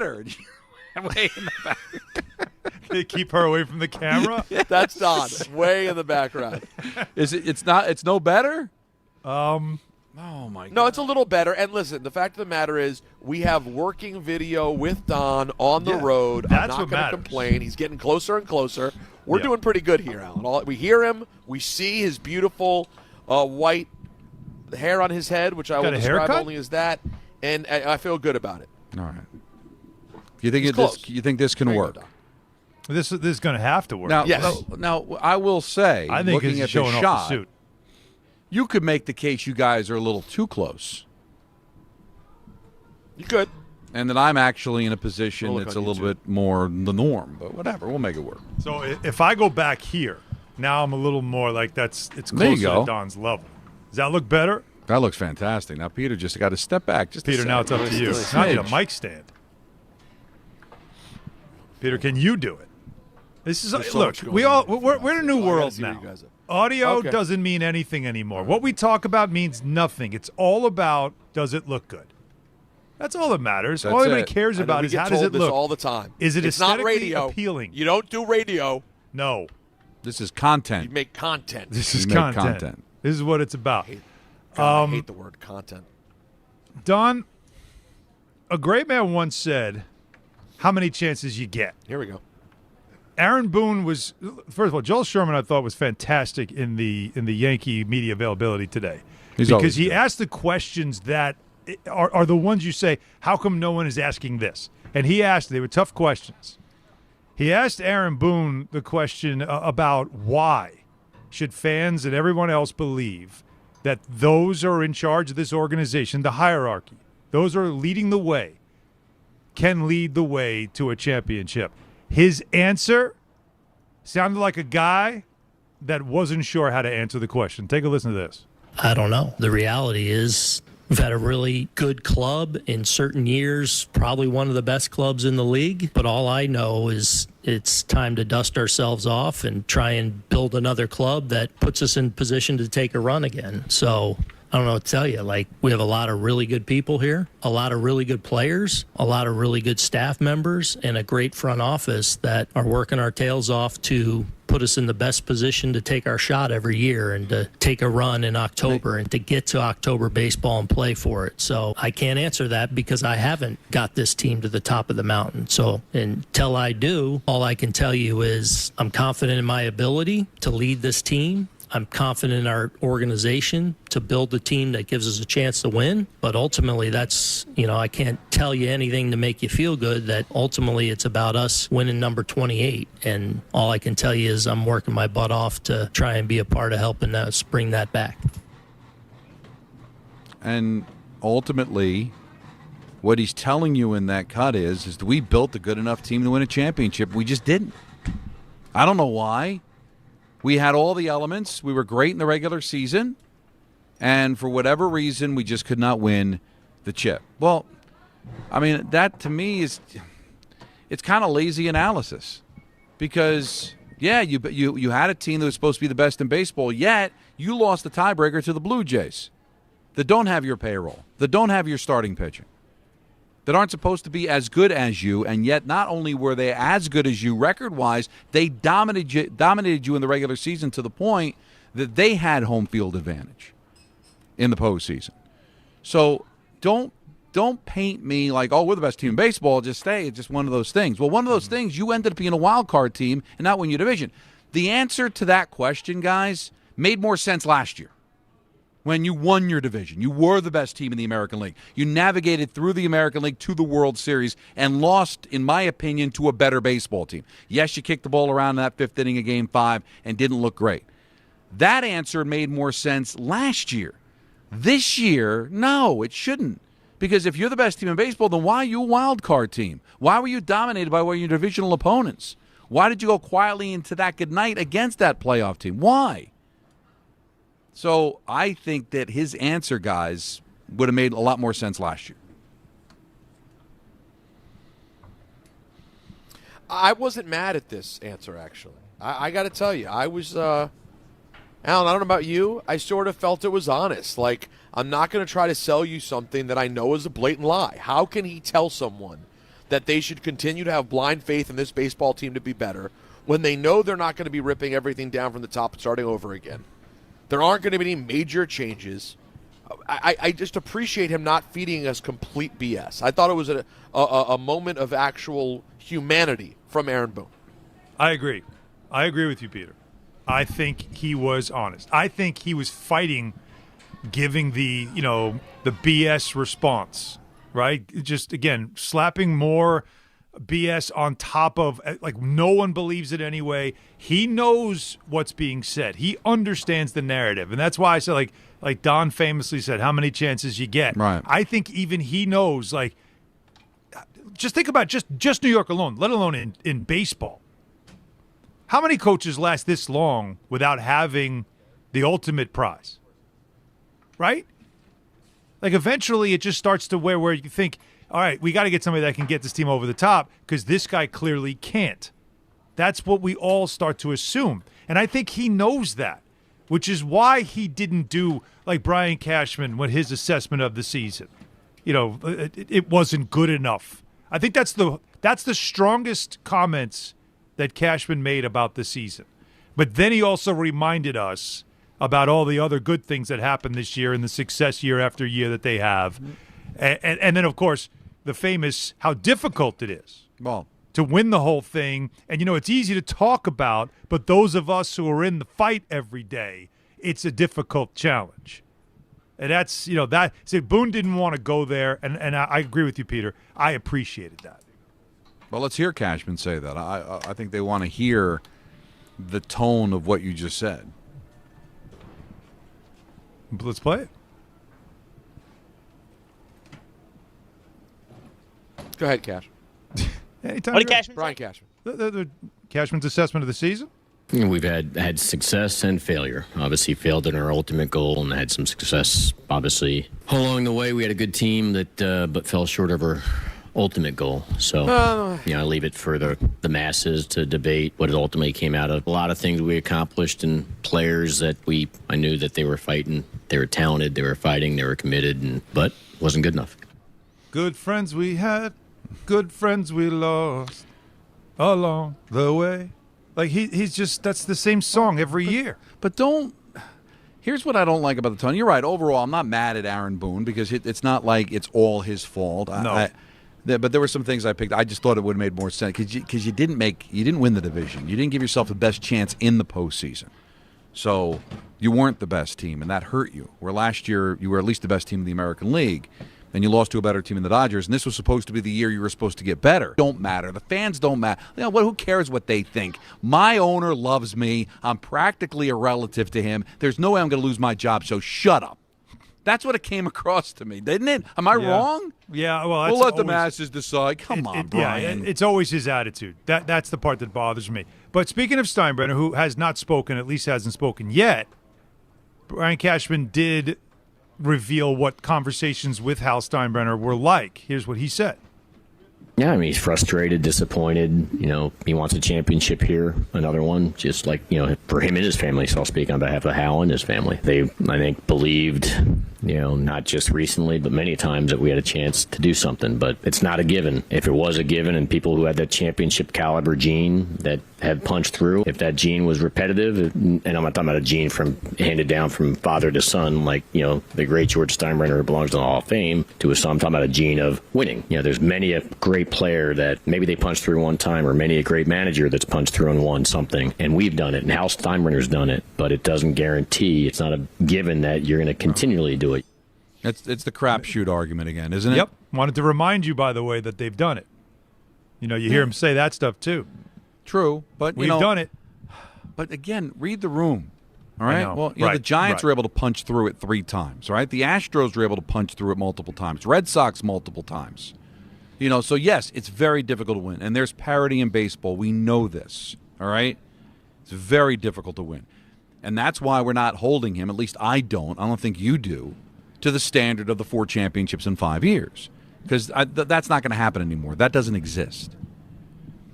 Way in the back. They keep her away from the camera. That's Don, way in the background. It's no better? Oh, my God. No, it's a little better. And listen, the fact of the matter is we have working video with Don on the road. I'm not going to complain. He's getting closer and closer. We're doing pretty good here, Alan. We hear him. We see his beautiful white hair on his head, which I will describe only as that. And I feel good about it. All right. You think this can work? This is going to have to work. Now, yes. Now, I will say, I think looking he's at showing the off shot, the suit. You could make the case you guys are a little too close. You could. And that I'm actually in a position that's a little bit more the norm. But whatever, we'll make it work. So if I go back here, now I'm a little more like it's There you closer go. to Don's level. Does that look better? That looks fantastic. Now, Peter just got to step back. Peter, now it's up to you. Now I need a mic stand. Peter, can you do it? This is look. We're in a new world now. Audio doesn't mean anything anymore. What we talk about means nothing. It's all about, does it look good? That's all that matters. All anybody cares about is how does it look. All the time. Is it it's not aesthetically radio. appealing? You don't do radio. No. This is content. You make content. This is content. This is what it's about. I hate the word content. Don, a great man once said, how many chances you get? Here we go. Aaron Boone was, first of all, Joel Sherman I thought was fantastic in the Yankee media availability today. Because he asked the questions that are the ones you say, how come no one is asking this? And he asked, they were tough questions. He asked Aaron Boone the question about why should fans and everyone else believe that those are in charge of this organization, the hierarchy, those are leading the way, can lead the way to a championship. His answer sounded like a guy that wasn't sure how to answer the question. Take a listen to this. I don't know. The reality is we've had a really good club in certain years, probably one of the best clubs in the league. But all I know is it's time to dust ourselves off and try and build another club that puts us in position to take a run again. So I don't know what to tell you. Like, we have a lot of really good people here, a lot of really good players, a lot of really good staff members, and a great front office that are working our tails off to put us in the best position to take our shot every year and to take a run in October and to get to October baseball and play for it. So I can't answer that because I haven't got this team to the top of the mountain. So until I do, all I can tell you is I'm confident in my ability to lead this team. I'm confident in our organization to build a team that gives us a chance to win. But ultimately, that's, I can't tell you anything to make you feel good. That ultimately it's about us winning number 28. And all I can tell you is I'm working my butt off to try and be a part of helping us bring that back. And ultimately, what he's telling you in that cut is that we built a good enough team to win a championship. We just didn't. I don't know why. We had all the elements. We were great in the regular season. And for whatever reason, we just could not win the chip. Well, I mean, that to me it's kind of lazy analysis. Because, yeah, you had a team that was supposed to be the best in baseball, yet you lost the tiebreaker to the Blue Jays that don't have your payroll, that don't have your starting pitching, that aren't supposed to be as good as you, and yet not only were they as good as you record-wise, they dominated you in the regular season to the point that they had home field advantage in the postseason. So don't paint me like, oh, we're the best team in baseball, just stay. It's just one of those things. Well, one of those things, you ended up being a wild card team and not win your division. The answer to that question, guys, made more sense last year. When you won your division, you were the best team in the American League. You navigated through the American League to the World Series and lost, in my opinion, to a better baseball team. Yes, you kicked the ball around in that fifth inning of Game 5 and didn't look great. That answer made more sense last year. This year, no, it shouldn't. Because if you're the best team in baseball, then why are you a wild card team? Why were you dominated by one of your divisional opponents? Why did you go quietly into that good night against that playoff team? Why? So I think that his answer, guys, would have made a lot more sense last year. I wasn't mad at this answer, actually. I got to tell you, I was, Alan, I don't know about you, I sort of felt it was honest. Like, I'm not going to try to sell you something that I know is a blatant lie. How can he tell someone that they should continue to have blind faith in this baseball team to be better when they know they're not going to be ripping everything down from the top and starting over again. There aren't going to be any major changes. I just appreciate him not feeding us complete BS. I thought it was a moment of actual humanity from Aaron Boone. I agree. I agree with you, Peter. I think he was honest. I think he was fighting giving the BS response, right? Just, again, slapping more BS on top of, like, no one believes it anyway. He knows what's being said. He understands the narrative. And that's why I said, like Don famously said, how many chances you get. Right. I think even he knows, like, just think about just New York alone, let alone in baseball. How many coaches last this long without having the ultimate prize? Right? Like, eventually it just starts to where you think, all right, we got to get somebody that can get this team over the top because this guy clearly can't. That's what we all start to assume. And I think he knows that, which is why he didn't do like Brian Cashman with his assessment of the season. It wasn't good enough. I think that's the strongest comments that Cashman made about the season. But then he also reminded us about all the other good things that happened this year and the success year after year that they have. And then, of course, the famous how difficult it is to win the whole thing. And, it's easy to talk about, but those of us who are in the fight every day, it's a difficult challenge. And that's, that. See, Boone didn't want to go there, and I agree with you, Peter. I appreciated that. Well, let's hear Cashman say that. I think they want to hear the tone of what you just said. Let's play it. Go ahead, Cash. Anytime. What did Cashman say? Brian Cashman. The Cashman's assessment of the season? We've had success and failure. Obviously failed in our ultimate goal and had some success, obviously. Along the way, we had a good team that but fell short of our ultimate goal. So, I leave it for the masses to debate what it ultimately came out of. A lot of things we accomplished and players that I knew that they were fighting. They were talented, they were fighting, they were committed, but wasn't good enough. Good friends we had, good friends we lost along the way. Like, he's just, that's the same song every year. But here's what I don't like about the tone. You're right. Overall, I'm not mad at Aaron Boone because it's not like it's all his fault. No. But there were some things I picked. I just thought it would have made more sense because you didn't win the division. You didn't give yourself the best chance in the postseason. So you weren't the best team, and that hurt you. Where last year you were at least the best team in the American League, and you lost to a better team in the Dodgers, and this was supposed to be the year you were supposed to get better. Don't matter. The fans don't matter. Who cares what they think? My owner loves me. I'm practically a relative to him. There's no way I'm going to lose my job, so shut up. That's what it came across to me, didn't it? Am I wrong? Yeah, well, we'll let the masses decide. Come on, Brian. Yeah, it's always his attitude. That's the part that bothers me. But speaking of Steinbrenner, who has not spoken, at least hasn't spoken yet, Brian Cashman did reveal what conversations with Hal Steinbrenner were like. Here's what he said. Yeah, he's frustrated, disappointed. He wants a championship here, another one, just like, for him and his family. So I'll speak on behalf of Hal and his family. They, I think, believed, not just recently, but many times that we had a chance to do something. But it's not a given. If it was a given and people who had that championship caliber gene that had punched through, if that gene was repetitive, and I'm not talking about a gene handed down from father to son, like, the great George Steinbrenner who belongs to the Hall of Fame, to his son, I'm talking about a gene of winning. There's many a great player that maybe they punched through one time, or many a great manager that's punched through and won something. And we've done it, and Hal Steinbrenner's done it, but it doesn't guarantee, it's not a given that you're going to continually do it. It's the crapshoot argument again, isn't it? Yep. Wanted to remind you, by the way, that they've done it. You hear him say that stuff too. True, but we've done it. But again, read the room. All right. Well, the Giants were able to punch through it 3 times. Right. The Astros were able to punch through it multiple times. Red Sox multiple times. So yes, it's very difficult to win, and there's parity in baseball. We know this. All right. It's very difficult to win, and that's why we're not holding him. At least I don't. I don't think you do, to the standard of the 4 championships in 5 years, because that's not going to happen anymore. That doesn't exist.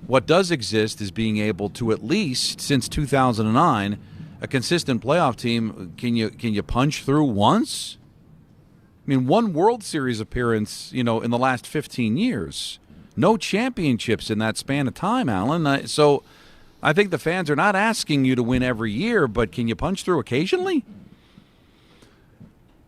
What does exist is being able to, at least since 2009, a consistent playoff team. Can you punch through once? I mean, one World Series appearance, in the last 15 years. No championships in that span of time, Alan. So I think the fans are not asking you to win every year, but can you punch through occasionally?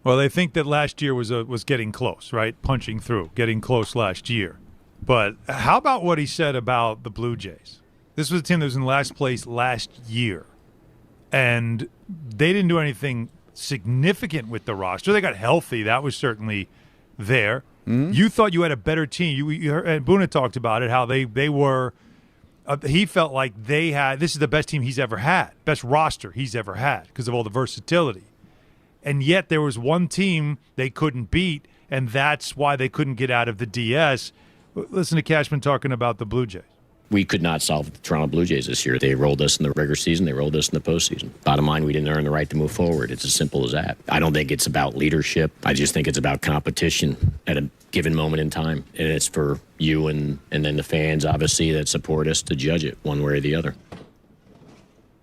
Well, they think that last year was getting close, right? Punching through, getting close last year. But how about what he said about the Blue Jays? This was a team that was in last place last year, and they didn't do anything significant with the roster. They got healthy. That was certainly there. Mm-hmm. You thought you had a better team. You heard, and Boone talked about it, how they were he felt like they had – this is the best team he's ever had, best roster he's ever had because of all the versatility. And yet there was one team they couldn't beat, and that's why they couldn't get out of the DS. Listen to Cashman talking about the Blue Jays. We could not solve the Toronto Blue Jays this year. They rolled us in the regular season. They rolled us in the postseason. Bottom line, we didn't earn the right to move forward. It's as simple as that. I don't think it's about leadership. I just think it's about competition at a given moment in time. And it's for you and then the fans, obviously, that support us to judge it one way or the other.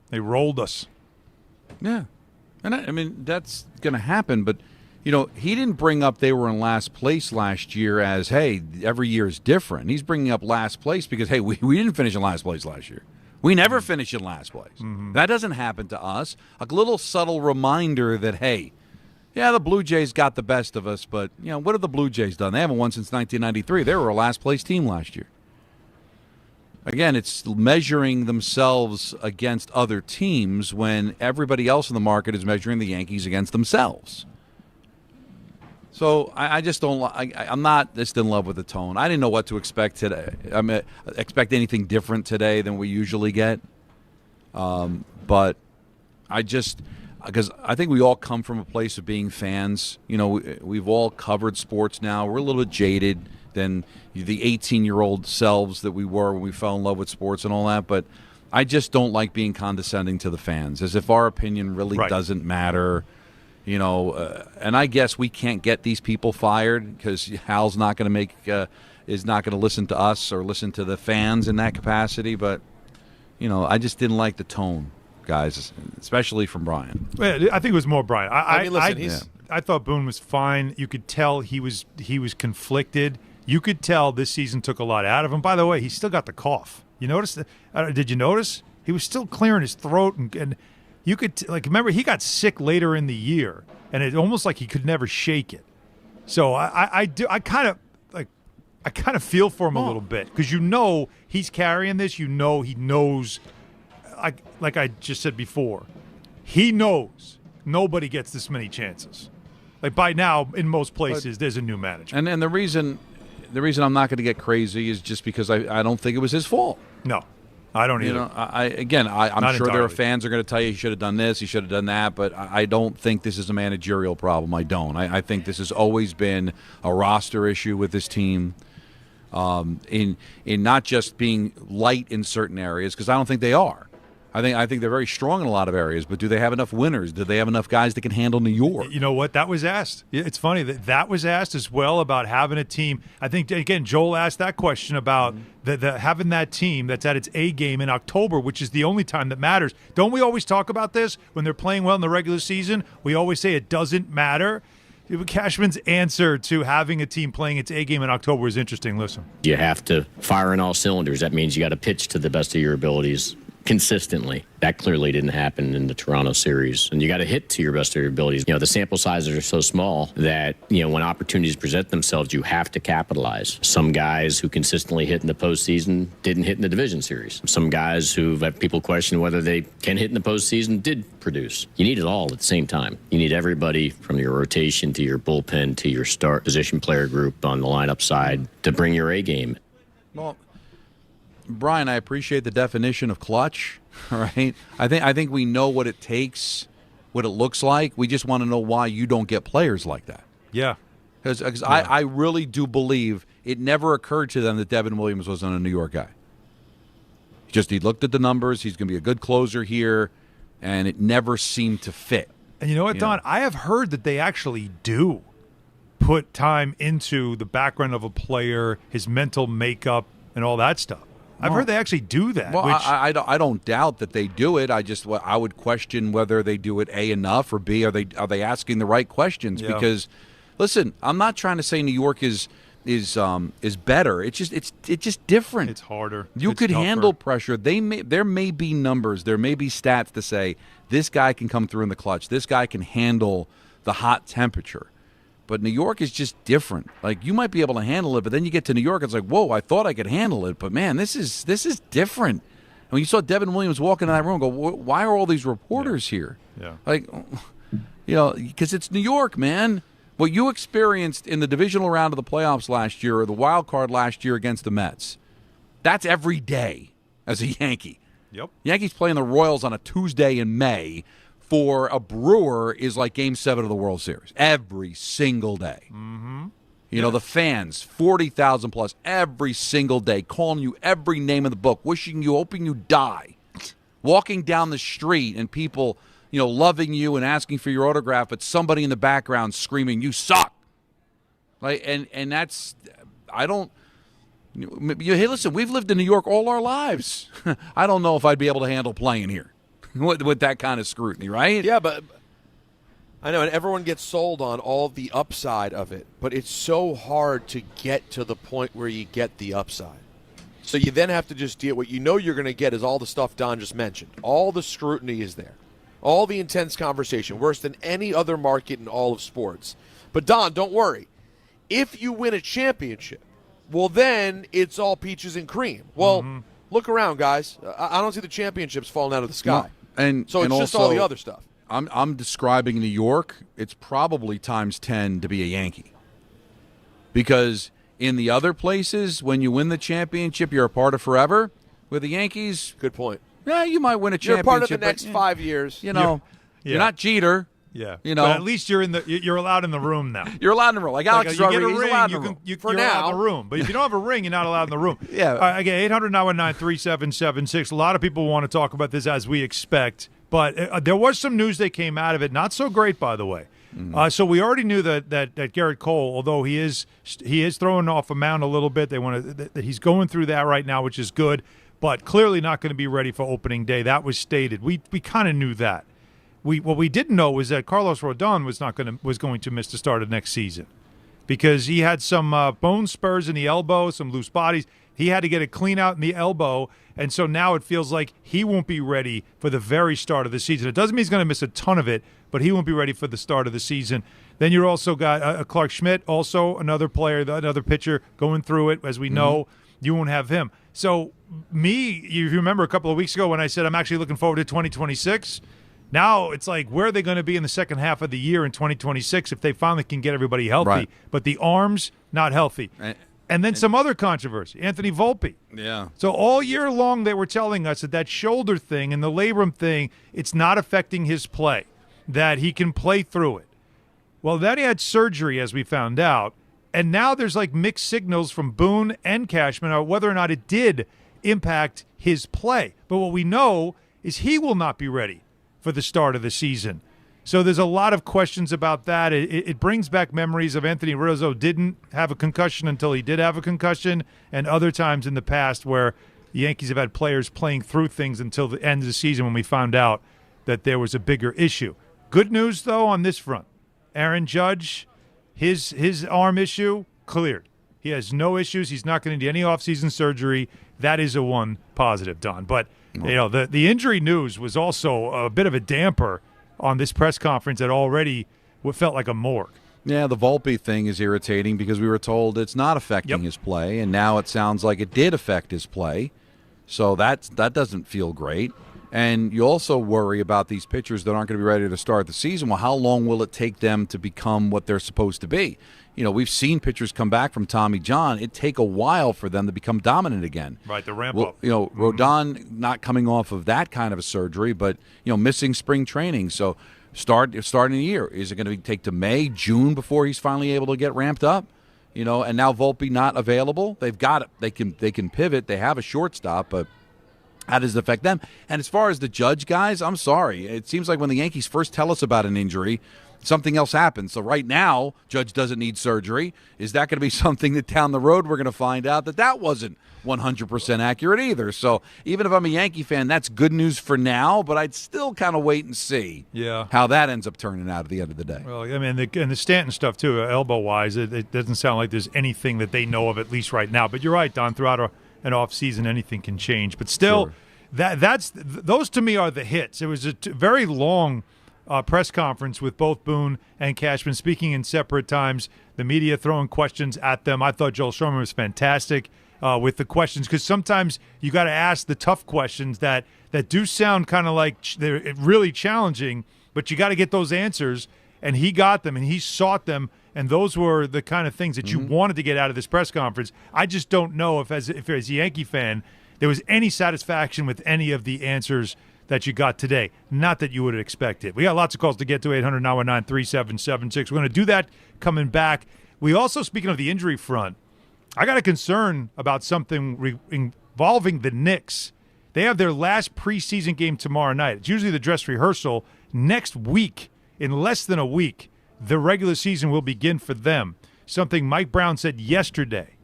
They rolled us. Yeah. And I mean, that's going to happen. But, you know, he didn't bring up they were in last place last year as, hey, every year is different. He's bringing up last place because, hey, we didn't finish in last place last year. We never finish in last place. Mm-hmm. That doesn't happen to us. A little subtle reminder that, hey, yeah, the Blue Jays got the best of us, but, you know, what have the Blue Jays done? They haven't won since 1993. They were a last-place team last year. Again, it's measuring themselves against other teams when everybody else in the market is measuring the Yankees against themselves. So I just don't. I'm not just in love with the tone. I didn't know what to expect today. I mean, expect anything different today than we usually get. But I just because I think we all come from a place of being fans. You know, we've all covered sports now. We're a little bit jaded than the 18-year-old selves that we were when we fell in love with sports and all that. But I just don't like being condescending to the fans, as if our opinion really doesn't matter. You know, and I guess we can't get these people fired because Hal's not going to is not going to listen to us or listen to the fans in that capacity. But, you know, I just didn't like the tone, guys, especially from Brian. I think it was more Brian. I thought Boone was fine. You could tell he was conflicted. You could tell this season took a lot out of him. By the way, he still got the cough. You notice? Did you notice? He was still clearing his throat and you could remember he got sick later in the year, and it almost like he could never shake it. So I kind of feel for him a little bit because you know he's carrying this. You know he knows, like I just said before, he knows nobody gets this many chances. Like by now, in most places, there's a new manager. And the reason I'm not going to get crazy is just because I don't think it was his fault. No. I don't either. You know, I'm sure there are fans who are going to tell you he should have done this, he should have done that, but I don't think this is a managerial problem. I don't. I think this has always been a roster issue with this team, in not just being light in certain areas, because I don't think they are. I think they're very strong in a lot of areas, but do they have enough winners? Do they have enough guys that can handle New York? You know what? That was asked. It's funny that was asked as well about having a team. I think, again, Joel asked that question about the having that team that's at its A game in October, which is the only time that matters. Don't we always talk about this when they're playing well in the regular season? We always say it doesn't matter. Cashman's answer to having a team playing its A game in October is interesting. Listen. You have to fire on all cylinders. That means you got to pitch to the best of your abilities consistently. That clearly didn't happen in the Toronto series. And you got to hit to your best of your abilities. You know, the sample sizes are so small that, you know, when opportunities present themselves, you have to capitalize. Some guys who consistently hit in the postseason didn't hit in the division series. Some guys who have people question whether they can hit in the postseason did produce. You need it all at the same time. You need everybody from your rotation to your bullpen to your start position player group on the lineup side to bring your A game. Well, Brian, I appreciate the definition of clutch. All right, I think we know what it takes, what it looks like. We just want to know why you don't get players like that. Yeah, because I really do believe it never occurred to them that Devin Williams wasn't a New York guy. He looked at the numbers. He's going to be a good closer here, and it never seemed to fit. And you know what, Don? I have heard that they actually do put time into the background of a player, his mental makeup, and all that stuff. I've heard they actually do that. Well, I don't doubt that they do it. I would question whether they do it A, enough, or B, are they asking the right questions? Yeah. Because, listen, I'm not trying to say New York is is better. It's just different. It's harder. You could tougher. handle pressure. There may be numbers, there may be stats to say this guy can come through in the clutch. This guy can handle the hot temperature. But New York is just different. Like, you might be able to handle it, but then you get to New York, it's like, whoa, I thought I could handle it, but man, this is different. And when you saw Devin Williams walk into that room, go, why are all these reporters here? Yeah. Like, because it's New York, man. What you experienced in the divisional round of the playoffs last year, or the wild card last year against the Mets, that's every day as a Yankee. Yep. Yankees playing the Royals on a Tuesday in May for a Brewer is like Game 7 of the World Series every single day. Mm-hmm. The fans, 40,000 plus every single day, calling you every name in the book, wishing you, hoping you die, walking down the street and people, loving you and asking for your autograph, but somebody in the background screaming, "You suck!" Like, and that's, I don't. Hey, listen, we've lived in New York all our lives. I don't know if I'd be able to handle playing here with that kind of scrutiny, right? Yeah, but I know, and everyone gets sold on all the upside of it, but it's so hard to get to the point where you get the upside. So you then have to just deal. What you're going to get is all the stuff Don just mentioned. All the scrutiny is there. All the intense conversation, worse than any other market in all of sports. But Don, don't worry. If you win a championship, well, then it's all peaches and cream. Well, look around, guys. I don't see the championships falling out of the sky. No, so it's and just also, all the other stuff. I'm describing New York. It's probably times 10 to be a Yankee. Because in the other places, when you win the championship, you're a part of forever. With the Yankees, good point. Yeah, you might win a championship. You're part of the next 5 years. You're not Jeter. Yeah, but at least you're allowed in the room now. You're allowed in the room. Like Alex Rodriguez, he's allowed in the room. You're allowed in the room. But if you don't have a ring, you're not allowed in the room. Yeah. Again, 800-919-3776. A lot of people want to talk about this, as we expect. But there was some news that came out of it. Not so great, by the way. So we already knew that Garrett Cole, although he is throwing off a mound a little bit, that he's going through that right now, which is good. But clearly not going to be ready for opening day. That was stated. We kind of knew that. What we didn't know was that Carlos Rodon was going to miss the start of next season because he had some bone spurs in the elbow, some loose bodies. He had to get it clean out in the elbow, and so now it feels like he won't be ready for the very start of the season. It doesn't mean he's going to miss a ton of it, but he won't be ready for the start of the season. Then you also got Clark Schmidt, also another player, another pitcher going through it. As we know, you won't have him. So you remember a couple of weeks ago when I said I'm actually looking forward to 2026? Now it's like, where are they going to be in the second half of the year in 2026 if they finally can get everybody healthy? Right. But the arms, not healthy. And then some other controversy, Anthony Volpe. Yeah. So all year long they were telling us that shoulder thing and the labrum thing, it's not affecting his play, that he can play through it. Well, then he had surgery, as we found out, and now there's like mixed signals from Boone and Cashman on whether or not it did impact his play. But what we know is he will not be ready for the start of the season. So there's a lot of questions about that. It brings back memories of Anthony Rizzo didn't have a concussion until he did have a concussion, and other times in the past where the Yankees have had players playing through things until the end of the season when we found out that there was a bigger issue. Good news, though, on this front. Aaron Judge, his arm issue, cleared. He has no issues. He's not going to need any offseason surgery. That is a one positive, Don. But the injury news was also a bit of a damper on this press conference that already felt like a morgue. Yeah, the Volpe thing is irritating because we were told it's not affecting his play, and now it sounds like it did affect his play. So that doesn't feel great. And you also worry about these pitchers that aren't going to be ready to start the season. Well, how long will it take them to become what they're supposed to be? We've seen pitchers come back from Tommy John. It'd take a while for them to become dominant again. Right, the ramp up. Rodon not coming off of that kind of a surgery, but, missing spring training. So starting the year, is it going to take to May, June before he's finally able to get ramped up? And now Volpe not available. They've got it. They can pivot. They have a shortstop, but how does it affect them? And as far as the Judge guys, I'm sorry. It seems like when the Yankees first tell us about an injury, something else happens. So right now, Judge doesn't need surgery. Is that going to be something that down the road we're going to find out that wasn't 100% accurate either? So even if I'm a Yankee fan, that's good news for now, but I'd still kind of wait and see how that ends up turning out at the end of the day. Well, I mean, and the Stanton stuff, too, elbow-wise, it doesn't sound like there's anything that they know of, at least right now. But you're right, Don, throughout an off-season, anything can change. But still, those to me are the hits. It was a very long press conference with both Boone and Cashman speaking in separate times, the media throwing questions at them. I thought Joel Sherman was fantastic with the questions, because sometimes you got to ask the tough questions that do sound kind of like they're really challenging, but you got to get those answers, and he got them, and he sought them, and those were the kind of things that you wanted to get out of this press conference. I just don't know if as a Yankee fan, there was any satisfaction with any of the answers that you got today. Not that you would have expected. We got lots of calls to get to, 800-919-3776. We're going to do that coming back. We also, speaking of the injury front, I got a concern about something involving the Knicks. They have their last preseason game tomorrow night. It's usually the dress rehearsal. Next week, in less than a week, the regular season will begin for them. Something Mike Brown said yesterday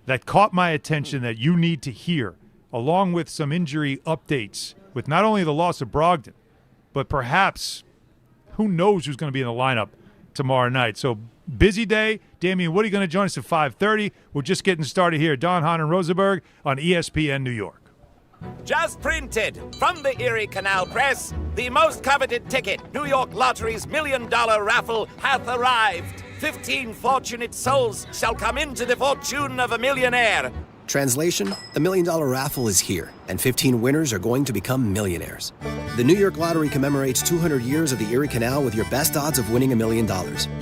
that caught my attention that you need to hear, along with some injury updates with not only the loss of Brogdon, but perhaps who knows who's going to be in the lineup tomorrow night. So busy day. Damen Woody going to join us at 5:30. We're just getting started here. Don, Hahn, and Rosenberg on ESPN New York. Just printed from the Erie Canal Press, the most coveted ticket, New York Lottery's $1 million raffle, hath arrived. 15 fortunate souls shall come into the fortune of a millionaire. Translation, the $1 million raffle is here, and 15 winners are going to become millionaires. The New York Lottery commemorates 200 years of the Erie Canal with your best odds of winning $1 million.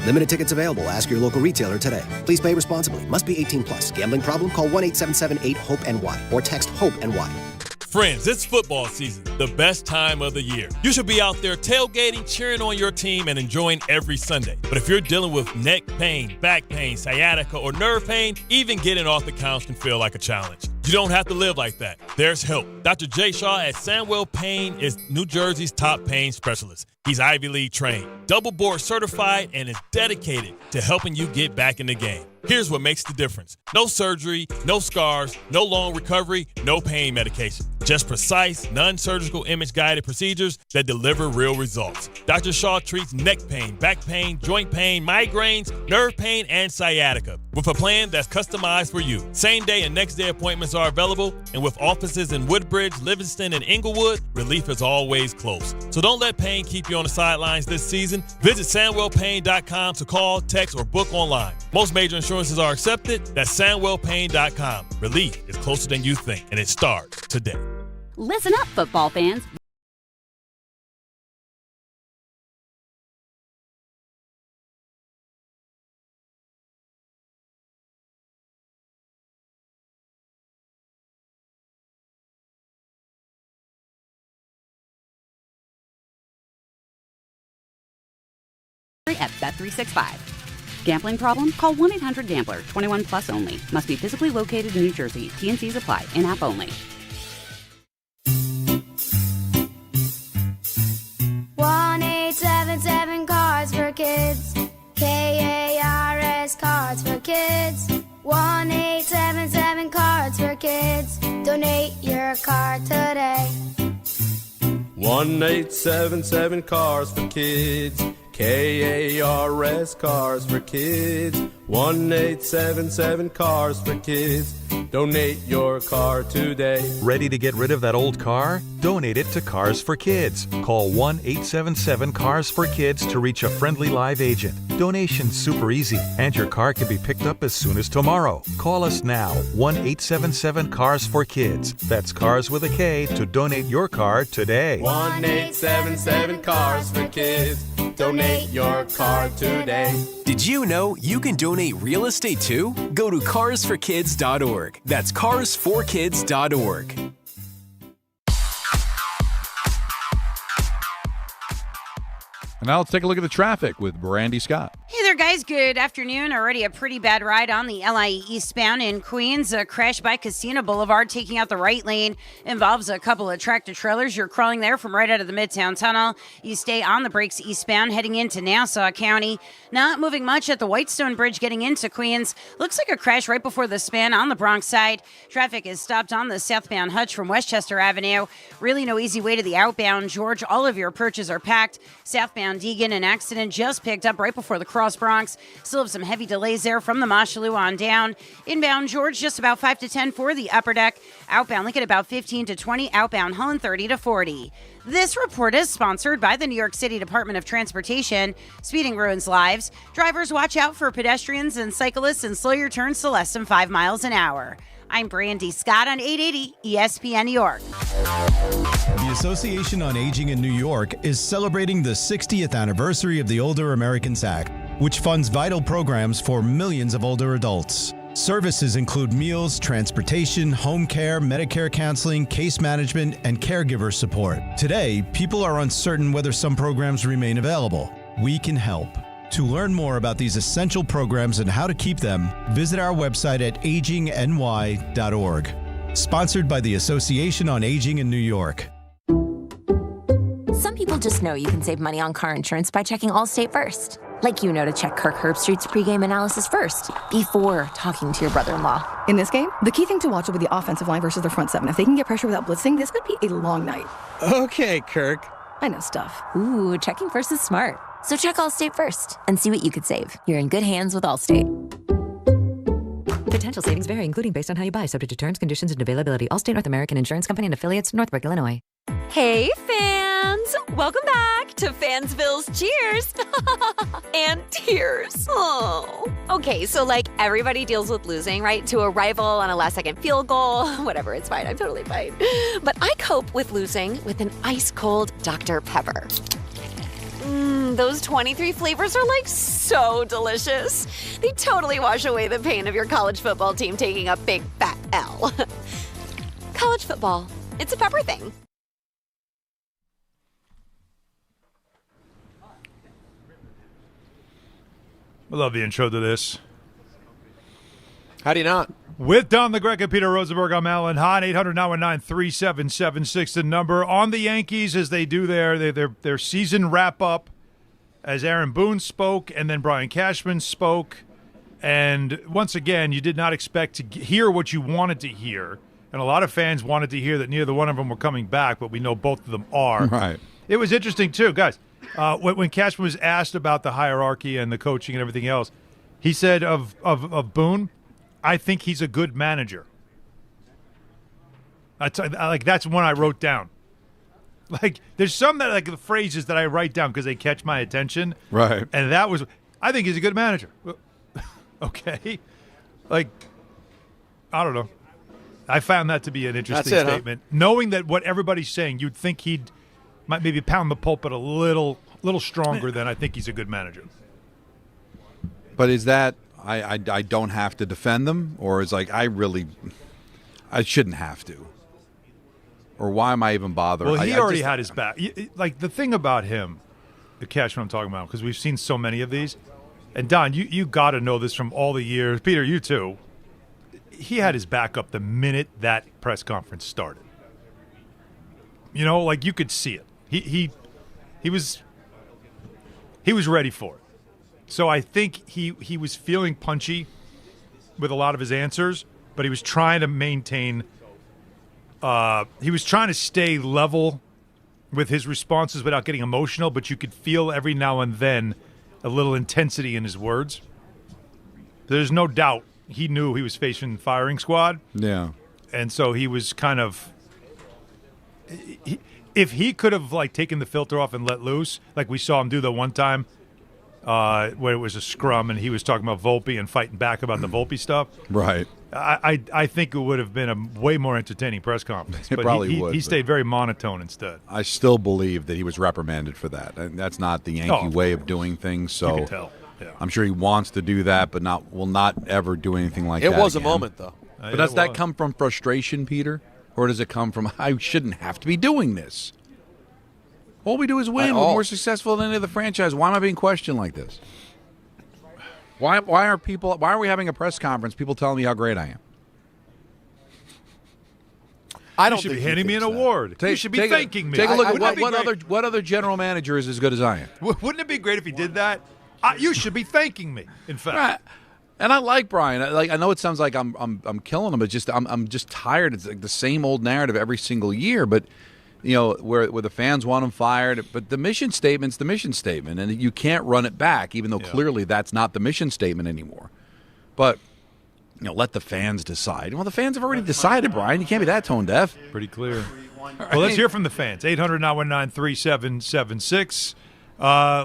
Limited tickets available. Ask your local retailer today. Please play responsibly. Must be 18 plus. Gambling problem? Call 1-877-8-HOPE-NY or text HOPE-NY. Friends, it's football season, the best time of the year. You should be out there tailgating, cheering on your team, and enjoying every Sunday. But if you're dealing with neck pain, back pain, sciatica, or nerve pain, even getting off the couch can feel like a challenge. You don't have to live like that. There's help. Dr. Jay Shaw at Sandwell Pain is New Jersey's top pain specialist. He's Ivy League trained, double board certified, and is dedicated to helping you get back in the game. Here's what makes the difference. No surgery, no scars, no long recovery, no pain medication. Just precise, non-surgical image-guided procedures that deliver real results. Dr. Shaw treats neck pain, back pain, joint pain, migraines, nerve pain, and sciatica with a plan that's customized for you. Same-day and next-day appointments are available, and with offices in Woodbridge, Livingston, and Inglewood, relief is always close. So don't let pain keep you on the sidelines this season. Visit SandwellPain.com to call, text, or book online. Most major insurances are accepted. That's SandwellPain.com. Relief is closer than you think, and it starts today. Listen up, football fans. At Bet365. Gambling problem? Call 1-800-GAMBLER. 21 plus only. Must be physically located in New Jersey. T&Cs apply. In-app only. 1-877 Cards for Kids. KARS Cards for Kids. 1-877 Cards for Kids. Donate your card today. 1-877 Cars for Kids. KARS Cars for Kids. 1-877 Cars for Kids. Donate your car today. Ready to get rid of that old car? Donate it to Cars for Kids. Call 1-877 Cars for Kids to reach a friendly live agent. Donation's super easy, and your car can be picked up as soon as tomorrow. Call us now, 1-877 Cars for Kids. That's Cars with a K to donate your car today. 1-877 Cars for Kids. Donate your car today. Did you know you can donate real estate too? Go to carsforkids.org. That's carsforkids.org. And now let's take a look at the traffic with Brandy Scott. Hey there, guys. Good afternoon. Already a pretty bad ride on the LIE eastbound in Queens. A crash by Casino Boulevard taking out the right lane. Involves a couple of tractor trailers. You're crawling there from right out of the Midtown Tunnel. You stay on the brakes eastbound heading into Nassau County. Not moving much at the Whitestone Bridge getting into Queens. Looks like a crash right before the span on the Bronx side. Traffic is stopped on the southbound Hutch from Westchester Avenue. Really no easy way to the outbound George. All of your approaches are packed. Southbound Deegan, an accident just picked up right before the Cross Bronx. Still have some heavy delays there from the Mosholu on down. Inbound George, just about 5 to 10 for the upper deck. Outbound Lincoln about 15 to 20. Outbound Holland 30 to 40. This report is sponsored by the New York City Department of Transportation. Speeding ruins lives. Drivers, watch out for pedestrians and cyclists and slow your turns to less than 5 miles an hour. I'm Brandy Scott on 880 ESPN New York. The Association on Aging in New York is celebrating the 60th anniversary of the Older Americans Act, which funds vital programs for millions of older adults. Services include meals, transportation, home care, Medicare counseling, case management, and caregiver support. Today, people are uncertain whether some programs remain available. We can help. To learn more about these essential programs and how to keep them, visit our website at agingny.org. Sponsored by the Association on Aging in New York. Some people just know you can save money on car insurance by checking Allstate first. Like you know to check Kirk Herbstreit's pregame analysis first, before talking to your brother-in-law. In this game, the key thing to watch will be the offensive line versus their front seven. If they can get pressure without blitzing, this could be a long night. Okay, Kirk. I know stuff. Ooh, checking first is smart. So check Allstate first and see what you could save. You're in good hands with Allstate. Potential savings vary, including based on how you buy, subject to terms, conditions, and availability. Allstate North American Insurance Company and affiliates, Northbrook, Illinois. Hey, fans! Welcome back to Fansville's Cheers and Tears. Oh. Okay, so like everybody deals with losing, right? To a rival on a last-second field goal. Whatever, it's fine. I'm totally fine. But I cope with losing with an ice-cold Dr. Pepper. Those 23 flavors are like so delicious. They totally wash away the pain of your college football team taking a big fat L. College football, it's a pepper thing. I love the intro to this. How do you not? With Don the Greg and Peter Rosenberg, I'm Alan Hahn. 800-919-3776, the number. On the Yankees as they do their season wrap-up, as Aaron Boone spoke and then Brian Cashman spoke. And once again, you did not expect to hear what you wanted to hear. And a lot of fans wanted to hear that neither one of them were coming back, but we know both of them are. Right. It was interesting, too. Guys, when Cashman was asked about the hierarchy and the coaching and everything else, he said of Boone, I think he's a good manager. That's one I wrote down. Like, there's some that like the phrases that I write down because they catch my attention. Right. And that was, I think he's a good manager. Okay. Like, I don't know. I found that to be an interesting statement. Huh? Knowing that what everybody's saying, you'd think he'd might maybe pound the pulpit a little stronger than I think he's a good manager. But is that I don't have to defend them, or is like I shouldn't have to, or why am I even bothering? Well, he already had his back. Like the thing about him, the Cashman I'm talking about, because we've seen so many of these, and Don, you got to know this from all the years. Peter, you too. He had his back up the minute that press conference started. You know, like you could see it. He was ready for it. So I think he was feeling punchy with a lot of his answers, but he was trying to maintain he was trying to stay level with his responses without getting emotional, but you could feel every now and then a little intensity in his words. There's no doubt he knew he was facing the firing squad. Yeah. And so he was kind of if he could have like taken the filter off and let loose, like we saw him do the one time where it was a scrum and he was talking about Volpe and fighting back about the Volpe stuff. Right. I think it would have been a way more entertaining press conference. It probably would. He stayed very monotone instead. I still believe that he was reprimanded for that. And that's not the Yankee way of doing things. So you can tell. Yeah. I'm sure he wants to do that, but will not ever do anything like that. It was again. a moment, though. But does that come from frustration, Peter? Or does it come from, I shouldn't have to be doing this? All we do is win. We're more successful than any other franchise. Why am I being questioned like this? Why are we having a press conference? People telling me how great I am. I don't you should think be handing me an award. You should be thanking me. Take a look at what other general manager is as good as I am. Wouldn't it be great if he did that? You should be thanking me. In fact, right. And I like Brian. I know it sounds like I'm killing him, but I'm just tired. It's like the same old narrative every single year. But where the fans want him fired. But the mission statement's the mission statement, and you can't run it back, even though clearly that's not the mission statement anymore. But let the fans decide. Well, the fans have already decided, Brian. You can't be that tone deaf. Pretty clear. Well, let's hear from the fans. 800-919-3776.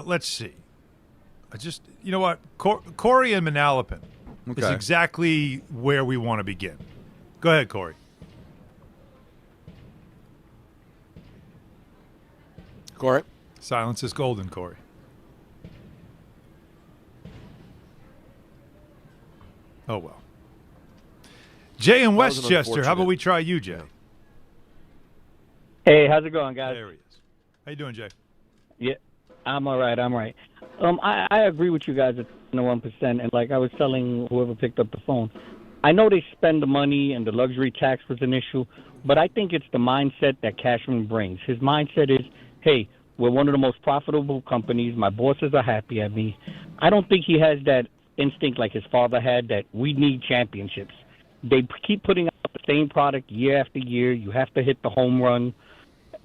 Let's see. You know what? Corey and Manalapan is exactly where we want to begin. Go ahead, Corey. Corey? Silence is golden, Corey. Oh, well. Jay in Westchester. How about we try you, Jay? Hey, how's it going, guys? There he is. How you doing, Jay? Yeah, I'm all right. I agree with you guys at 1%. And like I was telling whoever picked up the phone, I know they spend the money and the luxury tax was an issue, but I think it's the mindset that Cashman brings. His mindset is, hey, we're one of the most profitable companies. My bosses are happy at me. I don't think he has that instinct like his father had that we need championships. They keep putting out the same product year after year. You have to hit the home run,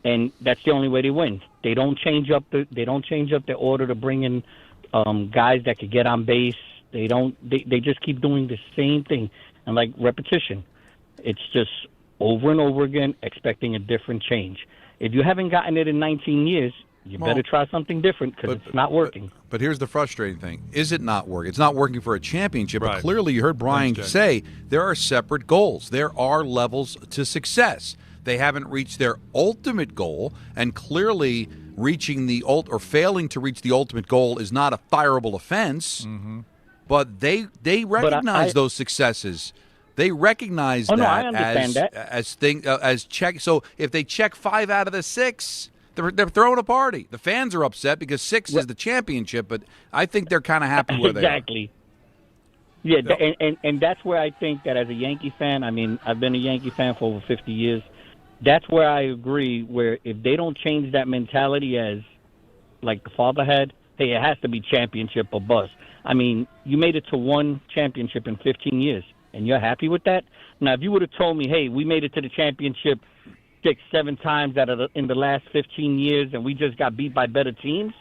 and that's the only way they win. They don't change up their order to bring in guys that could get on base. They just keep doing the same thing, and like repetition. It's just over and over again, expecting a different change. If you haven't gotten it in 19 years, you better try something different because it's not working. But here's the frustrating thing. Is it not working? It's not working for a championship, but clearly you heard Brian say there are separate goals. There are levels to success. They haven't reached their ultimate goal, and clearly failing to reach the ultimate goal is not a fireable offense, but they recognize those successes. They recognize as check. So if they check 5 out of the 6, they're throwing a party. The fans are upset because 6 is the championship, but I think they're kind of happy where they are. Exactly. Yeah, and that's where I think that as a Yankee fan, I mean, I've been a Yankee fan for over 50 years. That's where I agree, where if they don't change that mentality as like the father had, hey, it has to be championship or bust. I mean, you made it to 1 championship in 15 years. And you're happy with that? Now, if you would have told me, hey, we made it to the championship 6-7 times in the last 15 years and we just got beat by better teams,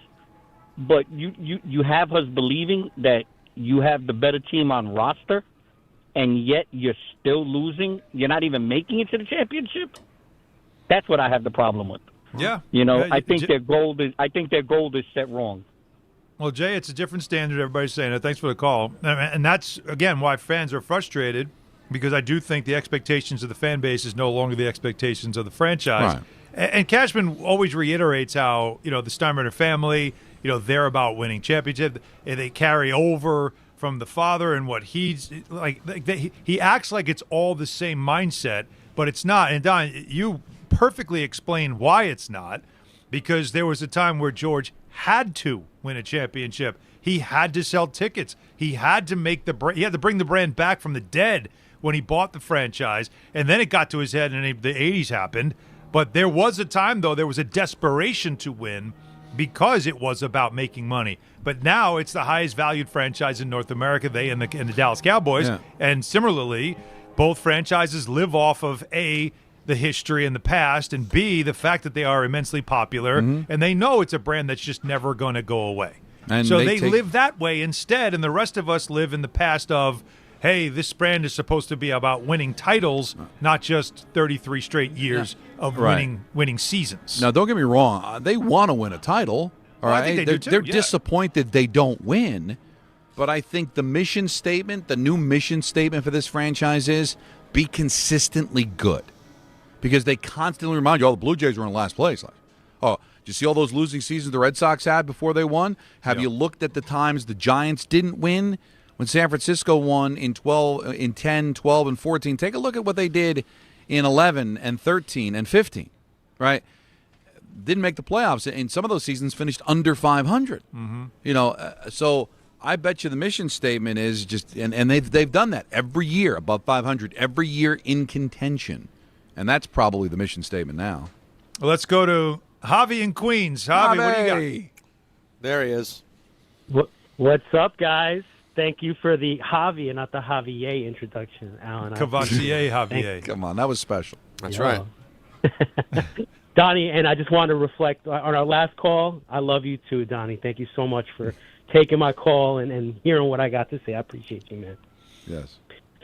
but you have us believing that you have the better team on roster and yet you're still losing, you're not even making it to the championship, that's what I have the problem with. Yeah. I think their goal is set wrong. Well, Jay, it's a different standard. Everybody's saying it. Thanks for the call. And that's, again, why fans are frustrated, because I do think the expectations of the fan base is no longer the expectations of the franchise. Right. And Cashman always reiterates how, the Steinbrenner family, they're about winning championship. They carry over from the father and what he's like. He acts like it's all the same mindset, but it's not. And Don, you perfectly explained why it's not, because there was a time where George had to win a championship. He had to sell tickets. He had to he had to bring the brand back from the dead when he bought the franchise. And then it got to his head and the 80s happened. But there was a time, though, there was a desperation to win because it was about making money. But now it's the highest valued franchise in North America, they and the Dallas Cowboys. Yeah. And similarly, both franchises live off of A, the history and the past, and B, the fact that they are immensely popular, and they know it's a brand that's just never going to go away. And so they live that way instead, and the rest of us live in the past of, hey, this brand is supposed to be about winning titles, not just 33 straight years of winning seasons. Now, don't get me wrong. They want to win a title. All right, I think they do too, they're disappointed they don't win, but I think the mission statement, the new mission statement for this franchise is be consistently good. Because they constantly remind you, the Blue Jays were in last place. Oh, did you see all those losing seasons the Red Sox had before they won? Have you looked at the times the Giants didn't win? When San Francisco won in 10, 12, and 14, take a look at what they did in 11 and 13 and 15, right? Didn't make the playoffs. In some of those seasons, finished under 500. So I bet you the mission statement is just, and they've done that every year, above 500, every year in contention. And that's probably the mission statement now. Well, let's go to Javi in Queens. Javi, what do you got? There he is. What's up, guys? Thank you for the Javi and not the Javier introduction, Alan. Cavassier Javier. Come on, that was special. That's right. Donnie, and I just want to reflect on our last call. I love you too, Donnie. Thank you so much for taking my call and hearing what I got to say. I appreciate you, man. Yes.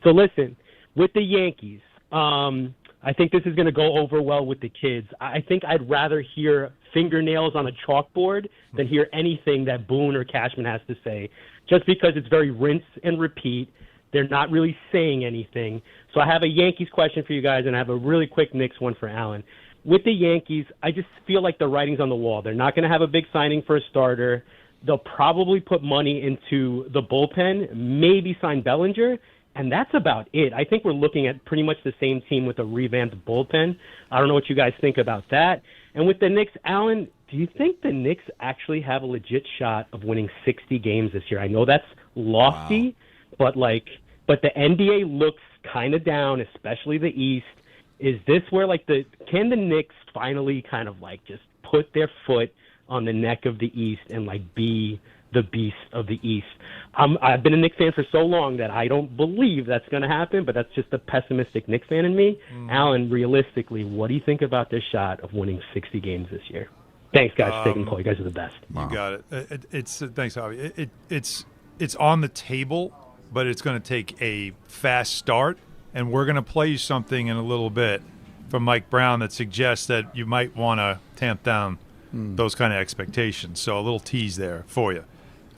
So listen, with the Yankees, I think this is going to go over well with the kids. I think I'd rather hear fingernails on a chalkboard than hear anything that Boone or Cashman has to say, just because it's very rinse and repeat. They're not really saying anything. So I have a Yankees question for you guys, and I have a really quick Knicks one for Alan. With the Yankees, I just feel like the writing's on the wall. They're not going to have a big signing for a starter. They'll probably put money into the bullpen, maybe sign Bellinger, and that's about it. I think we're looking at pretty much the same team with a revamped bullpen. I don't know what you guys think about that. And with the Knicks, Alan, do you think the Knicks actually have a legit shot of winning 60 games this year? I know that's lofty, but the NBA looks kind of down, especially the East. Is this where can the Knicks finally kind of just put their foot on the neck of the East and be the beast of the East? I've been a Knicks fan for so long that I don't believe that's going to happen, but that's just the pessimistic Knicks fan in me. Alan, realistically, what do you think about this shot of winning 60 games this year? Thanks, guys, for taking the call. You guys are the best. You got it. Thanks, Javi. It's on the table, but it's going to take a fast start, and we're going to play you something in a little bit from Mike Brown that suggests that you might want to tamp down those kind of expectations. So a little tease there for you.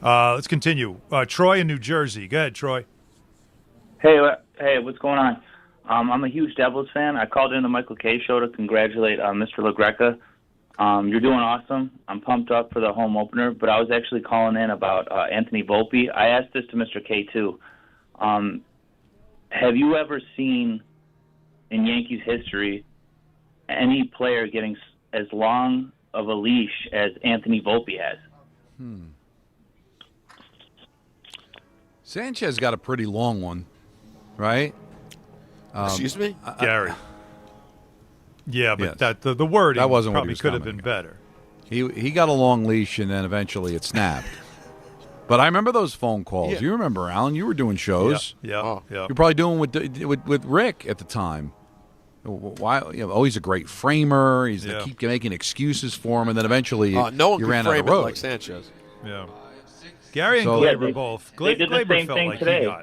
Let's continue. Troy in New Jersey. Go ahead, Troy. Hey, what's going on? I'm a huge Devils fan. I called in the Michael Kay show to congratulate Mr. LaGreca. You're doing awesome. I'm pumped up for the home opener, but I was actually calling in about Anthony Volpe. I asked this to Mr. K, too. Have you ever seen in Yankees history any player getting as long of a leash as Anthony Volpe has? Sanchez got a pretty long one, right? Excuse me? Gary. Yeah, but yes. The wording that wasn't probably what could have been better. He got a long leash, and then eventually it snapped. But I remember those phone calls. Yeah. You remember, Alan? You were doing shows. Yeah. You're probably doing with Rick at the time. Why? He's a great framer. They keep making excuses for him, and then eventually no one you could ran frame out of road. it like Sanchez. Yeah. Gary and Glaber both. They did the same thing today.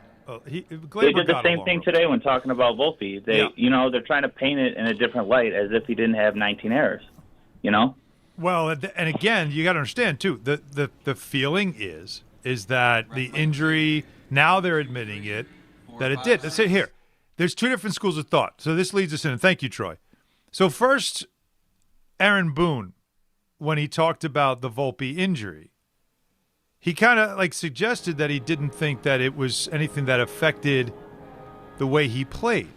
They did the same thing today when talking about Volpe. They're trying to paint it in a different light, as if he didn't have 19 errors. Well, and again, you got to understand too. The feeling is that the injury. Now they're admitting it that it did. Let's say here. There's two different schools of thought. So this leads us in. And thank you, Troy. So first, Aaron Boone, when he talked about the Volpe injury, he kind of suggested that he didn't think that it was anything that affected the way he played.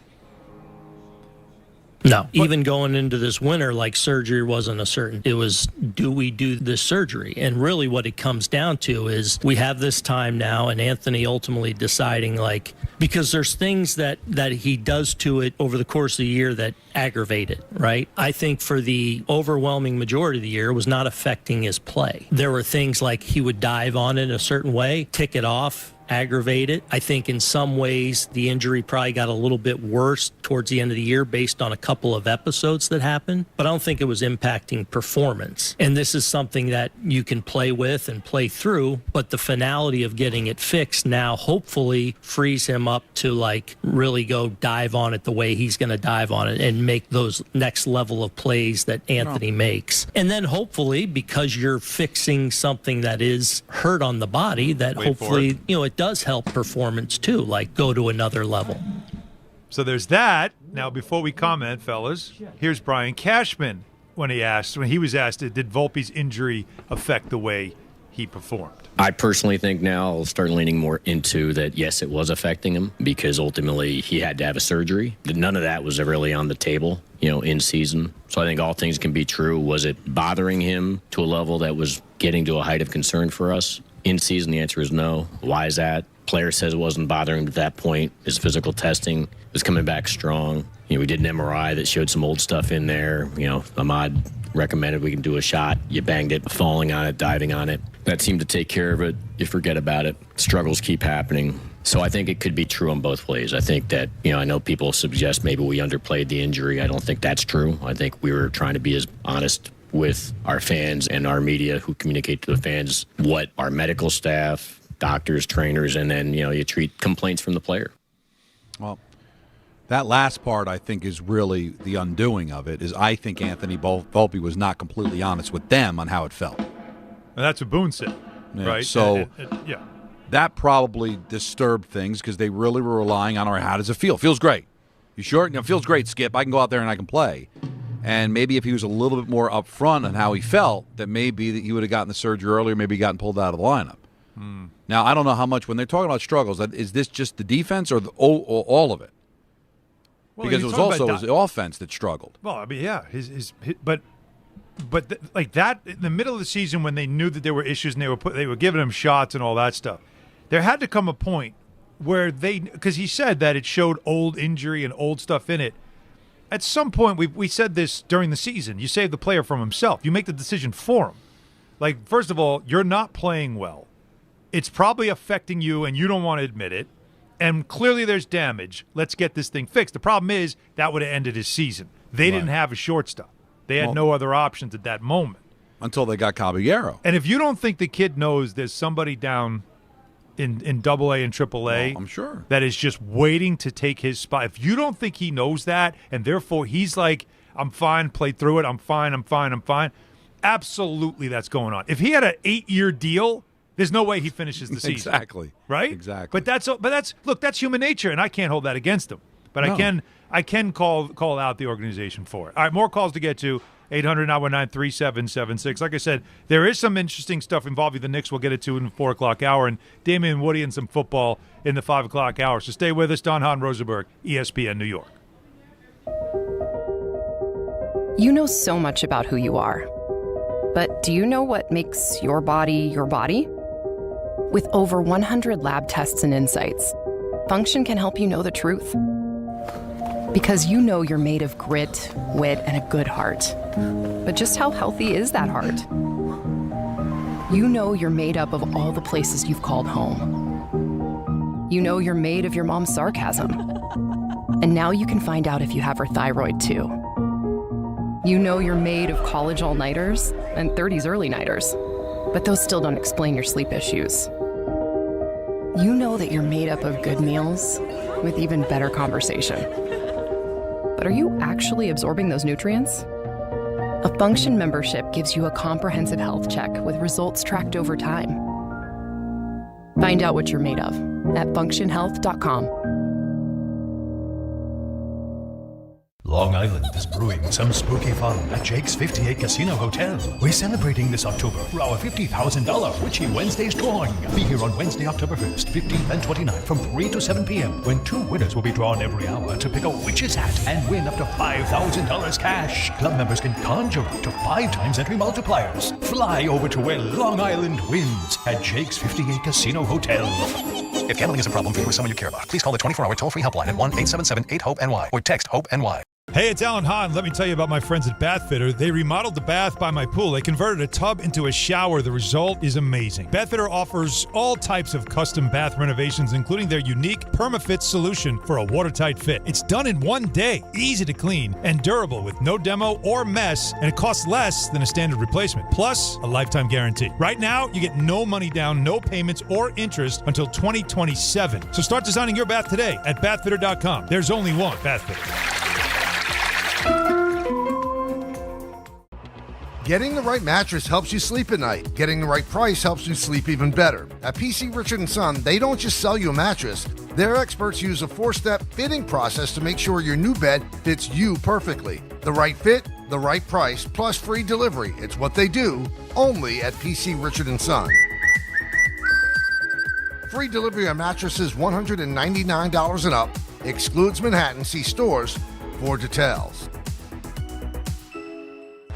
No, even going into this winter, surgery wasn't a certain. It was, do we do this surgery? And really what it comes down to is we have this time now, and Anthony ultimately deciding, because there's things that he does to it over the course of the year that aggravate it, right? I think for the overwhelming majority of the year, it was not affecting his play. There were things like he would dive on it in a certain way, tick it off, aggravate it. I think in some ways the injury probably got a little bit worse towards the end of the year based on a couple of episodes that happened, but I don't think it was impacting performance. And this is something that you can play with and play through, but the finality of getting it fixed now hopefully frees him up to really go dive on it the way he's going to dive on it and make those next level of plays that Anthony makes. And then hopefully, because you're fixing something that is hurt on the body, that hopefully, it does help performance too, go to another level. So there's that. Now, before we comment, fellas, here's Brian Cashman when he was asked, did Volpe's injury affect the way he performed? I personally think now I'll start leaning more into that, yes, it was affecting him because ultimately he had to have a surgery. None of that was really on the table, in season. So I think all things can be true. Was it bothering him to a level that was getting to a height of concern for us? In season, the answer is no. Why is that? Player says it wasn't bothering him at that point. His physical testing was coming back strong. We did an MRI that showed some old stuff in there. Ahmad recommended we can do a shot. You banged it, falling on it, diving on it. That seemed to take care of it. You forget about it. Struggles keep happening. So I think it could be true on both ways. I think that, I know people suggest maybe we underplayed the injury. I don't think that's true. I think we were trying to be as honest with our fans and our media who communicate to the fans what our medical staff, doctors, trainers, and then, you treat complaints from the player. Well, that last part, I think, is really the undoing of it, is I think Anthony Volpe was not completely honest with them on how it felt. And that's what Boone said, right? So, yeah. That probably disturbed things because they really were relying on, how does it feel? Feels great. You sure? Feels great, Skip. I can go out there and I can play. And maybe if he was a little bit more upfront on how he felt, that maybe that he would have gotten the surgery earlier, maybe gotten pulled out of the lineup. Now, I don't know how much, when they're talking about struggles, is this just the defense or all of it? Well, because it was also the offense that struggled. Well, yeah. But that, in the middle of the season when they knew that there were issues and they were giving him shots and all that stuff, there had to come a point where because he said that it showed old injury and old stuff in it. At some point, we said this during the season, you save the player from himself. You make the decision for him. First of all, you're not playing well. It's probably affecting you, and you don't want to admit it. And clearly there's damage. Let's get this thing fixed. The problem is that would have ended his season. They didn't have a shortstop. They had no other options at that moment. Until they got Caballero. And if you don't think the kid knows there's somebody down in AA and AAA, I'm sure, that is just waiting to take his spot. If you don't think he knows that, and therefore he's like, I'm fine, play through it, I'm fine, absolutely that's going on. If he had an 8-year deal, there's no way he finishes the season. Exactly. Right? Exactly. But that's human nature, and I can't hold that against him. But I can call out the organization for it. All right, more calls to get to. 800-919-3776. Like I said, there is some interesting stuff involving the Knicks. We'll get it to in the 4 o'clock hour, and Damen Woody and some football in the 5 o'clock hour. So stay with us. Hahn, Rosenberg, ESPN New York. You know so much about who you are. But do you know what makes your body your body? With over 100 lab tests and insights, Function can help you know the truth. Because you know you're made of grit, wit, and a good heart. But just how healthy is that heart? You know you're made up of all the places you've called home. You know you're made of your mom's sarcasm. And now you can find out if you have her thyroid too. You know you're made of college all-nighters and 30s early-nighters. But those still don't explain your sleep issues. You know that you're made up of good meals with even better conversation. But are you actually absorbing those nutrients? A Function membership gives you a comprehensive health check with results tracked over time. Find out what you're made of at functionhealth.com. Long Island is brewing some spooky fun at Jake's 58 Casino Hotel. We're celebrating this October for our $50,000 Witchy Wednesdays drawing. Be here on Wednesday, October 1st, 15th, and 29th from 3 to 7 p.m. when 2 winners will be drawn every hour to pick a witch's hat and win up to $5,000 cash. Club members can conjure up to 5 times entry multipliers. Fly over to where Long Island wins at Jake's 58 Casino Hotel. If gambling is a problem for you or someone you care about, please call the 24-hour toll-free helpline at 1-877-8-HOPE-NY or text HOPE-NY. Hey, it's Alan Hahn. Let me tell you about my friends at Bath Fitter. They remodeled the bath by my pool. They converted a tub into a shower. The result is amazing. Bath Fitter offers all types of custom bath renovations, including their unique PermaFit solution for a watertight fit. It's done in one day, easy to clean, and durable with no demo or mess, and it costs less than a standard replacement. Plus, a lifetime guarantee. Right now, you get no money down, no payments or interest until 2027. So start designing your bath today at bathfitter.com. There's only one Bath Fitter. Getting the right mattress helps you sleep at night. Getting the right price helps you sleep even better. At PC Richard & Son, they don't just sell you a mattress. Their experts use a 4-step fitting process to make sure your new bed fits you perfectly. The right fit, the right price, plus free delivery. It's what they do, only at PC Richard & Son. Free delivery on mattresses $199 and up. Excludes Manhattan. See stores for details.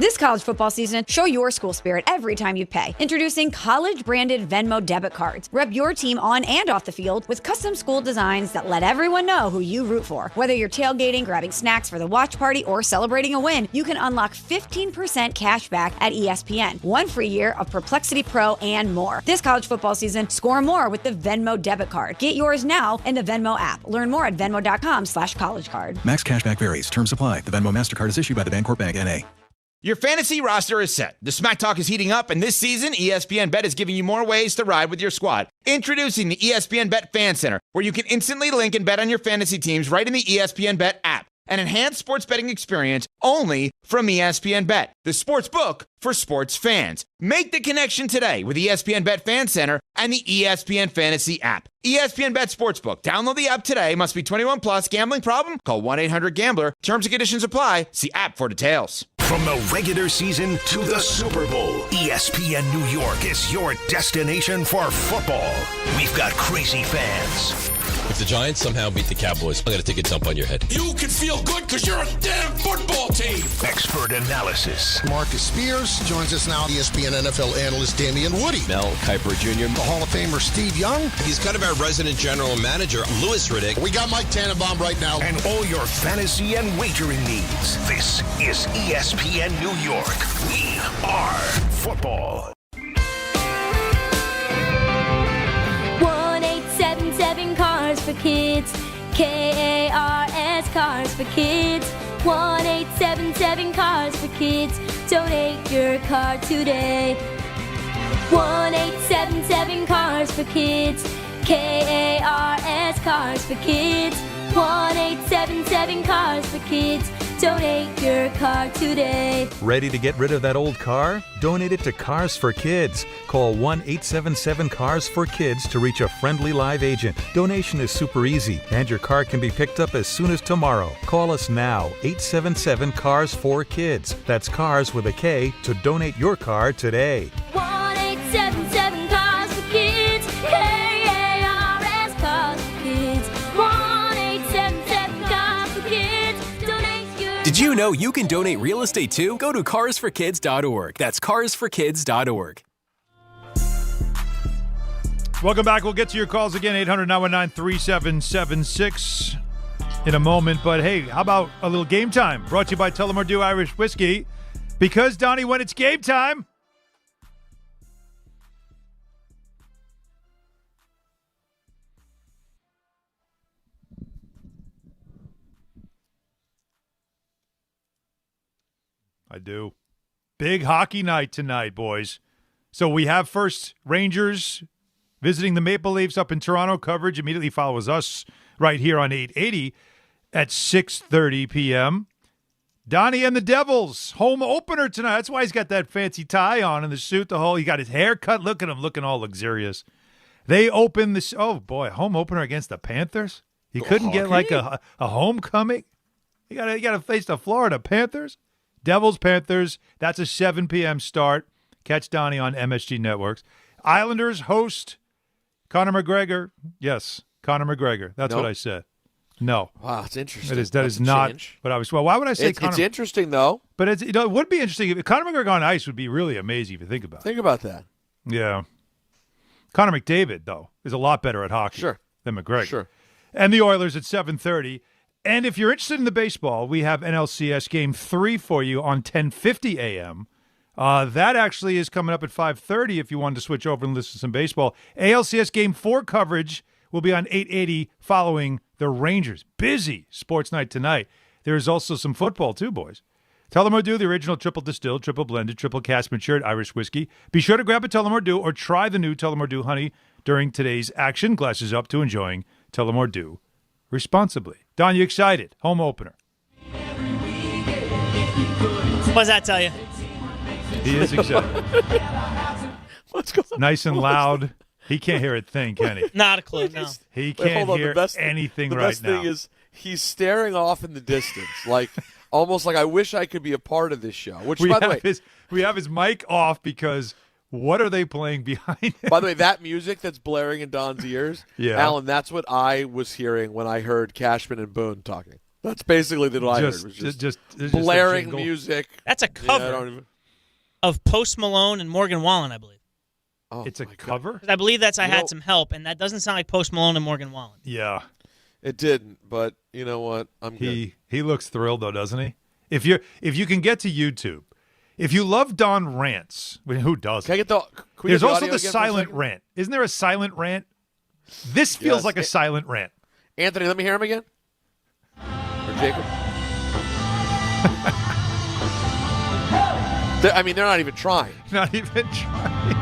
This college football season, show your school spirit every time you pay. Introducing college-branded Venmo debit cards. Rep your team on and off the field with custom school designs that let everyone know who you root for. Whether you're tailgating, grabbing snacks for the watch party, or celebrating a win, you can unlock 15% cash back at ESPN. 1 free year of Perplexity Pro and more. This college football season, score more with the Venmo debit card. Get yours now in the Venmo app. Learn more at venmo.com/collegecard. Max cashback varies. Terms apply. The Venmo MasterCard is issued by the Bancorp Bank, N.A. Your fantasy roster is set. The Smack Talk is heating up, and this season, ESPN Bet is giving you more ways to ride with your squad. Introducing the ESPN Bet Fan Center, where you can instantly link and bet on your fantasy teams right in the ESPN Bet app. An enhanced sports betting experience only from ESPN Bet, the sports book for sports fans. Make the connection today with ESPN Bet Fan Center and the ESPN Fantasy app. ESPN Bet Sportsbook. Download the app today. Must be 21 plus. Gambling problem? Call 1-800-GAMBLER. Terms and conditions apply. See app for details. From the regular season to the Super Bowl, ESPN New York is your destination for football. We've got crazy fans. If the Giants somehow beat the Cowboys, I'm going to take a dump on your head. You can feel good because you're a damn football team. Expert analysis. Marcus Spears joins us now. ESPN NFL analyst Damen Woody. Mel Kiper Jr. The Hall of Famer Steve Young. He's kind of our resident general manager, Louis Riddick. We got Mike Tannenbaum right now. And all your fantasy and wagering needs. This is ESPN New York. We are football. 1-877 Cars for Kids. KARS Cars for Kids. 1-877 Cars for Kids. Donate your car today. 1-877 Cars for Kids. KARS Cars for Kids. 1-877 Cars for Kids. Donate your car today. Ready to get rid of that old car? Donate it to Cars for Kids. Call 1-877-CARS-FOR-KIDS to reach a friendly live agent. Donation is super easy, and your car can be picked up as soon as tomorrow. Call us now, 877-CARS-FOR-KIDS. That's cars with a K to donate your car today. 1-877 Cars for Kids. KARS Cars for Kids. 1-877 Cars for Kids. Donate your. Did you know you can donate real estate too? Go to carsforkids.org. That's carsforkids.org. Welcome back. We'll get to your calls again, 800-919-3776 in a moment. But, hey, how about a little game time? Brought to you by Tullamore Dew Irish Whiskey. Because, Donnie, when it's game time, I do. Big hockey night tonight, boys. So we have first Rangers visiting the Maple Leafs up in Toronto. Coverage immediately follows us right here on 880 at 6:30 p.m. Donnie and the Devils, home opener tonight. That's why he's got that fancy tie on and the suit, the whole. He got his hair cut. Look at him, looking all luxurious. They open this. Oh boy, home opener against the Panthers. He couldn't get like a homecoming. You got to face the Florida Panthers. Devils, Panthers. That's a 7 p.m. start. Catch Donnie on MSG Networks. Islanders host Conor McGregor. Yes, Conor McGregor. That's what I said. No. Wow, it's interesting. That is not what I was. Well, why would I say Conor? It's interesting, though. But it would be interesting. If Conor McGregor on ice would be really amazing if you think about it. Think about that. Yeah. Conor McDavid, though, is a lot better at hockey than McGregor. Sure. And the Oilers at 7:30. And if you're interested in the baseball, we have NLCS Game 3 for you on 10:50 a.m. That actually is coming up at 5:30 if you wanted to switch over and listen to some baseball. ALCS Game 4 coverage will be on 880 following the Rangers. Busy sports night tonight. There's also some football too, boys. Tullamore Dew, the original triple distilled, triple blended, triple cast matured Irish whiskey. Be sure to grab a Tullamore Dew or try the new Tullamore Dew Honey during today's action. Glasses up to enjoying Tullamore Dew responsibly. Don, you excited? Home opener. What does that tell you? He is excited. What's going on? Nice and loud. He can't hear a thing, can he? Not a clue, no. He can't hear anything right now. The best thing is he's staring off in the distance, like almost like I wish I could be a part of this show. Which, by the way, we have his mic off because what are they playing behind him? By the way, that music that's blaring in Don's ears, Alan, that's what I was hearing when I heard Cashman and Boone talking. That's basically the I heard. Was just blaring music. That's a cover of Post Malone and Morgan Wallen, I believe. Oh, it's a cover? I believe that's I Had Some Help, and that doesn't sound like Post Malone and Morgan Wallen. Yeah. It didn't, but you know what? I'm good. He looks thrilled, though, doesn't he? If you can get to YouTube, if you love Don rants, who doesn't? Can I get There's also the silent rant. Isn't there a silent rant? This feels like a silent rant. Anthony, let me hear him again. Or Jacob. They're not even trying. Not even trying.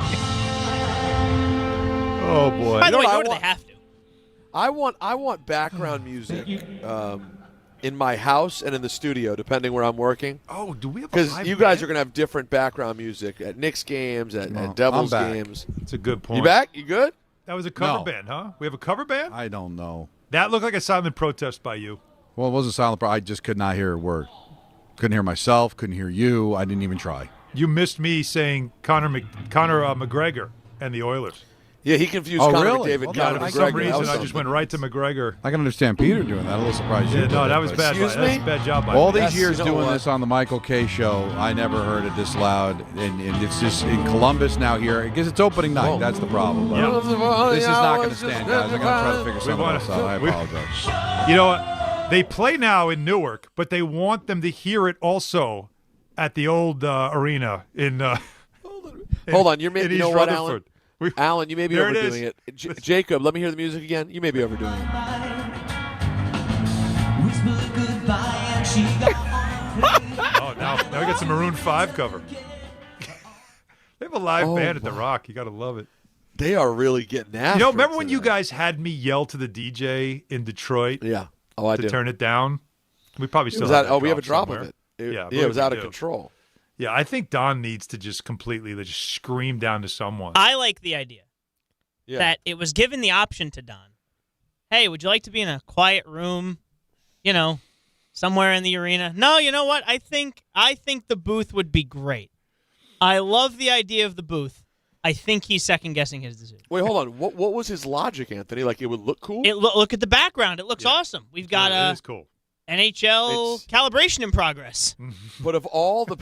Oh boy! By the way, nor do they have to. I want background music in my house and in the studio, depending where I'm working. Oh, do we have? Because you guys are going to have different background music at Knicks games, at Devils games. It's a good point. You back? You good? That was a cover band, huh? We have a cover band? I don't know. That looked like a silent protest by you. Well, it wasn't silent. I just could not hear a word. Couldn't hear myself. Couldn't hear you. I didn't even try. You missed me saying Conor McGregor and the Oilers. Yeah, he confused Conor McDavid and Conor McGregor. For some reason, I just went right to McGregor. I can understand Peter doing that. A little surprised you. Yeah, no, that was bad. That's a bad job by all these years doing this on the Michael K. Show, I never heard it this loud. And it's just in Columbus now here. Because it's opening night. That's the problem. This is not going to stand, guys. I'm going to try to figure something else out. I apologize. You know what? They play now in Newark, but they want them to hear it also at the old arena in Hold on. You know what, Alan? Rutherford. Alan, you may be overdoing it. Jacob, let me hear the music again. You may be overdoing it. Oh, now we got some Maroon 5 cover. They have a live band at the Rock. You got to love it. They are really getting after it. Remember when you guys had me yell to the DJ in Detroit? Yeah. Oh, I did. To turn it down? We probably still have that. Oh, we have a drop somewhere. of it. It was out of control. Yeah, I think Don needs to just completely just scream down to someone. I like the idea that it was given the option to Don. Hey, would you like to be in a quiet room, somewhere in the arena? No, you know what? I think the booth would be great. I love the idea of the booth. I think he's second-guessing his decision. Wait, hold on. What was his logic, Anthony? Like, it would look cool? Look at the background. It looks awesome. We've got it is cool. NHL calibration in progress. But of all the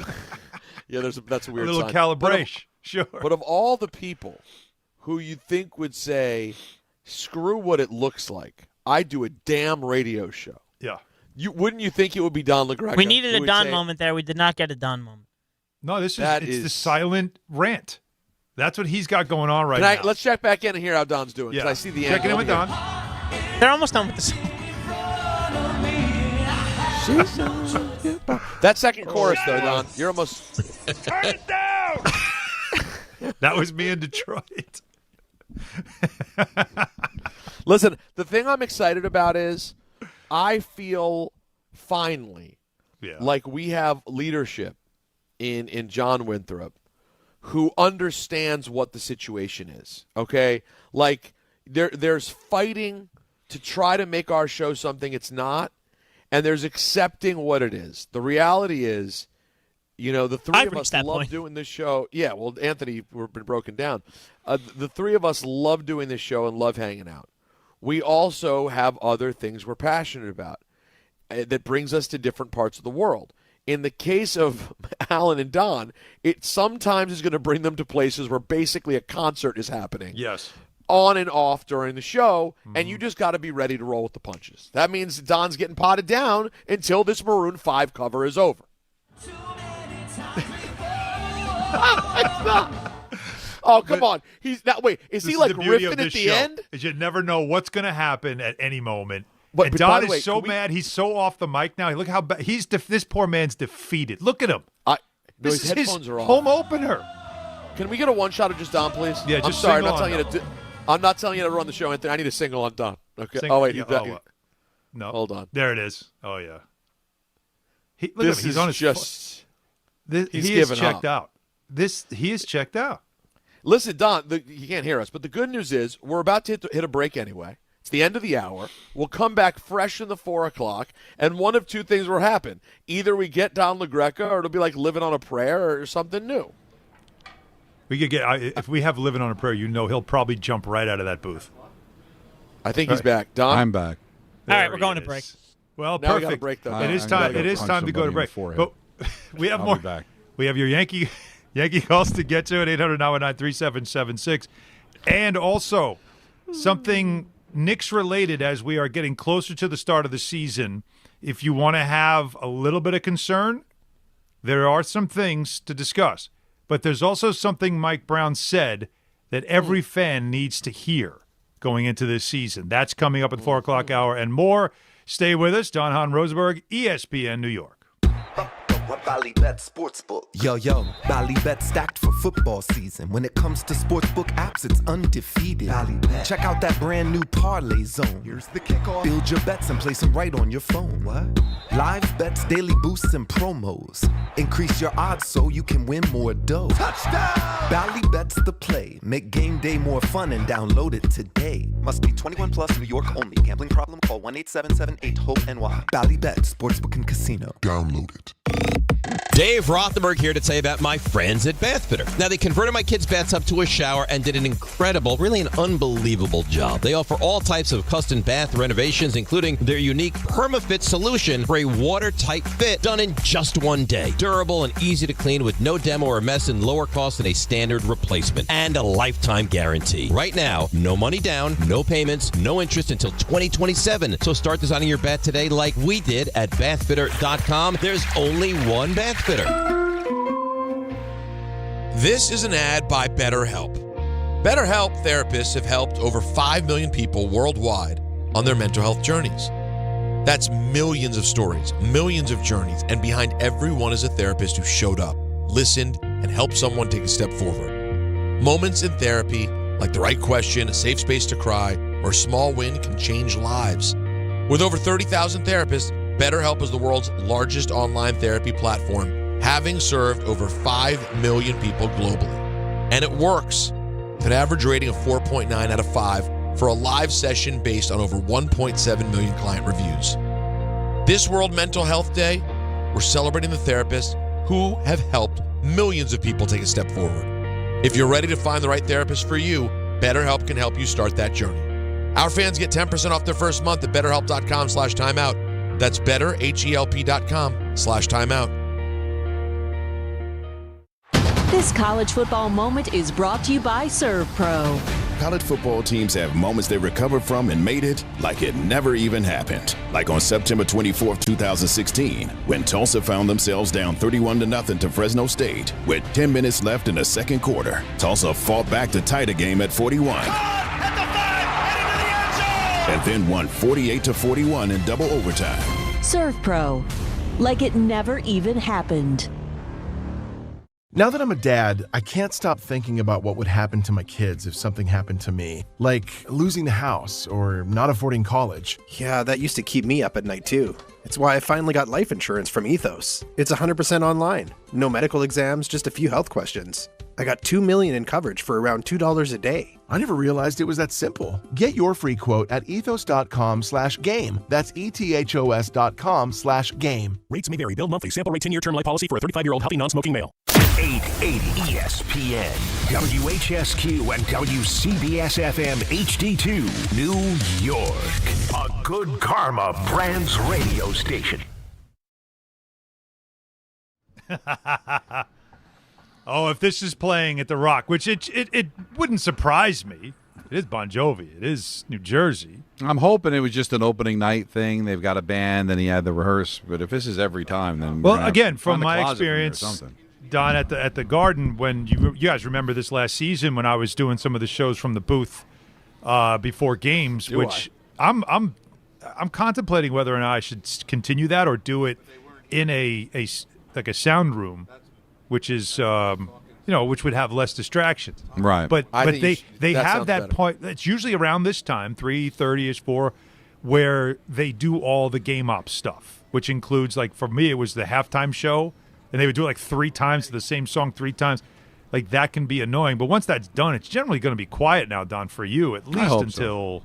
that's a weird a little sign. Calibration, sure. But of all the people who you think would say, screw what it looks like, I do a damn radio show. Yeah. Wouldn't you think it would be Don LaGreca? We needed a Don moment there. We did not get a Don moment. No, it's the silent rant. That's what he's got going on right now. Let's check back in and hear how Don's doing. Yeah. I see the checking in with Don. They're almost done with the song. That second chorus, though, Don, you're almost... Turn it down! That was me in Detroit. Listen, the thing I'm excited about is I feel finally like we have leadership in John Winthrop who understands what the situation is, okay? Like, there's fighting to try to make our show something it's not, and there's accepting what it is. The reality is, the three of us love doing this show. Yeah, well, Anthony, we've been broken down. The three of us love doing this show and love hanging out. We also have other things we're passionate about that brings us to different parts of the world. In the case of Alan and Don, it sometimes is going to bring them to places where basically a concert is happening. Yes. On and off during the show, and you just got to be ready to roll with the punches. That means Don's getting potted down until this Maroon 5 cover is over. Oh, come on. He's not. Wait, is he like riffing at the end? Is you never know what's going to happen at any moment. But Don is so mad. He's so off the mic now. Look how bad. This poor man's defeated. Look at him. His headphones are off. Home opener. Can we get a one shot of just Don, please? Yeah, just I'm sorry. I'm not telling you to run the show, Anthony. I need a single on Don. Okay. Oh wait. No. Hold on. There it is. Oh yeah. Look at him. He's on his just. He is checked out. He is checked out. Listen, Don, you can't hear us, but the good news is we're about to hit a break anyway. It's the end of the hour. We'll come back fresh in the 4 o'clock, and one of two things will happen. Either we get Don LaGreca, or it'll be like living on a prayer or something new. We could get if we have living on a prayer, he'll probably jump right out of that booth. I think he's back. Don? I'm back. All right, we're going to break. Well, now perfect. We got to break them. It is time. It is time to go to break. But we have more. Back. We have your Yankee calls to get to at 800-919-3776, and also something Knicks related as we are getting closer to the start of the season. If you want to have a little bit of concern, there are some things to discuss. But there's also something Mike Brown said that every fan needs to hear going into this season. That's coming up at the 4 o'clock hour and more. Stay with us. Don Hahn Rosenberg, ESPN New York. Bally Bet Sportsbook. Yo, Bally Bet stacked for football season. When it comes to sportsbook apps, it's undefeated. Check out that brand new Parlay Zone. Here's the kickoff. Build your bets and place them right on your phone. What? Live bets, daily boosts, and promos. Increase your odds so you can win more dough. Touchdown! Bally Bet's the play. Make game day more fun and download it today. Must be 21 plus, New York only. Gambling problem? Call 1-877-8-HOPE-NY. Bally Bet Sportsbook and Casino. Download it. Dave Rothenberg here to tell you about my friends at Bathfitter. Now, they converted my kids' bathtub to a shower and did an incredible, really an unbelievable job. They offer all types of custom bath renovations, including their unique PermaFit solution for a watertight fit done in just one day. Durable and easy to clean with no demo or mess and lower cost than a standard replacement. And a lifetime guarantee. Right now, no money down, no payments, no interest until 2027. So start designing your bath today like we did at bathfitter.com. There's only one Bathfitter. This is an ad by BetterHelp. BetterHelp therapists have helped over 5 million people worldwide on their mental health journeys. That's millions of stories, millions of journeys, and behind every one is a therapist who showed up, listened, and helped someone take a step forward. Moments in therapy, like the right question, a safe space to cry, or a small win can change lives. With over 30,000 therapists, BetterHelp is the world's largest online therapy platform, having served over 5 million people globally. And it works, with an average rating of 4.9 out of 5 for a live session based on over 1.7 million client reviews. This World Mental Health Day, we're celebrating the therapists who have helped millions of people take a step forward. If you're ready to find the right therapist for you, BetterHelp can help you start that journey. Our fans get 10% off their first month at betterhelp.com/timeout. That's betterhelp.com/timeout. This college football moment is brought to you by Serve Pro. College football teams have moments they recovered from and made it like it never even happened. Like on September 24th, 2016, when Tulsa found themselves down 31-0 to Fresno State. With 10 minutes left in the second quarter, Tulsa fought back to tie the game at 41. And then won 48-41 in double overtime. Serve Pro, like it never even happened. Now that I'm a dad, I can't stop thinking about what would happen to my kids if something happened to me, like losing the house or not affording college. Yeah, that used to keep me up at night too. It's why I finally got life insurance from Ethos. It's 100% online. No medical exams, just a few health questions. I got $2 million in coverage for around $2 a day. I never realized it was that simple. Get your free quote at ethos.com/game. That's ethos.com/game. Rates may vary. Bill monthly. Sample rate 10-year term life policy for a 35-year-old healthy non-smoking male. 880 ESPN, WHSQ, and WCBS-FM HD2, New York. A Good Karma Brands radio station. Oh, if this is playing at the Rock, which it wouldn't surprise me. It is Bon Jovi. It is New Jersey. I'm hoping it was just an opening night thing. They've got a band, then he had the rehearse. But if this is every time, then well, again, from my experience, Don, at the Garden, when you guys remember this last season when I was doing some of the shows from the booth before games, I'm contemplating whether or not I should continue that or do it in a sound room, which is which would have less distractions. Right. But they have that point. It's usually around this time, 3:30ish, 4, where they do all the game ops stuff, which includes, like, for me, it was the halftime show, and they would do it like 3 times to the same song 3 times. Like, that can be annoying. But once that's done, it's generally going to be quiet now, Don, for you, at least until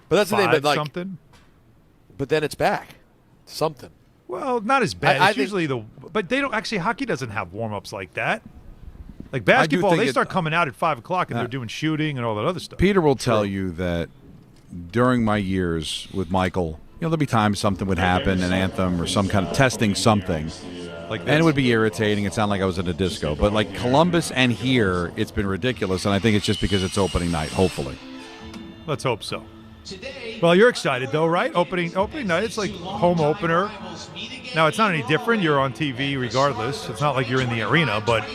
But that's 5 the thing, but like, something. But then it's back. Something. Well, not as bad. It's usually but they don't actually. Hockey doesn't have warm-ups like that. Like basketball, they start coming out at 5 o'clock and they're doing shooting and all that other stuff. Peter will tell you that during my years with Michael there'll be times something would happen, an anthem or some kind of testing something. And it would be irritating. It sounded like I was in a disco. But like Columbus and here, it's been ridiculous, and I think it's just because it's opening night, hopefully. Let's hope so. Well, you're excited, though, right? Opening night, it's like home opener. Now, it's not any different. You're on TV regardless. It's not like you're in the arena, but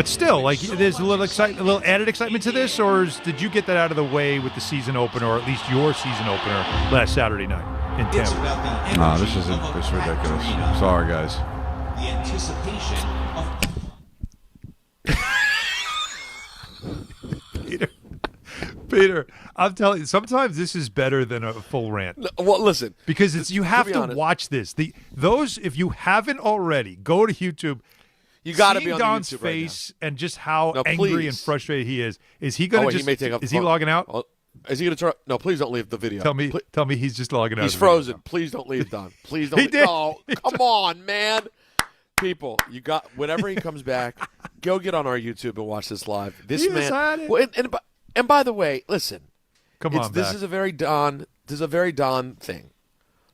still, like there's a little added excitement to this, or did you get that out of the way with the season opener, or at least your season opener last Saturday night in Tampa? No, this is ridiculous. Sorry, guys. The anticipation of Peter, I'm telling you, sometimes this is better than a full rant. Well, listen, because you have to watch this. If you haven't already, go to YouTube. You got to be on Don's YouTube face and just how No, angry please. and frustrated he is. Is he going to Is he logging out? Is he going to turn? No, please don't leave the video. Tell me he's just logging out. He's frozen. Please don't leave, Don. Please don't. He did. Oh, come on, man. People, you got whenever he comes back, go get on our YouTube and watch this live. This man. Well, and by the way, listen. This is a very Don. This is a very Don thing,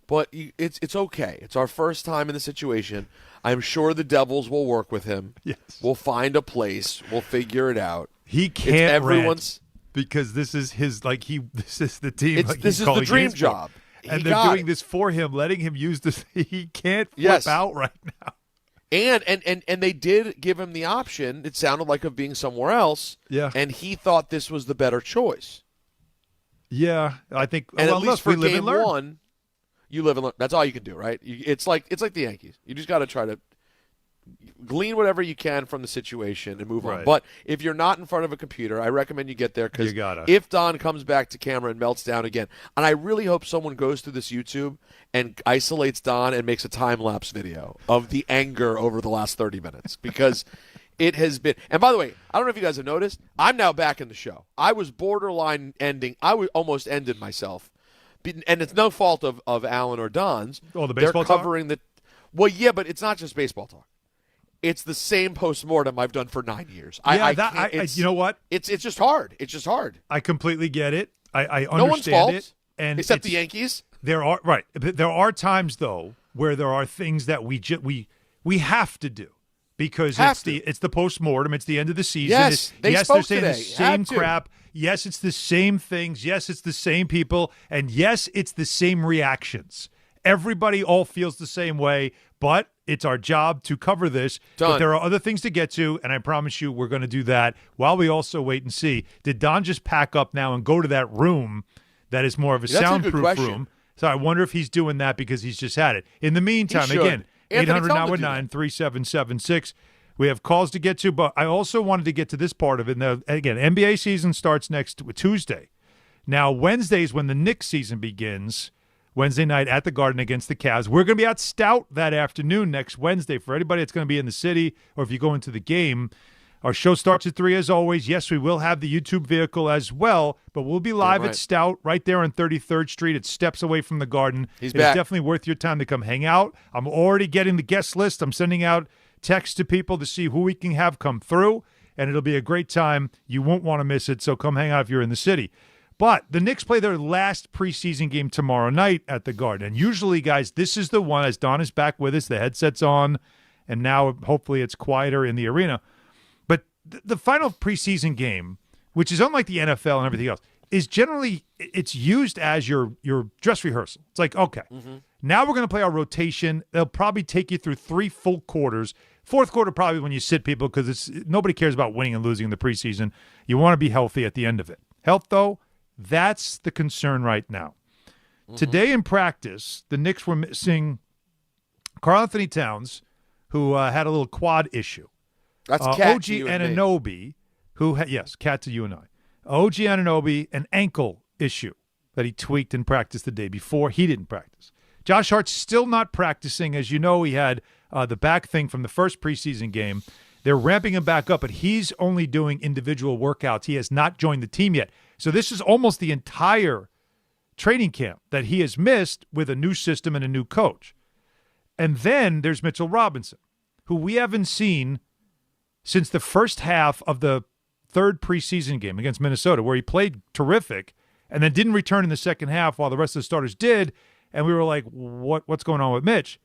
but it's okay. It's our first time in the situation. I'm sure the Devils will work with him. Yes, we'll find a place. We'll figure it out. He can't rant because this is his This is the team. This is the dream job, and they're doing this for him, letting him use this. He can't flip out right now. And they did give him the option, it sounded like, of being somewhere else. Yeah. And he thought this was the better choice. Yeah, I think. And well, at least look, for we live game and learn. one, you live and learn. That's all you can do, right? It's like the Yankees. You just got to try to glean whatever you can from the situation and move on. But if you're not in front of a computer, I recommend you get there because if Don comes back to camera and melts down again, and I really hope someone goes through this YouTube and isolates Don and makes a time-lapse video of the anger over the last 30 minutes because it has been – and by the way, I don't know if you guys have noticed, I'm now back in the show. I was borderline ending – almost ended myself. And it's no fault of Alan or Don's. Oh, the baseball They're covering the – well, yeah, but it's not just baseball talk. It's the same postmortem I've done for 9 years. You know what? It's just hard. It's just hard. I completely get it. I understand no one's fault, it. And except the Yankees. There are times though where there are things that we have to do because it's the postmortem. It's the end of the season. Yes, they're spoke saying today. the same crap. Yes, it's the same things. Yes, it's the same people. And yes, it's the same reactions. Everybody all feels the same way, but it's our job to cover this. Done. But there are other things to get to, and I promise you we're going to do that while we also wait and see. Did Don just pack up now and go to that room that is more of a soundproof room? So I wonder if he's doing that because he's just had it. In the meantime, again, 800-919-3776. We have calls to get to, but I also wanted to get to this part of it. Now, again, NBA season starts next Tuesday. Now, Wednesday is when the Knicks season begins. Wednesday night at the Garden against the Cavs. We're going to be at Stout that afternoon next Wednesday. For anybody that's going to be in the city or if you go into the game, our show starts at 3 as always. Yes, we will have the YouTube vehicle as well, but we'll be live at Stout right there on 33rd Street. It's steps away from the Garden. It's definitely worth your time to come hang out. I'm already getting the guest list. I'm sending out texts to people to see who we can have come through, and it'll be a great time. You won't want to miss it, so come hang out if you're in the city. But the Knicks play their last preseason game tomorrow night at the Garden. And usually, guys, this is the one, as Don is back with us, the headset's on, and now hopefully it's quieter in the arena. But the final preseason game, which is unlike the NFL and everything else, is generally it's used as your dress rehearsal. It's like, okay, now we're going to play our rotation. They'll probably take you through 3 full quarters. Fourth quarter probably when you sit people because nobody cares about winning and losing in the preseason. You want to be healthy at the end of it. Health, though, that's the concern right now. Today in practice, the Knicks were missing Karl Anthony Towns, who had a little quad issue. That's OG Anunoby, Cat to you and I. OG Anunoby, an ankle issue that he tweaked in practice the day before. He didn't practice. Josh Hart's still not practicing. As you know, he had the back thing from the first preseason game. They're ramping him back up, but he's only doing individual workouts. He has not joined the team yet. So this is almost the entire training camp that he has missed with a new system and a new coach. And then there's Mitchell Robinson, who we haven't seen since the first half of the third preseason game against Minnesota, where he played terrific and then didn't return in the second half while the rest of the starters did. and we were like, what's going on with Mitch?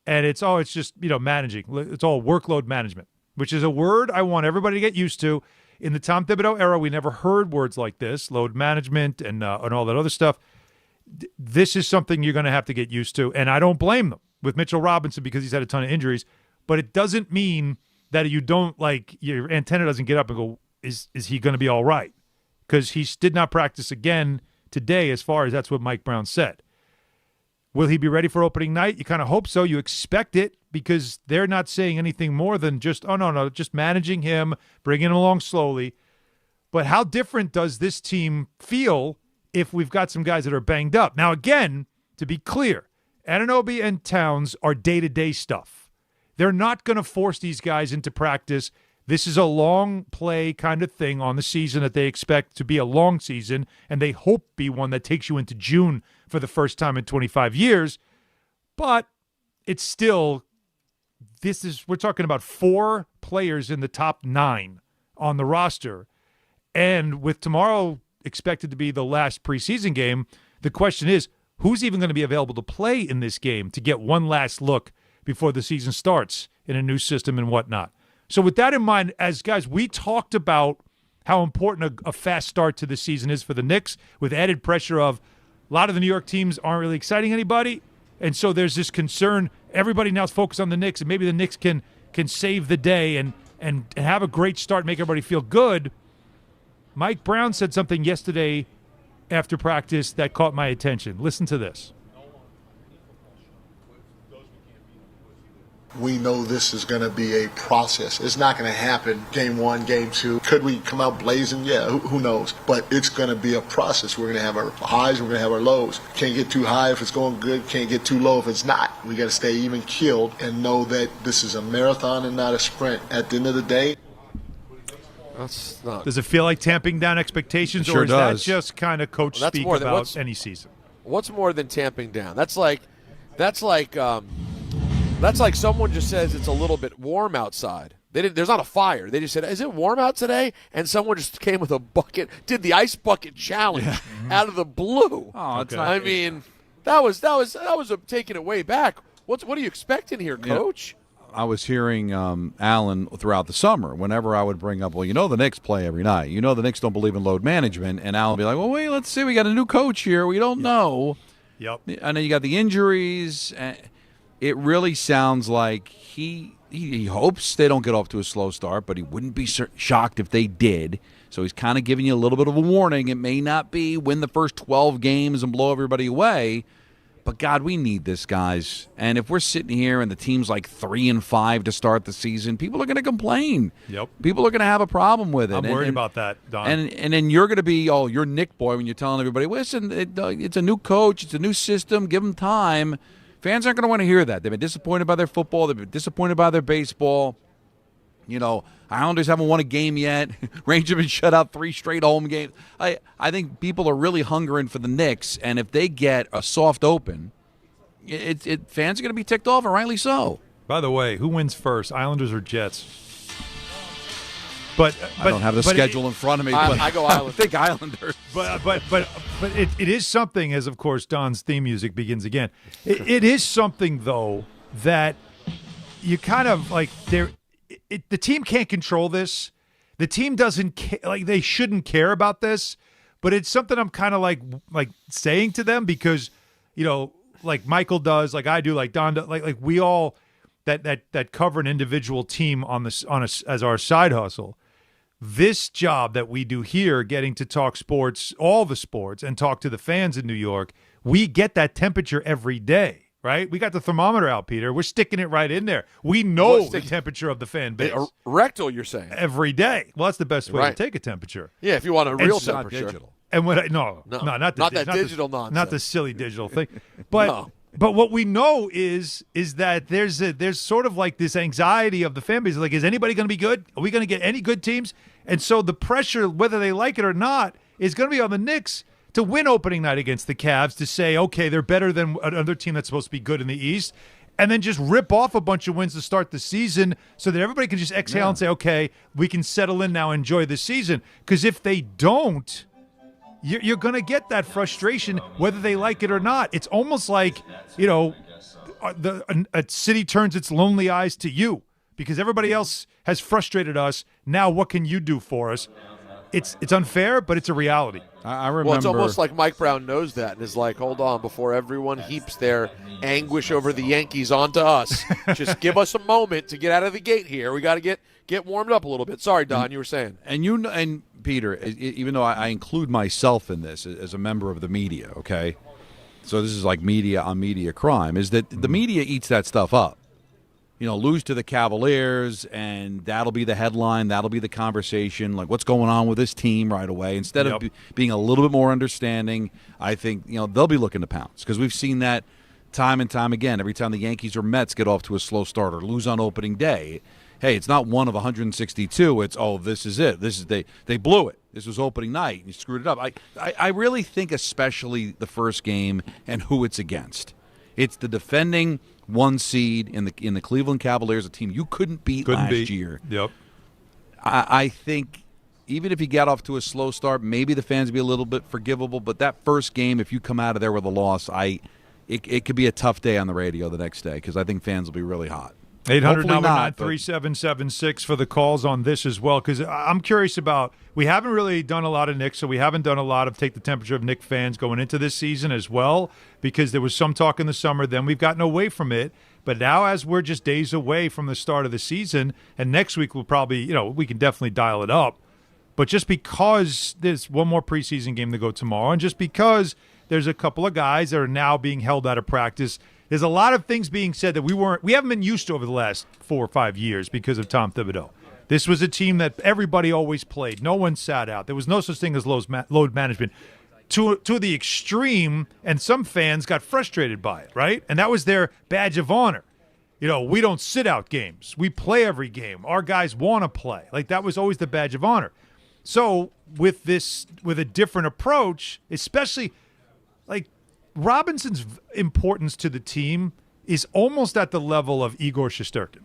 And it's just, managing. It's all workload management, which is a word I want everybody to get used to. In the Tom Thibodeau era, we never heard words like this, load management and all that other stuff. This is something you're going to have to get used to, and I don't blame them with Mitchell Robinson because he's had a ton of injuries, but it doesn't mean that you don't, your antenna doesn't get up and go, is he going to be all right? Because he did not practice again today, as far as that's what Mike Brown said. Will he be ready for opening night? You kind of hope so. You expect it because they're not saying anything more than just, just managing him, bringing him along slowly. But how different does this team feel if we've got some guys that are banged up? Now, again, to be clear, Anunoby and Towns are day-to-day stuff. They're not going to force these guys into practice. This is a long play kind of thing on the season that they expect to be a long season, and they hope be one that takes you into June for the first time in 25 years. But it's still, we're talking about 4 players in the top 9 on the roster. And with tomorrow expected to be the last preseason game, the question is, who's even going to be available to play in this game to get one last look before the season starts in a new system and whatnot? So with that in mind, as guys, we talked about how important a fast start to the season is for the Knicks, with added pressure of a lot of the New York teams aren't really exciting anybody. And so there's this concern. Everybody now is focused on the Knicks, and maybe the Knicks can save the day and have a great start, make everybody feel good. Mike Brown said something yesterday after practice that caught my attention. Listen to this. We know this is going to be a process. It's not going to happen game 1, game 2. Could we come out blazing? Yeah, who knows? But it's going to be a process. We're going to have our highs, we're going to have our lows. Can't get too high if it's going good, can't get too low if it's not. We got to stay even keeled and know that this is a marathon and not a sprint. At the end of the day, does it feel like tamping down expectations, or is that just kind of coach speak about any season? What's more than tamping down? That's like someone just says it's a little bit warm outside. There's not a fire. They just said, "Is it warm out today?" And someone just came with a bucket, did the ice bucket challenge out of the blue. Oh, okay. I mean, that was taking it way back. What are you expecting here, Coach? I was hearing Alan throughout the summer, whenever I would bring up, the Knicks play every night. The Knicks don't believe in load management. And Alan would be like, well, wait, let's see. We got a new coach here. We don't know. Yep. And then you got the injuries. It really sounds like he hopes they don't get off to a slow start, but he wouldn't be shocked if they did. So he's kind of giving you a little bit of a warning. It may not be win the first 12 games and blow everybody away. But, God, we need this, guys. And if we're sitting here and the team's like 3-5 to start the season, people are going to complain. Yep. People are going to have a problem with it. I'm worried about that, Don. And then you're going to be, you're Nick boy when you're telling everybody, listen, it's a new coach, it's a new system, give them time. Fans aren't going to want to hear that. They've been disappointed by their football. They've been disappointed by their baseball. Islanders haven't won a game yet. Rangers have been shut out 3 straight home games. I think people are really hungering for the Knicks, and if they get a soft open, fans are going to be ticked off, and rightly so. By the way, who wins first, Islanders or Jets? But I don't have the schedule in front of me. But I go Islanders. I think Islanders. But it is something, as of course Don's theme music begins again. It is something though that you kind of like there. The team can't control this. The team doesn't they shouldn't care about this, but it's something I'm kind of like saying to them because, like Michael does, like I do, like Don does, like we all that cover an individual team as our side hustle. This job that we do here, getting to talk sports, all the sports, and talk to the fans in New York, we get that temperature every day. Right? We got the thermometer out, Peter. We're sticking it right in there. We know the temperature of the fan base. Rectal, you're saying? Every day. Well, that's the best way to take a temperature. Yeah, if you want a real temperature. Not digital. And not that digital nonsense. Not the silly digital thing. But but what we know is that there's sort of like this anxiety of the fan base. Like, is anybody going to be good? Are we going to get any good teams? And so the pressure, whether they like it or not, is going to be on the Knicks to win opening night against the Cavs, to say, okay, they're better than another team that's supposed to be good in the East, and then just rip off a bunch of wins to start the season so that everybody can just exhale and say, okay, we can settle in now and enjoy the season. Because if they don't, you're going to get that frustration whether they like it or not. It's almost like, a city turns its lonely eyes to you because everybody else has frustrated us. Now what can you do for us? It's unfair, but it's a reality. I remember. Well, it's almost like Mike Brown knows that and is like, hold on, before everyone heaps their anguish over the Yankees onto us, just give us a moment to get out of the gate here. We got to get warmed up a little bit. Sorry, Don, you were saying. And Peter, even though I include myself in this as a member of the media, okay? So this is like media on media crime, is that the media eats that stuff up. Lose to the Cavaliers, and that'll be the headline, that'll be the conversation, like what's going on with this team right away. Instead of being a little bit more understanding, I think they'll be looking to pounce because we've seen that time and time again. Every time the Yankees or Mets get off to a slow start or lose on opening day, hey, it's not one of 162. It's, this is it. They blew it. This was opening night, and you screwed it up. I really think especially the first game and who it's against. It's the defending one seed in the Cleveland Cavaliers, a team you couldn't beat last year. Yep. I think even if you got off to a slow start, maybe the fans would be a little bit forgivable. But that first game, if you come out of there with a loss, it could be a tough day on the radio the next day because I think fans will be really hot. 800-939-3776 for the calls on this as well, because I'm curious about – we haven't really done a lot of Knicks, so we haven't done a lot of take the temperature of Knicks fans going into this season as well, because there was some talk in the summer, then we've gotten away from it. But now as we're just days away from the start of the season, and next week we'll probably – we can definitely dial it up. But just because there's one more preseason game to go tomorrow, and just because there's a couple of guys that are now being held out of practice – there's a lot of things being said that we haven't been used to over the last 4 or 5 years because of Tom Thibodeau. This was a team that everybody always played. No one sat out. There was no such thing as load management to the extreme, and some fans got frustrated by it, right? And that was their badge of honor. We don't sit out games. We play every game. Our guys want to play. Like, that was always the badge of honor. So with a different approach, especially like Robinson's importance to the team is almost at the level of Igor Shesterkin.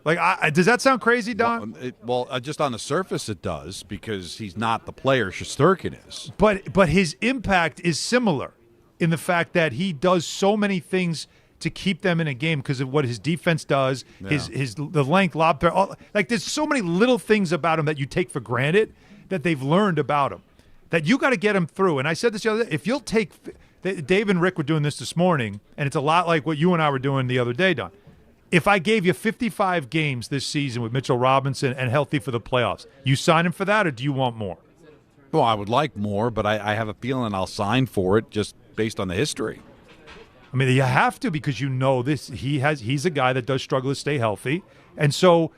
Like, does that sound crazy, Don? Well, just on the surface it does, because he's not the player Shesterkin is. But his impact is similar in the fact that he does so many things to keep them in a game because of what his defense does, the length, lob throw. Like, there's so many little things about him that you take for granted that they've learned about him that you got to get him through. And I said this the other day, if you'll take – Dave and Rick were doing this morning, and it's a lot like what you and I were doing the other day, Don. If I gave you 55 games this season with Mitchell Robinson and healthy for the playoffs, you sign him for that, or do you want more? Well, I would like more, but I have a feeling I'll sign for it just based on the history. I mean, you have to, because this. He's a guy that does struggle to stay healthy, and so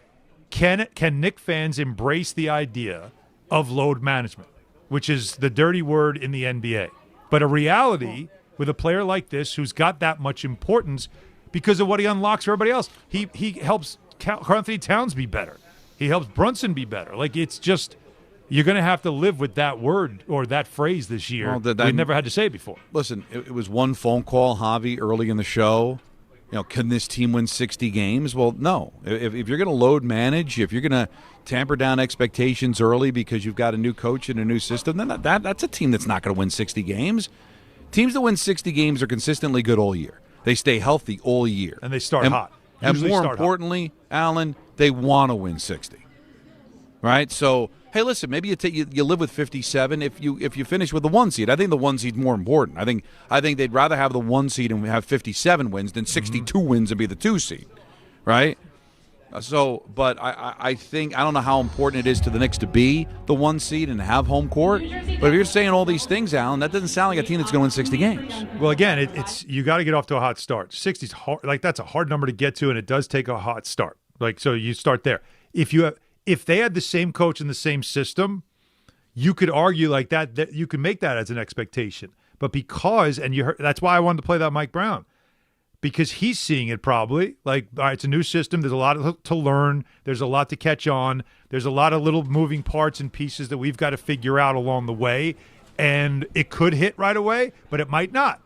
can Knicks fans embrace the idea of load management, which is the dirty word in the NBA, but a reality with a player like this who's got that much importance because of what he unlocks for everybody else. He helps Karl-Anthony Towns be better. He helps Brunson be better. Like, it's just, you're going to have to live with that word or that phrase this year. Well, we've never had to say it before. Listen, it was one phone call, Javi, early in the show. Can this team win 60 games? Well, no. If you're going to load manage, if you're going to tamper down expectations early because you've got a new coach and a new system, then that's a team that's not going to win 60 games. Teams that win 60 games are consistently good all year. They stay healthy all year. And they start hot. And more importantly, Alan, they want to win 60. Right? So, hey, listen, maybe you live with 57 if you finish with the 1 seed. I think the 1 seed's more important. I think they'd rather have the 1 seed and have 57 wins than 62 wins and be the 2 seed. Right? So, but I think, I don't know how important it is to the Knicks to be the 1 seed and have home court. But if you're saying all these things, Alan, that doesn't sound like a team that's going to win 60 games. Well, again, it's you got to get off to a hot start. 60's hard, like, that's a hard number to get to, and it does take a hot start. Like, so you start there. If they had the same coach and the same system, you could argue like that you can make that as an expectation. But because, and that's why I wanted to play that Mike Brown. Because he's seeing it probably. Like, all right, it's a new system. There's a lot to learn. There's a lot to catch on. There's a lot of little moving parts and pieces that we've got to figure out along the way. And it could hit right away, but it might not.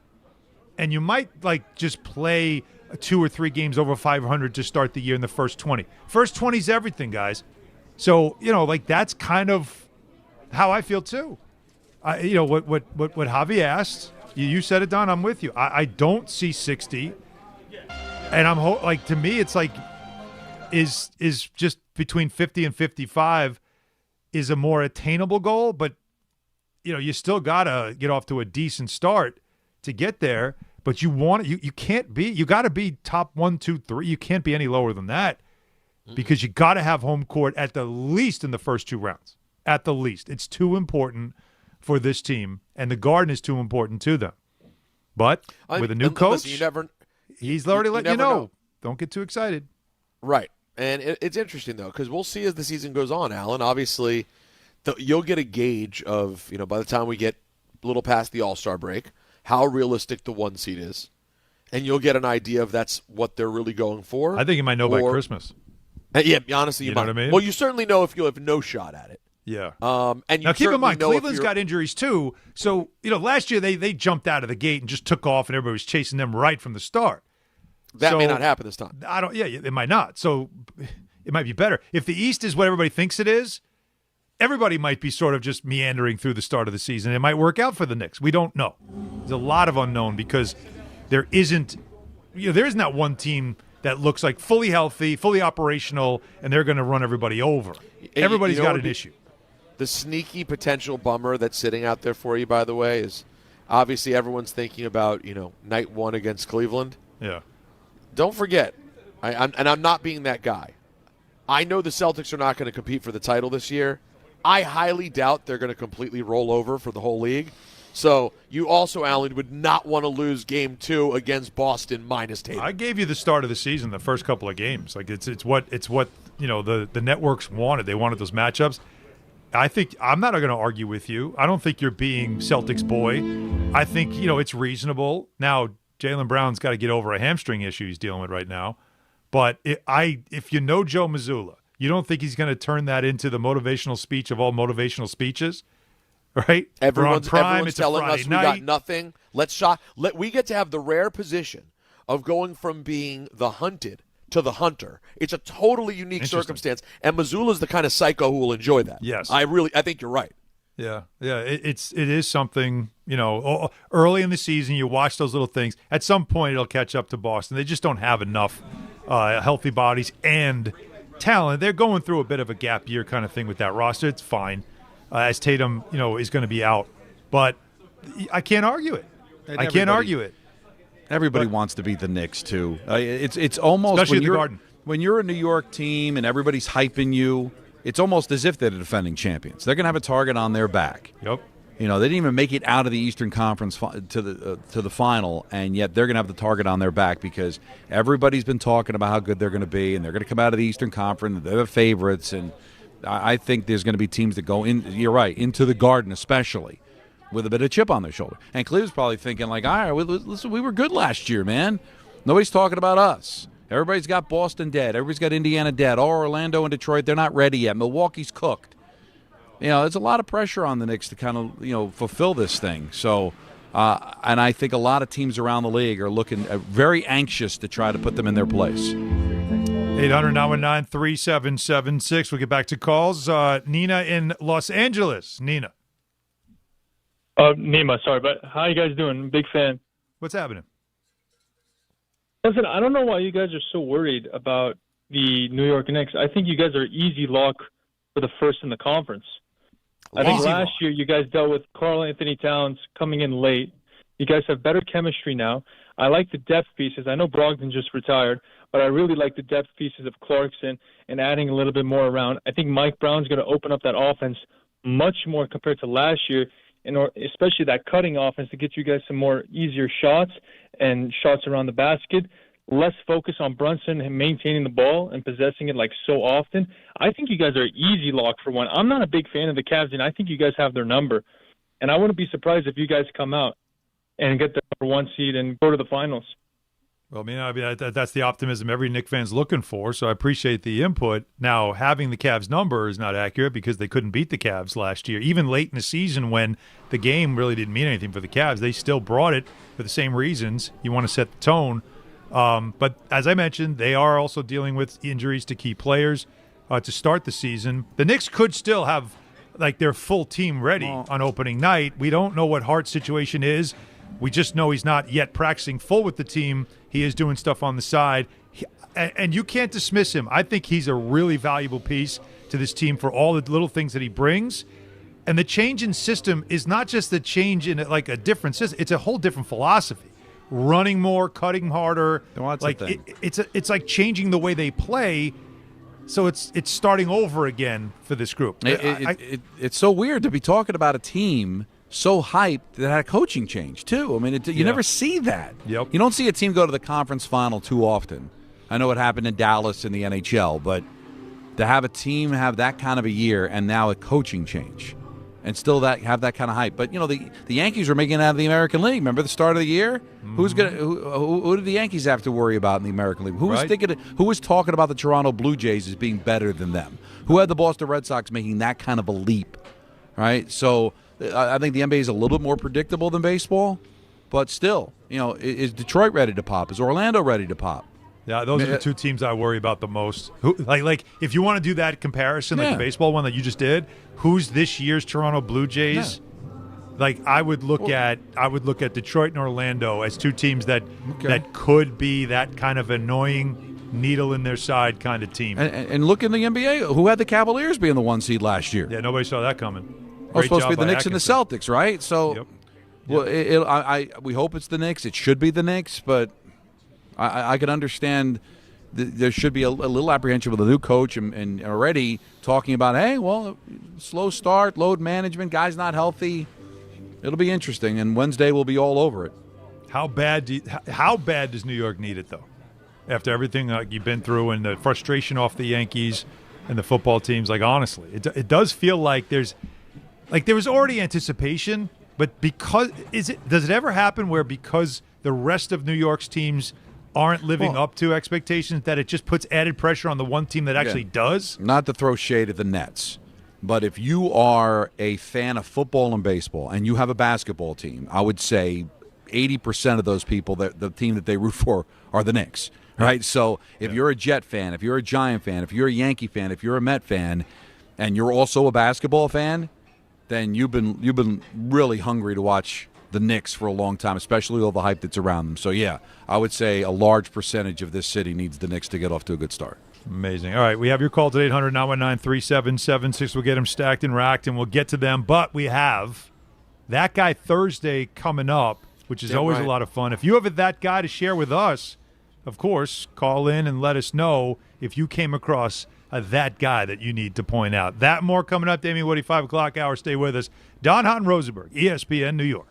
And you might, like, just play 2 or 3 games over 500 to start the year in the first 20. First 20 is everything, guys. So, like, that's kind of how I feel too. what Javi asked, you said it, Don. I'm with you. I don't see 60, and I'm to me, it's like is just between 50 and 55 is a more attainable goal, but you still gotta get off to a decent start to get there. But you got to be top 1, 2, 3. You can't be any lower than that because you got to have home court at the least in the first 2 rounds. At the least, it's too important for this team, and the Garden is too important to them. But with a new coach, he's already letting you know. Don't get too excited. Right. And it's interesting, though, because we'll see as the season goes on, Alan. Obviously, you'll get a gauge of, by the time we get a little past the All-Star break, how realistic the 1 seed is. And you'll get an idea if that's what they're really going for. I think you might know by Christmas. Yeah, honestly, you might. Know what I mean? Well, you certainly know if you'll have no shot at it. Yeah. And now, keep in mind, Cleveland's got injuries, too. So, last year they jumped out of the gate and just took off, and everybody was chasing them right from the start. That may not happen this time. It might not. So it might be better. If the East is what everybody thinks it is, everybody might be sort of just meandering through the start of the season. It might work out for the Knicks. We don't know. There's a lot of unknown because there isn't that one team that looks like fully healthy, fully operational, and they're going to run everybody over. Everybody's got an issue. The sneaky potential bummer that's sitting out there for you, by the way, is obviously everyone's thinking about, night 1 against Cleveland. Yeah. Don't forget, I'm not being that guy. I know the Celtics are not going to compete for the title this year. I highly doubt they're going to completely roll over for the whole league. So you also, Alan, would not want to lose Game 2 against Boston minus Tatum. I gave you the start of the season, the first couple of games. Like it's what the networks wanted. They wanted those matchups. I think I'm not going to argue with you. I don't think you're being Celtics boy. I think it's reasonable. Now Jaylen Brown's got to get over a hamstring issue he's dealing with right now. But if you know Joe Mazzulla, you don't think he's going to turn that into the motivational speech of all motivational speeches, right? Everyone's telling us we got nothing. We get to have the rare position of going from being the hunted to the hunter. It's a totally unique circumstance, and Mazzulla's the kind of psycho who will enjoy that. Yes, I think you're right. Yeah. It is something. Early in the season, you watch those little things. At some point, it'll catch up to Boston. They just don't have enough healthy bodies and talent. They're going through a bit of a gap year kind of thing with that roster. It's fine, as Tatum, is going to be out. But I can't argue it. Everybody wants to beat the Knicks too. It's almost especially the Garden. When you're a New York team and everybody's hyping you. It's almost as if they're the defending champions. They're going to have a target on their back. Yep. They didn't even make it out of the Eastern Conference to the final, and yet they're going to have the target on their back because everybody's been talking about how good they're going to be, and they're going to come out of the Eastern Conference. They're the favorites, and I think there's going to be teams that go in. You're right, into the Garden, especially with a bit of chip on their shoulder. And Cleveland's probably thinking like, all right, listen, we were good last year, man. Nobody's talking about us. Everybody's got Boston dead. Everybody's got Indiana dead. Orlando and Detroit, they're not ready yet. Milwaukee's cooked. There's a lot of pressure on the Knicks to kind of, fulfill this thing. So, and I think a lot of teams around the league are looking very anxious to try to put them in their place. 800-919-3776. We'll get back to calls. Nina in Los Angeles. Nina. Nima, sorry, but how you guys doing? Big fan. What's happening? Listen, I don't know why you guys are so worried about the New York Knicks. I think you guys are easy lock for the first in the conference. I think last year you guys dealt with Karl Anthony Towns coming in late. You guys have better chemistry now. I like the depth pieces. I know Brogdon just retired, but I really like the depth pieces of Clarkson and adding a little bit more around. I think Mike Brown's going to open up that offense much more compared to last year, and especially that cutting offense to get you guys some more easier shots and shots around the basket. Less focus on Brunson and maintaining the ball and possessing it like so often. I think you guys are easy lock for one. I'm not a big fan of the Cavs, and I think you guys have their number. And I wouldn't be surprised if you guys come out and get the number 1 seed and go to the finals. Well, that's the optimism every Knicks fan's looking for, so I appreciate the input. Now, having the Cavs number is not accurate because they couldn't beat the Cavs last year. Even late in the season when the game really didn't mean anything for the Cavs, they still brought it for the same reasons. You want to set the tone. But as I mentioned, they are also dealing with injuries to key players to start the season. The Knicks could still have like their full team ready on opening night. We don't know what Hart's situation is. We just know he's not yet practicing full with the team. He is doing stuff on the side. And you can't dismiss him. I think he's a really valuable piece to this team for all the little things that he brings. And the change in system is not just the change in like a different system. It's a whole different philosophy. Running more, cutting harder. Like it's like changing the way they play. So it's starting over again for this group. It's so weird to be talking about a team so hyped that had a coaching change too. I mean, you never see that. Yep. You don't see a team go to the conference final too often. I know it happened in Dallas in the NHL, but to have a team have that kind of a year and now a coaching change and still have that kind of hype. But, the Yankees were making it out of the American League. Remember the start of the year? Mm-hmm. Who did the Yankees have to worry about in the American League? Who was talking about the Toronto Blue Jays as being better than them? Who had the Boston Red Sox making that kind of a leap? Right? So I think the NBA is a little bit more predictable than baseball, but still, is Detroit ready to pop? Is Orlando ready to pop? Yeah, those are the two teams I worry about the most. Like if you want to do that comparison, like the baseball one that you just did, who's this year's Toronto Blue Jays? Yeah. Like I would look at Detroit and Orlando as two teams that could be that kind of annoying needle in their side kind of team. And look in the NBA, who had the Cavaliers being the 1 seed last year? Yeah, nobody saw that coming. It was supposed to be the Knicks and the Celtics, right? So, we hope it's the Knicks. It should be the Knicks, but I can understand there should be a little apprehension with a new coach and already talking about, hey, well, slow start, load management, guy's not healthy. It'll be interesting, and Wednesday we'll be all over it. How bad does New York need it, though? After everything you've been through and the frustration off the Yankees and the football teams, like honestly, it does feel like there was already anticipation, but does it ever happen where because the rest of New York's teams aren't living up to expectations that it just puts added pressure on the one team that actually does? Not to throw shade at the Nets, but if you are a fan of football and baseball and you have a basketball team, I would say 80% of those people, the team that they root for are the Knicks, right? So if you're a Jet fan, if you're a Giant fan, if you're a Yankee fan, if you're a Met fan, and you're also a basketball fan, then you've been really hungry to watch the Knicks for a long time, especially all the hype that's around them. So, yeah, I would say a large percentage of this city needs the Knicks to get off to a good start. Amazing. All right, we have your calls at 800-919-3776. We'll get them stacked and racked, and we'll get to them. But we have That Guy Thursday coming up, which is always a lot of fun. If you have that guy to share with us, of course, call in and let us know if you came across that guy that you need to point out. That more coming up. Damen Woody, 5 o'clock hour. Stay with us. Hahn Rosenberg, ESPN New York.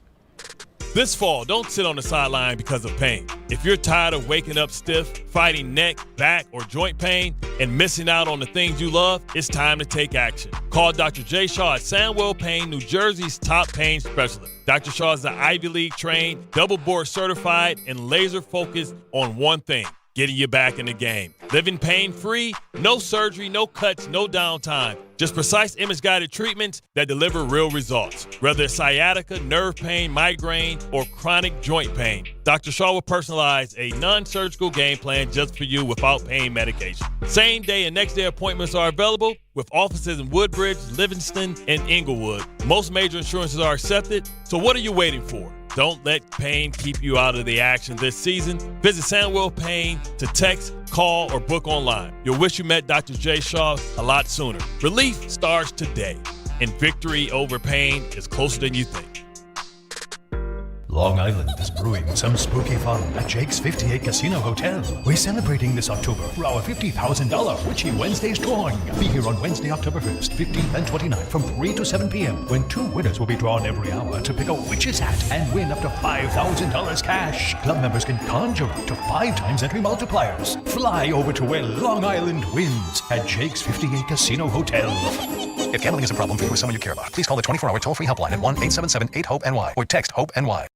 This fall, don't sit on the sideline because of pain. If you're tired of waking up stiff, fighting neck, back, or joint pain, and missing out on the things you love, it's time to take action. Call Dr. J. Shaw at Sandwell Pain, New Jersey's top pain specialist. Dr. Shaw is an Ivy League trained, double board certified, and laser focused on one thing: getting you back in the game. Living pain-free, no surgery, no cuts, no downtime. Just precise image-guided treatments that deliver real results. Whether it's sciatica, nerve pain, migraine, or chronic joint pain, Dr. Shaw will personalize a non-surgical game plan just for you without pain medication. Same day and next day appointments are available with offices in Woodbridge, Livingston, and Inglewood. Most major insurances are accepted, so what are you waiting for? Don't let pain keep you out of the action this season. Visit Sandwell Pain to text, call, or book online. You'll wish you met Dr. J. Shaw a lot sooner. Relief starts today, and victory over pain is closer than you think. Long Island is brewing some spooky fun at Jake's 58 Casino Hotel. We're celebrating this October for our $50,000 Witchy Wednesdays drawing. Be here on Wednesday, October 1st, 15th, and 29th from 3 to 7 p.m. when 2 winners will be drawn every hour to pick a witch's hat and win up to $5,000 cash. Club members can conjure up to 5 times entry multipliers. Fly over to where Long Island wins at Jake's 58 Casino Hotel. If gambling is a problem for you or someone you care about, please call the 24-hour toll-free helpline at 1-877-8-HOPE-NY or text HOPE-NY.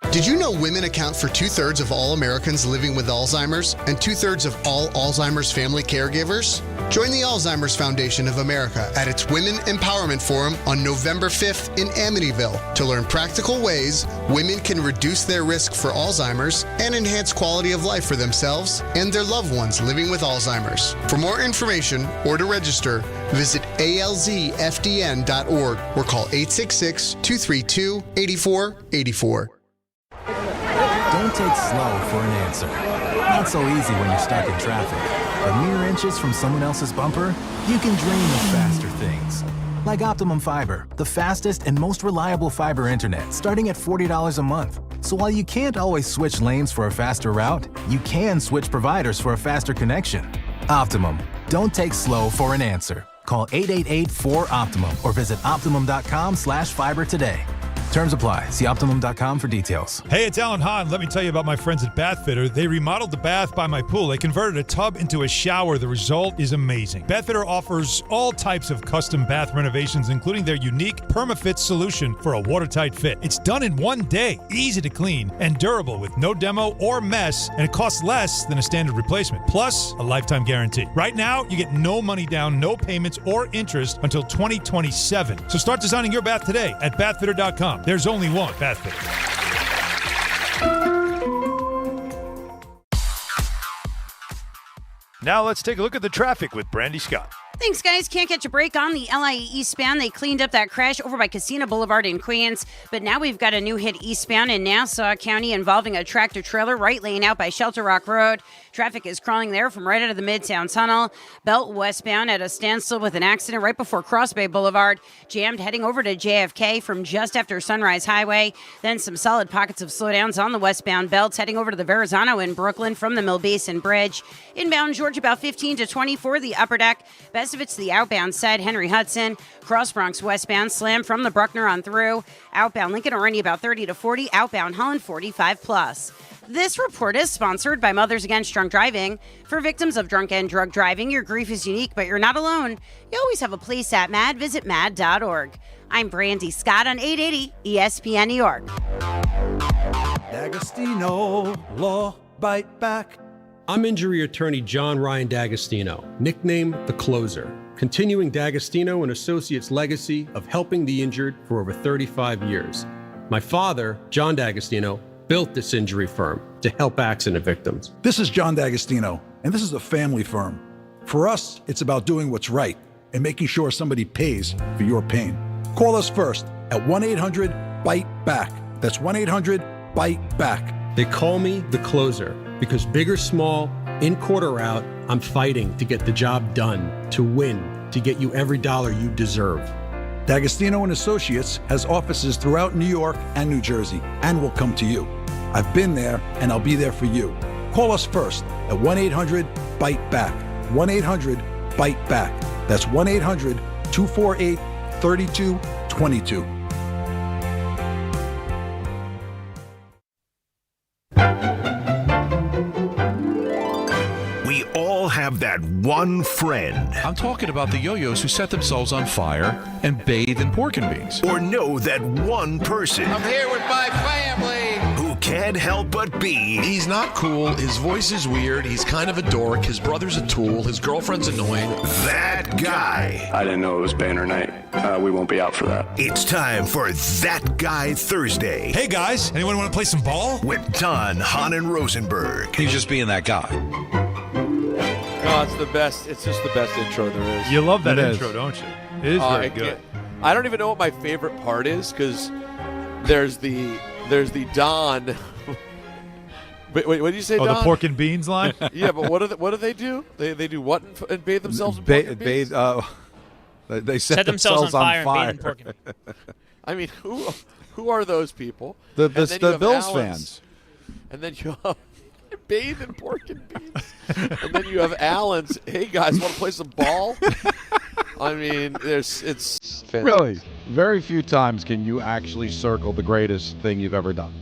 Did you know women account for 2/3 of all Americans living with Alzheimer's and 2/3 of all Alzheimer's family caregivers? Join the Alzheimer's Foundation of America at its Women Empowerment Forum on November 5th in Amityville to learn practical ways women can reduce their risk for Alzheimer's and enhance quality of life for themselves and their loved ones living with Alzheimer's. For more information or to register, visit alzfdn.org or call 866-232-8484. Don't take slow for an answer. Not so easy when you're stuck in traffic. But mere inches from someone else's bumper, you can dream of faster things. Like Optimum Fiber, the fastest and most reliable fiber internet, starting at $40 a month. So while you can't always switch lanes for a faster route, you can switch providers for a faster connection. Optimum. Don't take slow for an answer. Call 888-4OPTIMUM or visit optimum.com/fiber today. Terms apply. See Optimum.com for details. Hey, it's Alan Hahn. Let me tell you about my friends at Bath Fitter. They remodeled the bath by my pool. They converted a tub into a shower. The result is amazing. Bath Fitter offers all types of custom bath renovations, including their unique PermaFit solution for a watertight fit. It's done in one day, easy to clean, and durable with no demo or mess, and it costs less than a standard replacement. Plus, a lifetime guarantee. Right now, you get no money down, no payments, or interest until 2027. So start designing your bath today at bathfitter.com. There's only one Bath Fitter. Now let's take a look at the traffic with Brandy Scott. Thanks, guys. Can't catch a break on the LIE eastbound. They cleaned up that crash over by Casino Boulevard in Queens. But now we've got a new hit eastbound in Nassau County involving a tractor-trailer right lane out by Shelter Rock Road. Traffic is crawling there from right out of the Midtown Tunnel. Belt westbound at a standstill with an accident right before Cross Bay Boulevard. Jammed heading over to JFK from just after Sunrise Highway. Then some solid pockets of slowdowns on the westbound belts heading over to the Verrazano in Brooklyn from the Mill Basin Bridge. Inbound Georgia about 15 to 20 for the upper deck. Best of it's the outbound side, Henry Hudson. Cross Bronx westbound, slam from the Bruckner on through. Outbound Lincoln Orange about 30 to 40. Outbound Holland 45 plus. This report is sponsored by Mothers Against Drunk Driving. For victims of drunk and drug driving, your grief is unique, but you're not alone. You always have a place at MAD. Visit MAD.org. I'm Brandy Scott on 880 ESPN New York. D'Agostino, law, bite back. I'm injury attorney John Ryan D'Agostino, nicknamed The Closer, continuing D'Agostino and Associates' legacy of helping the injured for over 35 years. My father, John D'Agostino, built this injury firm to help accident victims. This is John D'Agostino, and this is a family firm. For us, it's about doing what's right and making sure somebody pays for your pain. Call us first at 1-800-BITE-BACK. That's 1-800-BITE-BACK. They call me The Closer because big or small, in court or out, I'm fighting to get the job done, to win, to get you every dollar you deserve. D'Agostino and Associates has offices throughout New York and New Jersey and will come to you. I've been there and I'll be there for you. Call us first at 1-800-BITE-BACK. 1-800-BITE-BACK. That's 1-800-248-3222. We all have that one friend. I'm talking about the yo-yos who set themselves on fire and bathe in pork and beans. Or know that one person. I'm here with my family. Who can't help but be. He's not cool. His voice is weird. He's kind of a dork. His brother's a tool. His girlfriend's annoying. That guy. I didn't know it was banner night. We won't be out for that. It's time for That Guy Thursday. Hey guys, anyone want to play some ball? With Don, Hahn, and Rosenberg. He's just being that guy. Oh, it's the best. It's just the best intro there is. You love that intro, don't you? It is very good. I don't even know what my favorite part is because there's the Don. Wait, what did you say, Don? The pork and beans line? Yeah, but what do they do? They do what and bathe themselves in pork and beans? They set themselves on fire. And bathe in pork and beans. I mean, who are those people? The Bills fans. And then you have bathe in pork and beans. And then you have Allen's, hey guys, want to play some ball? I mean, it's fantastic. Really, very few times can you actually circle the greatest thing you've ever done.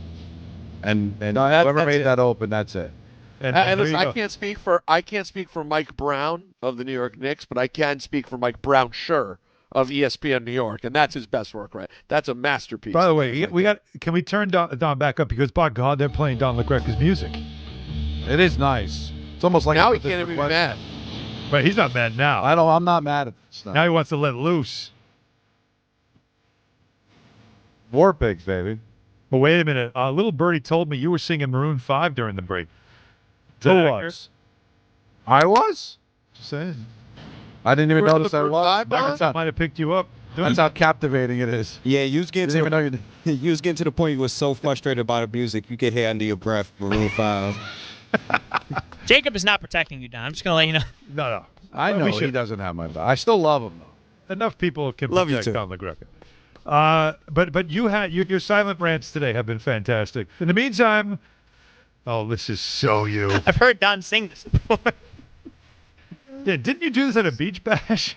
And whoever made that open, that's it. And listen, I can't speak for Mike Brown of the New York Knicks, but I can speak for Mike Brown, sure, of ESPN New York, and that's his best work, right? That's a masterpiece. By the way, can we turn Don back up, because by God, they're playing Don LaGreca's music. It is nice. It's almost like now he can't even be mad. But he's not mad now. I'm not mad at this stuff. Now he wants to let loose. War pigs, baby. But wait a minute. Little Birdie told me you were singing Maroon 5 during the break. Who was? I was? Just saying. I didn't even notice I was. Might have picked you up. That's how captivating it is. Yeah, you was getting to the point you were so frustrated by the music, you could hear under your breath Maroon 5. Jacob is not protecting you, Don. I'm just going to let you know. No. I know he doesn't have my back. I still love him, though. Enough people can Love protect you too. Don LaGreca. But you had your silent rants today have been fantastic. In the meantime, this is so you. I've heard Don sing this before. Yeah, didn't you do this at a beach bash?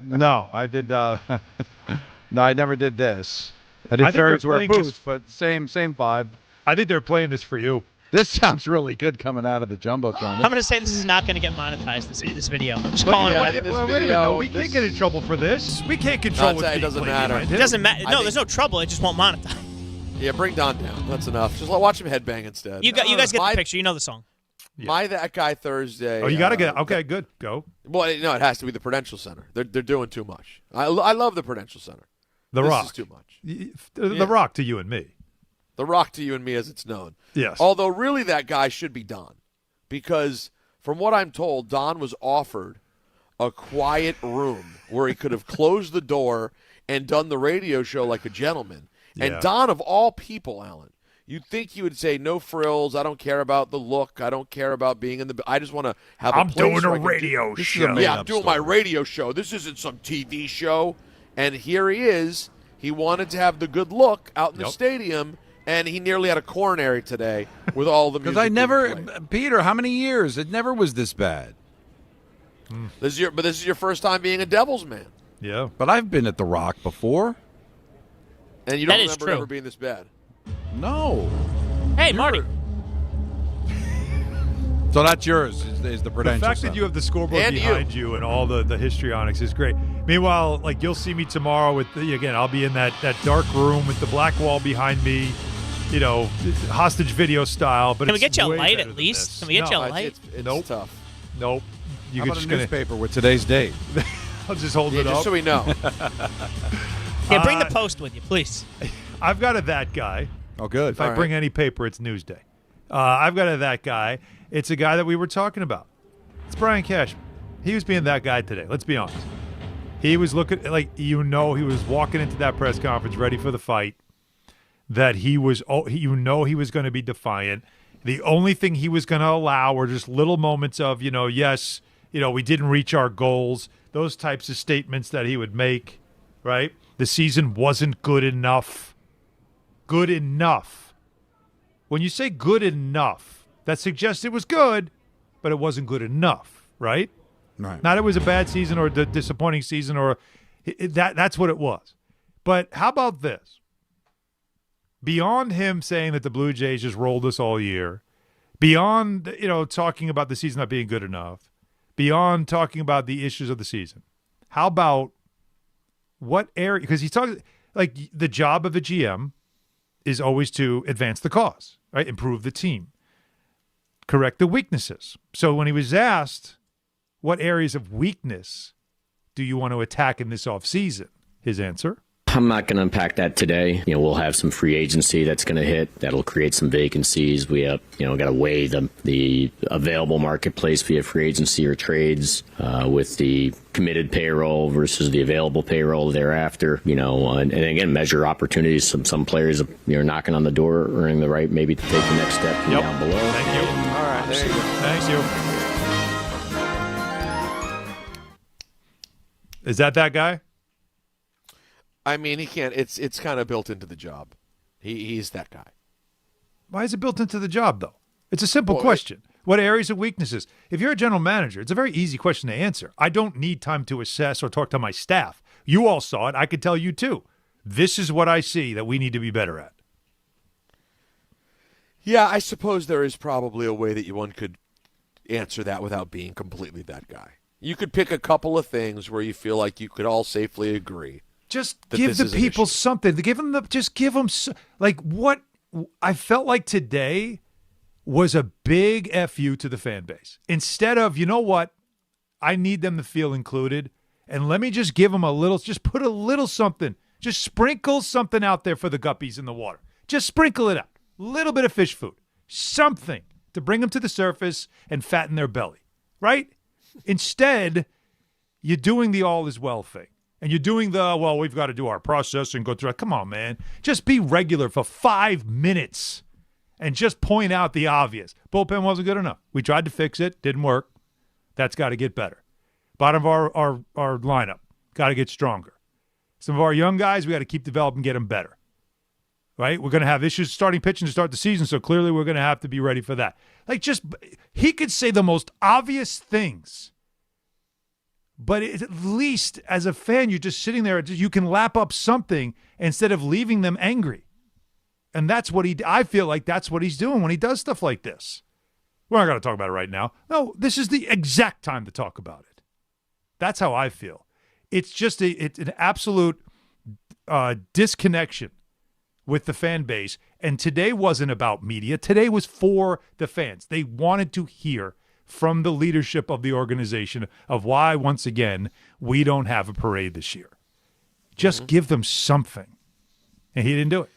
No, I did. No, I never did this. I did Fairies Wear Boots, but same vibe. I think they're playing this for you. This sounds really good coming out of the Jumbotron. I'm going to say this is not going to get monetized, this video. I'm just calling it. We can't get in trouble for this. We can't control what it doesn't matter. It doesn't matter. No, there's no trouble. It just won't monetize. Yeah, bring Don down. That's enough. Just watch him headbang instead. You guys get the picture. You know the song. My That Guy Thursday. Oh, you got to get okay, good. Go. Well, no, it has to be the Prudential Center. They're doing too much. I love the Prudential Center. The this Rock. is too much. The Rock to you and me. The Rock to you and me, as it's known. Yes. Although, really, that guy should be Don. Because, from what I'm told, Don was offered a quiet room where he could have closed the door and done the radio show like a gentleman. And Don, of all people, Alan, you'd think he would say, no frills, I don't care about the look, I don't care about being in the... I just want to have a place doing a where I can radio show. Yeah, I'm doing my radio show. This isn't some TV show. And here he is. He wanted to have the good look out in the stadium, and he nearly had a coronary today with all the music. Because Peter, how many years? It never was this bad. This is your first time being a Devils man. Yeah. But I've been at the Rock before. And you don't remember it ever being this bad. No. Hey, Marty. So that's yours, is the Prudential The fact Center. that you have the scoreboard behind you and all the histrionics is great. Meanwhile, you'll see me tomorrow with again, I'll be in that dark room with the black wall behind me, hostage video style. But can we get you a light at least? Can we get you a light? It's tough. Nope. How about a newspaper with today's date? I'll just hold it up. Just so we know. Yeah, bring the Post with you, please. I've got a that guy. Oh, good. If I bring any paper, it's Newsday. I've got a that guy. It's a guy that we were talking about. It's Brian Cashman. He was being that guy today. Let's be honest. He was looking he was walking into that press conference ready for the fight. That he was he was going to be defiant. The only thing he was going to allow were just little moments of, yes, we didn't reach our goals. Those types of statements that he would make, right? The season wasn't good enough. Good enough. When you say good enough, that suggests it was good, but it wasn't good enough, right? Right. Not it was a bad season or a disappointing season or that's what it was. But how about this? Beyond him saying that the Blue Jays just rolled us all year, beyond, talking about the season not being good enough, beyond talking about the issues of the season, how about what area? Because he's talking the job of a GM is always to advance the cause, right? Improve the team, correct the weaknesses. So when he was asked, what areas of weakness do you want to attack in this offseason? His answer: I'm not going to unpack that today. We'll have some free agency that's going to hit. That'll create some vacancies. We have, got to weigh the available marketplace via free agency or trades with the committed payroll versus the available payroll thereafter. And again, measure opportunities. Some players are knocking on the door, earning the right maybe to take the next step from down below. Thank you. All right, there you go. Thank you. Is that guy? I mean, he can't. It's kind of built into the job. He's that guy. Why is it built into the job, though? It's a simple question. What areas of weaknesses? If you're a general manager, it's a very easy question to answer. I don't need time to assess or talk to my staff. You all saw it. I could tell you, too. This is what I see that we need to be better at. Yeah, I suppose there is probably a way that one could answer that without being completely that guy. You could pick a couple of things where you feel like you could all safely agree. Just give the people something. Give them what I felt like today was a big FU to the fan base. Instead of, you know what, I need them to feel included, and let me just give them just put a little something. Just sprinkle something out there for the guppies in the water. Just sprinkle it out. A little bit of fish food. Something to bring them to the surface and fatten their belly, right? Instead, you're doing the all is well thing. And you're doing we've got to do our process and go through it. Come on, man. Just be regular for 5 minutes and just point out the obvious. Bullpen wasn't good enough. We tried to fix it. Didn't work. That's got to get better. Bottom of our lineup. Got to get stronger. Some of our young guys, we got to keep developing, get them better. Right? We're going to have issues starting pitching to start the season, so clearly we're going to have to be ready for that. He could say the most obvious things. But at least as a fan, you're just sitting there. You can lap up something instead of leaving them angry. And that's what I feel like that's what he's doing when he does stuff like this. We're not going to talk about it right now. No, this is the exact time to talk about it. That's how I feel. It's just it's an absolute disconnection with the fan base. And today wasn't about media. Today was for the fans. They wanted to hear from the leadership of the organization of why, once again, we don't have a parade this year. Just give them something. And he didn't do it.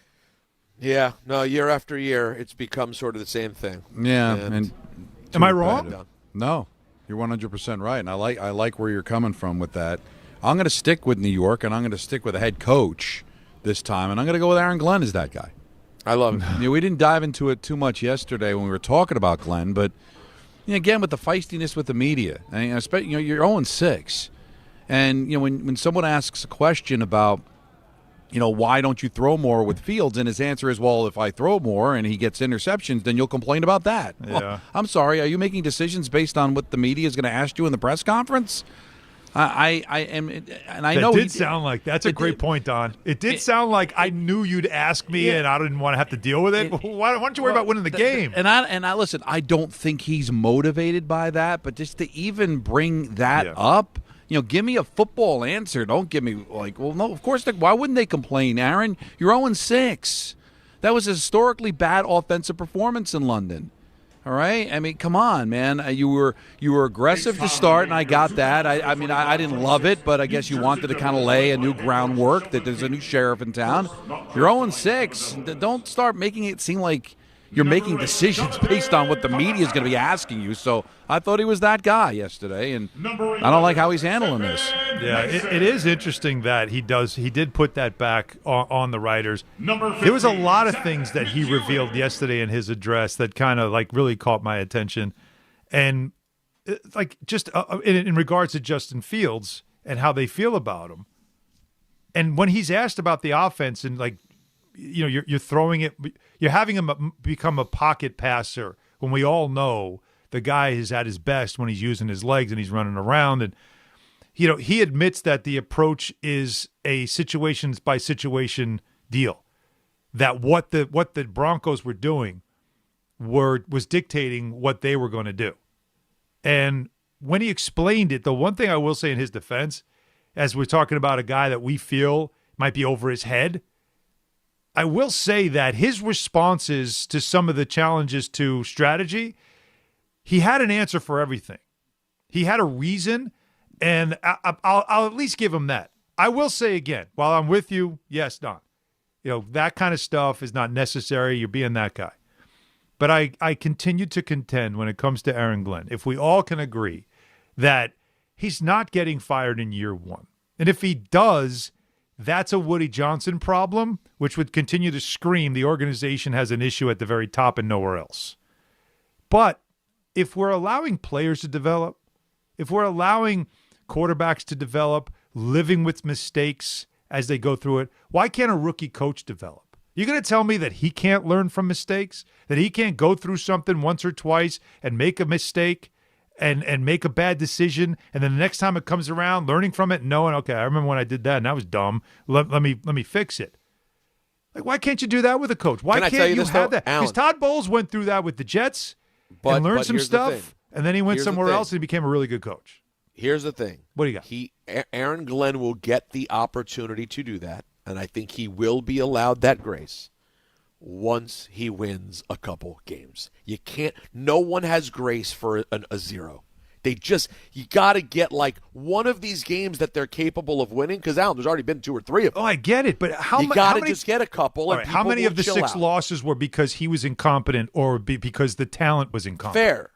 Yeah. No, year after year, it's become sort of the same thing. Yeah. And am I wrong? No. You're 100% right. And I like where you're coming from with that. I'm going to stick with New York, and I'm going to stick with a head coach this time, and I'm going to go with Aaron Glenn as that guy. I love it. We didn't dive into it too much yesterday when we were talking about Glenn, but again, with the feistiness with the media, especially, you're 0-6. And, when someone asks a question about, why don't you throw more with Fields? And his answer is, well, if I throw more and he gets interceptions, then you'll complain about that. Yeah. Well, I'm sorry. Are you making decisions based on what the media is going to ask you in the press conference? I am, and I know it did sound like that's a great point, Don. It did sound like I knew you'd ask me, and I didn't want to have to deal with it. Why don't you worry about winning the game? And I listen. I don't think he's motivated by that, but just to even bring that up, give me a football answer. Don't give me no. Of course, why wouldn't they complain, Aaron? You're 0-6. That was a historically bad offensive performance in London. All right, I mean, come on, man. You were aggressive to start, and I got that. I mean, I didn't love it, but I guess you wanted to kind of lay a new groundwork that there's a new sheriff in town. You're 0-6. Don't start making it seem like you're making decisions based on what the media is going to be asking you. So I thought he was that guy yesterday, and I don't like how he's handling this. Yeah, it is interesting that he did put that back on the writers. There was a lot of things that he revealed yesterday in his address that kind of really caught my attention, and just in regards to Justin Fields and how they feel about him. And when he's asked about the offense and you're throwing it, you're having him become a pocket passer when we all know the guy is at his best when he's using his legs and he's running around. And, he admits that the approach is a situations by situation deal, that what the Broncos were doing was dictating what they were going to do. And when he explained it, the one thing I will say in his defense, as we're talking about a guy that we feel might be over his head, I will say that his responses to some of the challenges to strategy, he had an answer for everything. He had a reason, and I'll at least give him that. I will say again, while I'm with you, yes, Don, that kind of stuff is not necessary. You're being that guy. But I continue to contend when it comes to Aaron Glenn, if we all can agree that he's not getting fired in year one. And if he does, that's a Woody Johnson problem, which would continue to scream the organization has an issue at the very top and nowhere else. But if we're allowing players to develop, if we're allowing quarterbacks to develop, living with mistakes as they go through it, why can't a rookie coach develop? You're going to tell me that he can't learn from mistakes, that he can't go through something once or twice and make a mistake and make a bad decision, and then the next time it comes around, learning from it, knowing, okay, I remember when I did that, and that was dumb. Let me fix it. Why can't you do that with a coach? Why can't you have that? Because Todd Bowles went through that with the Jets and learned some stuff, and then he went somewhere else and he became a really good coach. Here's the thing. What do you got? Aaron Glenn will get the opportunity to do that, and I think he will be allowed that grace once he wins a couple games. You can't. No one has grace for a 0. You got to get like one of these games that they're capable of winning, because Alan, there's already been 2 or 3 of them. Oh, I get it, but you got to just get a couple. All right, how many of the 6 losses were because he was incompetent or because the talent was incompetent? Fair.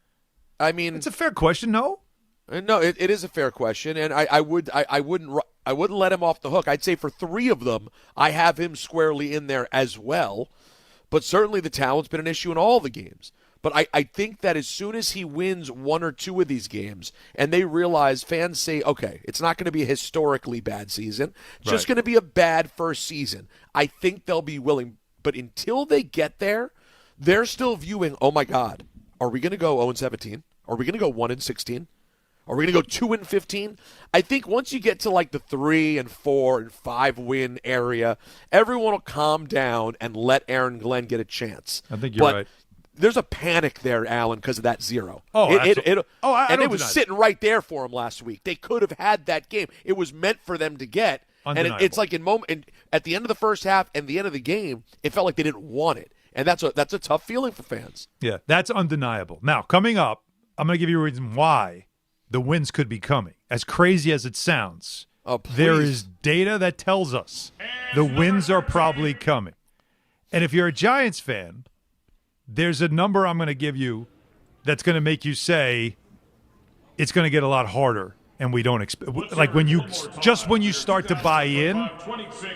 I mean, it's a fair question. No, it is a fair question, and I wouldn't let him off the hook. I'd say for 3 of them, I have him squarely in there as well. But certainly the talent's been an issue in all the games. But I think that as soon as he wins 1 or 2 of these games and they realize, fans say, okay, it's not going to be a historically bad season. It's just going to be a bad first season. I think they'll be willing. But until they get there, they're still viewing, oh, my God, are we going to go 0-17? Are we going to go 1-16? Are we going to go 2-15? I think once you get to like the 3 and 4 and 5 win area, everyone will calm down and let Aaron Glenn get a chance. I think you're right. There's a panic there, Alan, because of that 0. It was sitting right there for him last week. They could have had that game. It was meant for them to get. Undeniable. And it's like at the end of the first half and the end of the game, it felt like they didn't want it. And that's a tough feeling for fans. Yeah, that's undeniable. Now, coming up, I'm going to give you a reason why the wins could be coming. As crazy as it sounds, there is data that tells us the wins are probably coming. And if you're a Giants fan, there's a number I'm going to give you that's going to make you say it's going to get a lot harder, and we don't expect. Like when you start to buy in,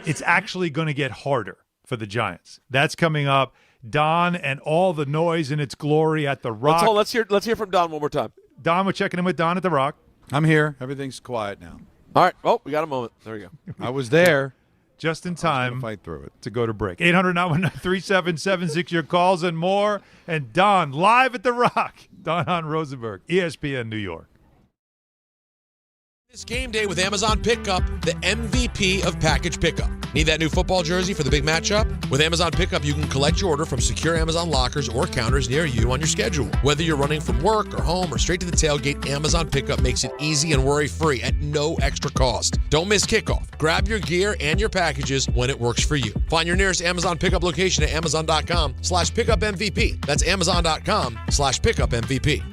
it's actually going to get harder for the Giants. That's coming up. Don and all the noise in its glory at the Rock. Let's hear from Don one more time. Don, we're checking in with Don at the Rock. I'm here. Everything's quiet now. All right. Oh, we got a moment. There we go. I was there. Just in time fight through it. to go to break. 800-919-3776, your calls and more. And Don, live at the Rock. Don Hahn Rosenberg, ESPN New York. This game day with Amazon Pickup, the MVP of package pickup. Need that new football jersey for the big matchup? With Amazon Pickup, you can collect your order from secure Amazon lockers or counters near you on your schedule. Whether you're running from work or home or straight to the tailgate, Amazon Pickup makes it easy and worry-free at no extra cost. Don't miss kickoff. Grab your gear and your packages when it works for you. Find your nearest Amazon Pickup location at amazon.com/pickupmvp. That's amazon.com/pickupmvp.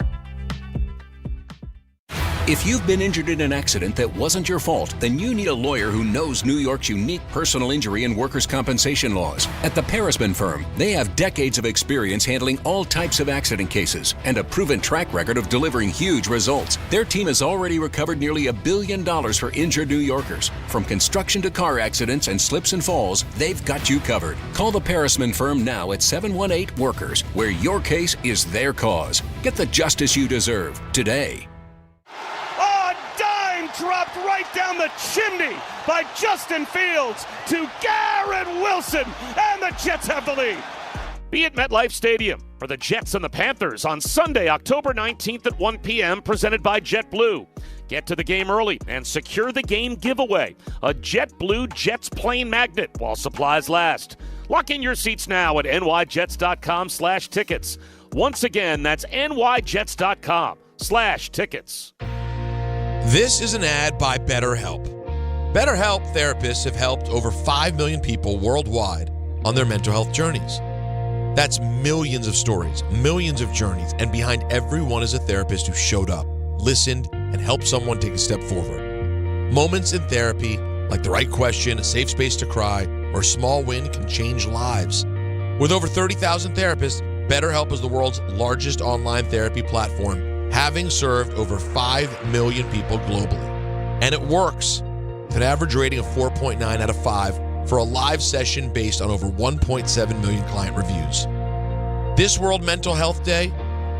If you've been injured in an accident that wasn't your fault, then you need a lawyer who knows New York's unique personal injury and workers' compensation laws. At the Parisman Firm, they have decades of experience handling all types of accident cases and a proven track record of delivering huge results. Their team has already recovered nearly $1 billion for injured New Yorkers. From construction to car accidents and slips and falls, they've got you covered. Call the Parisman Firm now at 718-WORKERS, where your case is their cause. Get the justice you deserve today. Dropped right down the chimney by Justin Fields to Garrett Wilson, and the Jets have the lead. Be at MetLife Stadium for the Jets and the Panthers on Sunday, October 19th at 1 p.m., presented by JetBlue. Get to the game early and secure the game giveaway, a JetBlue Jets plane magnet while supplies last. Lock in your seats now at nyjets.com/tickets. Once again, that's nyjets.com/tickets. This is an ad by BetterHelp. BetterHelp therapists have helped over 5 million people worldwide on their mental health journeys. That's millions of stories, millions of journeys, and behind every one is a therapist who showed up, listened, and helped someone take a step forward. Moments in therapy, like the right question, a safe space to cry, or a small win, can change lives. With over 30,000 therapists, BetterHelp is the world's largest online therapy platform, having served over 5 million people globally. And it works, with an average rating of 4.9 out of 5 for a live session based on over 1.7 million client reviews. This World Mental Health Day,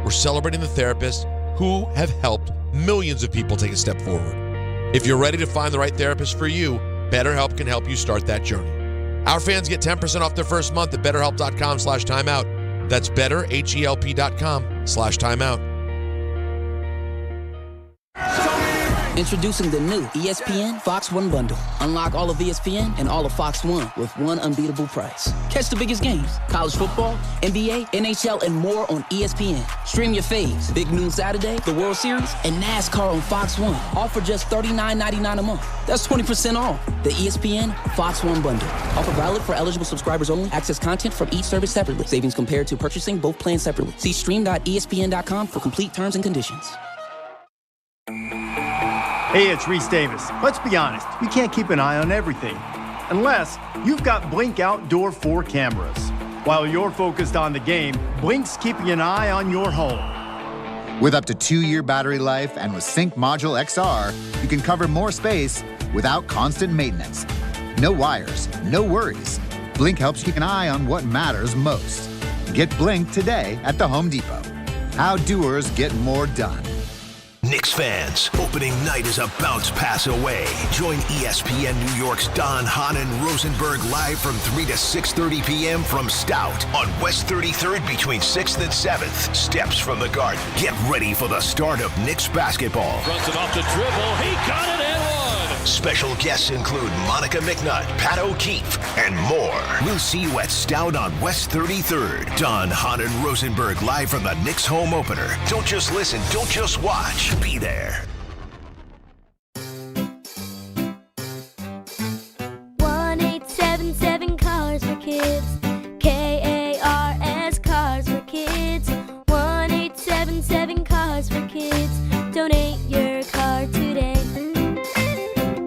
we're celebrating the therapists who have helped millions of people take a step forward. If you're ready to find the right therapist for you, BetterHelp can help you start that journey. Our fans get 10% off their first month at betterhelp.com/timeout. That's betterhelp.com/timeout. Introducing the new ESPN Fox One bundle. Unlock all of ESPN and all of Fox One with one unbeatable price. Catch the biggest games, college football, NBA, NHL, and more on ESPN. Stream your faves, Big Noon Saturday, the World Series, and NASCAR on Fox One. All for just $39.99 a month. That's 20% off. The ESPN Fox One bundle. Offer valid for eligible subscribers only. Access content from each service separately. Savings compared to purchasing both plans separately. See stream.espn.com for complete terms and conditions. Hey, it's Reese Davis. Let's be honest, you can't keep an eye on everything unless you've got Blink Outdoor 4 cameras. While you're focused on the game, Blink's keeping an eye on your home. With up to 2-year battery life and with Sync Module XR, you can cover more space without constant maintenance. No wires, no worries. Blink helps keep an eye on what matters most. Get Blink today at the Home Depot. How doers get more done. Knicks fans, opening night is a bounce pass away. Join ESPN New York's Hahn and Rosenberg live from 3 to 6:30 p.m. from Stout on West 33rd between 6th and 7th. Steps from the Garden. Get ready for the start of Knicks basketball. Runs it off the dribble. He got it and one. Special guests include Monica McNutt, Pat O'Keefe, and more. We'll see you at Stout on West 33rd. Hahn and Rosenberg live from the Knicks home opener. Don't just listen, don't just watch. Be there. 1-877 Cars for Kids. KARS Cars for Kids. 1-877 Cars for Kids. Donate your car today.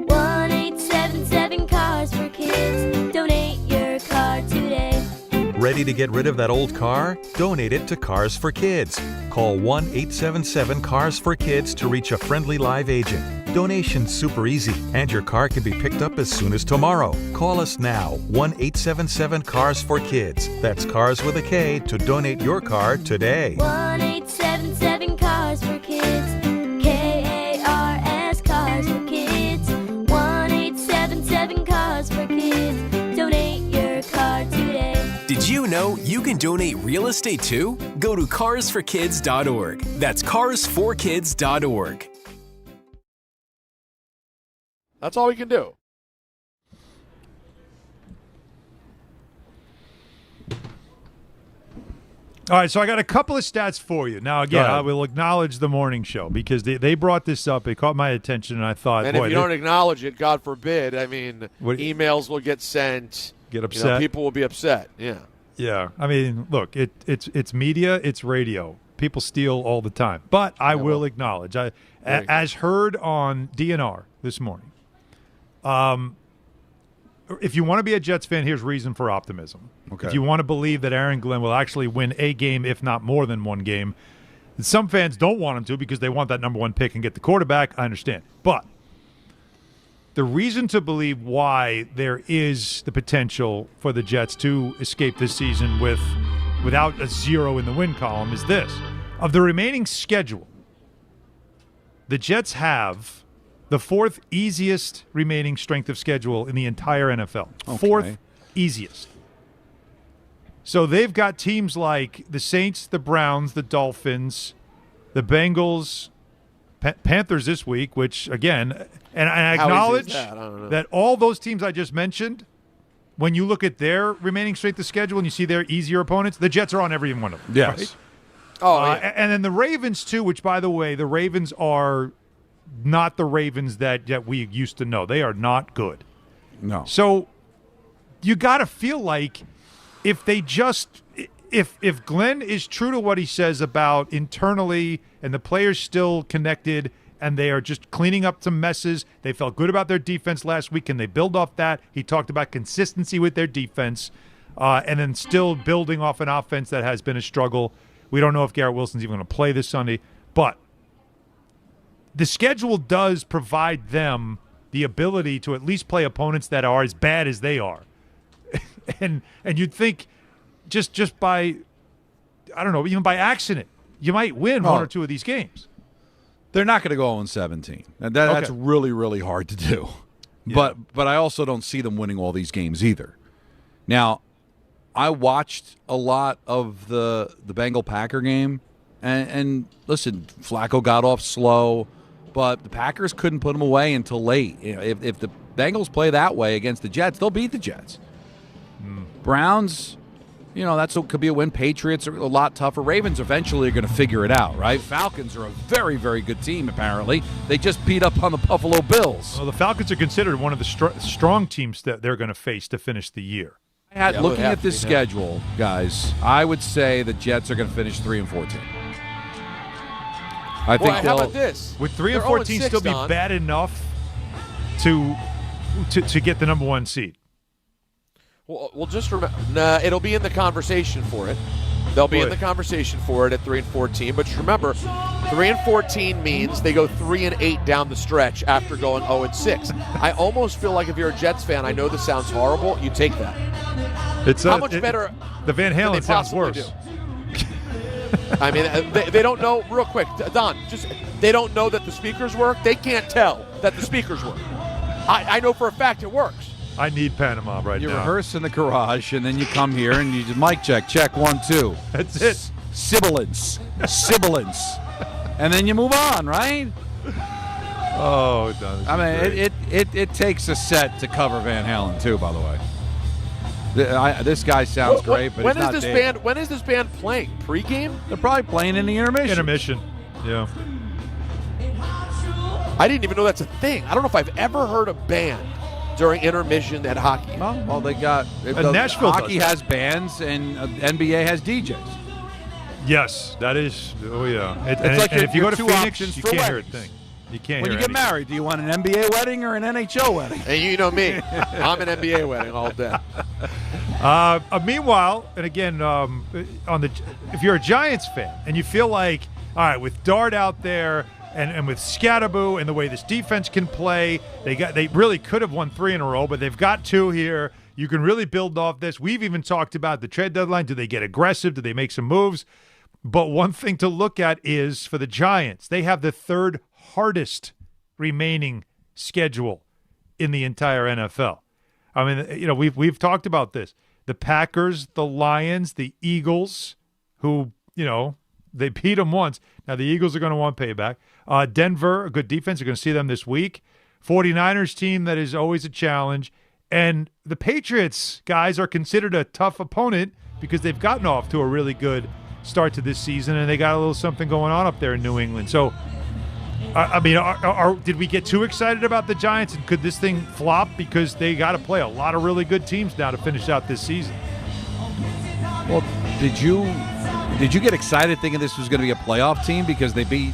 1-877 Cars for Kids. Donate your car today. Ready to get rid of that old car? Donate it to Cars for Kids. Call 1-877-CARS-FOR-KIDS to reach a friendly live agent. Donation's super easy, and your car can be picked up as soon as tomorrow. Call us now, 1-877-CARS-FOR-KIDS. That's Cars with a K to donate your car today. 1-877 Cars for Kids. KARS Cars for Kids. 1-877 Cars for Kids. Donate your car today. Did you know you can donate real estate too? Go to carsforkids.org. That's carsforkids.org. That's all we can do. All right, so I got a couple of stats for you. Now, again, I will acknowledge the morning show because they brought this up. It caught my attention, and I thought, and if you don't acknowledge it, God forbid, I mean, emails will get sent. Get upset. People will be upset. Yeah. Yeah. I mean, look, it's media, it's radio. People steal all the time. But I will acknowledge, as heard on DNR this morning, if you want to be a Jets fan, here's reason for optimism. Okay. If you want to believe that Aaron Glenn will actually win a game, if not more than one game, some fans don't want him to because they want that number one pick and get the quarterback. I understand. But the reason to believe why there is the potential for the Jets to escape this season without a 0 in the win column is this. Of the remaining schedule, the Jets have the 4th easiest remaining strength of schedule in the entire NFL. Okay. 4th easiest. So they've got teams like the Saints, the Browns, the Dolphins, the Bengals, Panthers this week, which, again, and I acknowledge that all those teams I just mentioned, when you look at their remaining strength of schedule and you see their easier opponents, the Jets are on every one of them. Yes. Right? Yeah. And then the Ravens, too, which, by the way, the Ravens are not the Ravens that we used to know. They are not good. No. So you got to feel like if Glenn is true to what he says about internally and the players still connected and they are just cleaning up some messes, they felt good about their defense last week and they build off that. He talked about consistency with their defense and then still building off an offense that has been a struggle. We don't know if Garrett Wilson's even going to play this Sunday, but the schedule does provide them the ability to at least play opponents that are as bad as they are. and you'd think just by, I don't know, even by accident, you might win one or two of these games. They're not going to go 0-17. That's really, really hard to do. Yeah. But I also don't see them winning all these games either. Now, I watched a lot of the Bengal-Packer game, and listen, Flacco got off slow. but the Packers couldn't put them away until late. If the Bengals play that way against the Jets, they'll beat the Jets. Browns, that could be a win. Patriots are a lot tougher. Ravens eventually are going to figure it out, right? Falcons are a very, very good team, apparently. They just beat up on the Buffalo Bills. Well, the Falcons are considered one of the strong teams that they're going to face to finish the year. Looking at this schedule, guys, I would say the Jets are going to finish 3-14. I think how about this? Would 3-14 still be bad enough to get the number 1 seed? Well, just remember, it'll be in the conversation for it. They'll be in the conversation for it at 3-14. But just remember, 3-14 means they go 3-8 down the stretch after going 0-6. I almost feel like if you're a Jets fan, I know this sounds horrible, you take that. How much better? The Van Halen sounds worse. I mean, they don't know. Real quick, Don, they don't know that the speakers work. They can't tell that the speakers work. I know for a fact it works. I need Panama right now. You rehearse in the garage, and then you come here and you just mic check 1, 2. That's it. Sibilance. And then you move on, right? Oh, Don, I mean, it takes a set to cover Van Halen too. By the way, this guy sounds great, but when is this band playing? Pre-game? They're probably playing in the intermission. Yeah. I didn't even know that's a thing. I don't know if I've ever heard a band during intermission at hockey. Well, they got Nashville. Hockey has bands, and NBA has DJs. Yes, that is. Oh yeah. It's if you go to two Phoenix, options you for can't weddings. hear a thing. You can't when hear you get anything. married, do you want an NBA wedding or an NHL wedding? And you know me, I'm an NBA wedding all day. Meanwhile, and again, if you're a Giants fan and you feel like, all right, with Dart out there and with Scatterboo and the way this defense can play, they really could have won 3 in a row, but they've got 2 here. You can really build off this. We've even talked about the trade deadline. Do they get aggressive? Do they make some moves? But one thing to look at is for the Giants, they have the 3rd hardest remaining schedule in the entire NFL. I mean, we've talked about this. The Packers, the Lions, the Eagles, who, they beat them once. Now the Eagles are going to want payback. Denver, a good defense. You're going to see them this week. 49ers team that is always a challenge. And the Patriots, guys, are considered a tough opponent because they've gotten off to a really good start to this season, and they got a little something going on up there in New England. So, did we get too excited about the Giants, and could this thing flop because they got to play a lot of really good teams now to finish out this season? Well, did you get excited thinking this was going to be a playoff team because they beat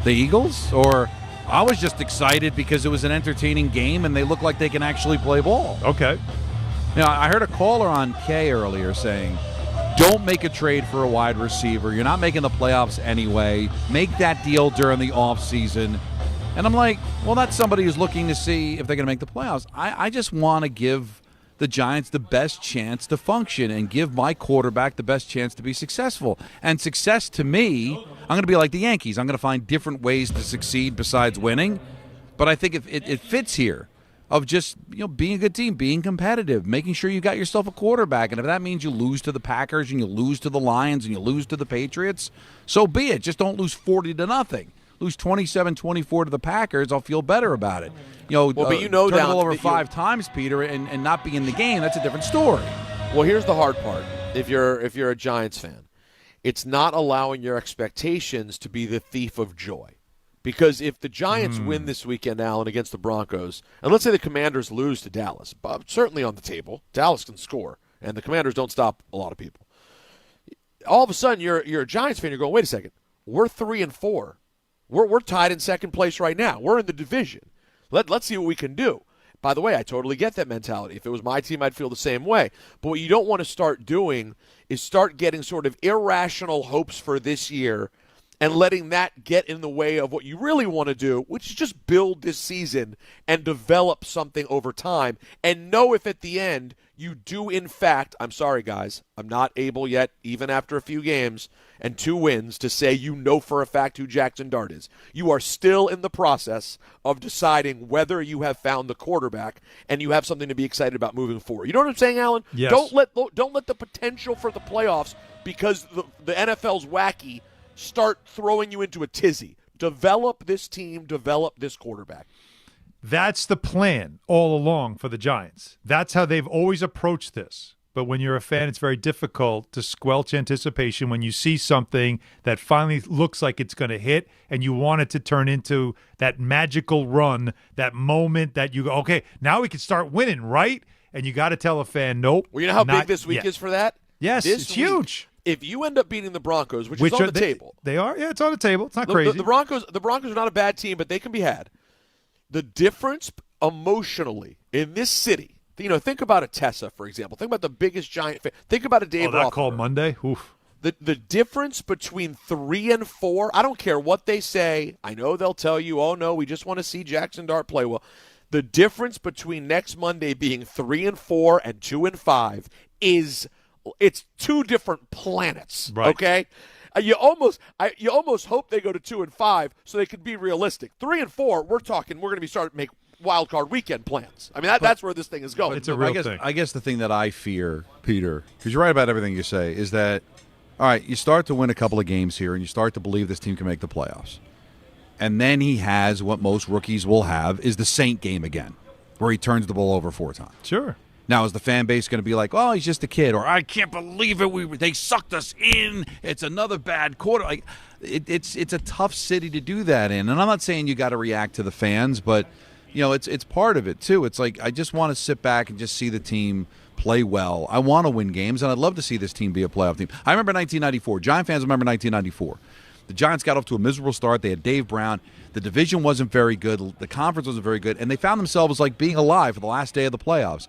the Eagles? Or I was just excited because it was an entertaining game and they look like they can actually play ball. Okay. I heard a caller on K earlier saying, don't make a trade for a wide receiver. You're not making the playoffs anyway. Make that deal during the offseason. And I'm like, well, that's somebody who's looking to see if they're going to make the playoffs. I just want to give the Giants the best chance to function and give my quarterback the best chance to be successful. And success to me, I'm going to be like the Yankees. I'm going to find different ways to succeed besides winning. But I think if it fits here of just being a good team, being competitive, making sure you got yourself a quarterback. And if that means you lose to the Packers and you lose to the Lions and you lose to the Patriots, so be it. Just don't lose 40-0. Lose 27-24 to the Packers, I'll feel better about it. But turn the ball over 5 times, Peter, and not be in the game, that's a different story. Well, here's the hard part. If you're a Giants fan, it's not allowing your expectations to be the thief of joy. Because if the Giants win this weekend, Allen, against the Broncos, and let's say the Commanders lose to Dallas, but certainly on the table, Dallas can score, and the Commanders don't stop a lot of people. All of a sudden, you're a Giants fan, you're going, wait a second, we're 3-4. We're tied in second place right now. We're in the division. Let's see what we can do. By the way, I totally get that mentality. If it was my team, I'd feel the same way. But what you don't want to start doing is start getting sort of irrational hopes for this year and letting that get in the way of what you really want to do, which is just build this season and develop something over time and know if at the end you do, in fact, I'm sorry, guys, I'm not able yet, even after a few games and 2 wins, to say you know for a fact who Jackson Dart is. You are still in the process of deciding whether you have found the quarterback and you have something to be excited about moving forward. You know what I'm saying, Alan? Yes. Don't let the potential for the playoffs, because the NFL's wacky, start throwing you into a tizzy. Develop this team, develop this quarterback. That's the plan all along for the Giants. That's how they've always approached this. But when you're a fan, it's very difficult to squelch anticipation when you see something that finally looks like it's going to hit and you want it to turn into that magical run, that moment that you go, okay, now we can start winning, right? And you got to tell a fan, nope. Well, you know how big this week is for that? Yes, it's huge. If you end up beating the Broncos, which is on the table. They are? Yeah, it's on the table. It's not crazy. The Broncos are not a bad team, but they can be had. The difference emotionally in this city, think about a Tessa, for example. Think about the biggest Giant fan. Think about a Dave Rothberg. That call Monday? Oof. The difference between 3 and 4, I don't care what they say. I know they'll tell you, oh, no, we just want to see Jackson Dart play well. The difference between next Monday being 3 and 4 and 2 and 5 is it's two different planets, right. Okay? You almost hope they go to 2 and 5 so they can be realistic. 3 and 4, we're going to be starting to make wild card weekend plans. I mean, that's where this thing is going. It's a real thing. I guess the thing that I fear, Peter, because you're right about everything you say, is that, all right, you start to win a couple of games here and you start to believe this team can make the playoffs. And then he has what most rookies will have is the Saint game again, where he turns the ball over 4 times. Sure. Now, is the fan base going to be like, oh, he's just a kid, or I can't believe it, they sucked us in, it's another bad quarter. Like, it's a tough city to do that in. And I'm not saying you got to react to the fans, but it's part of it too. It's like I just want to sit back and just see the team play well. I want to win games, and I'd love to see this team be a playoff team. I remember 1994. Giant fans remember 1994. The Giants got off to a miserable start. They had Dave Brown. The division wasn't very good. The conference wasn't very good, and they found themselves like being alive for the last day of the playoffs.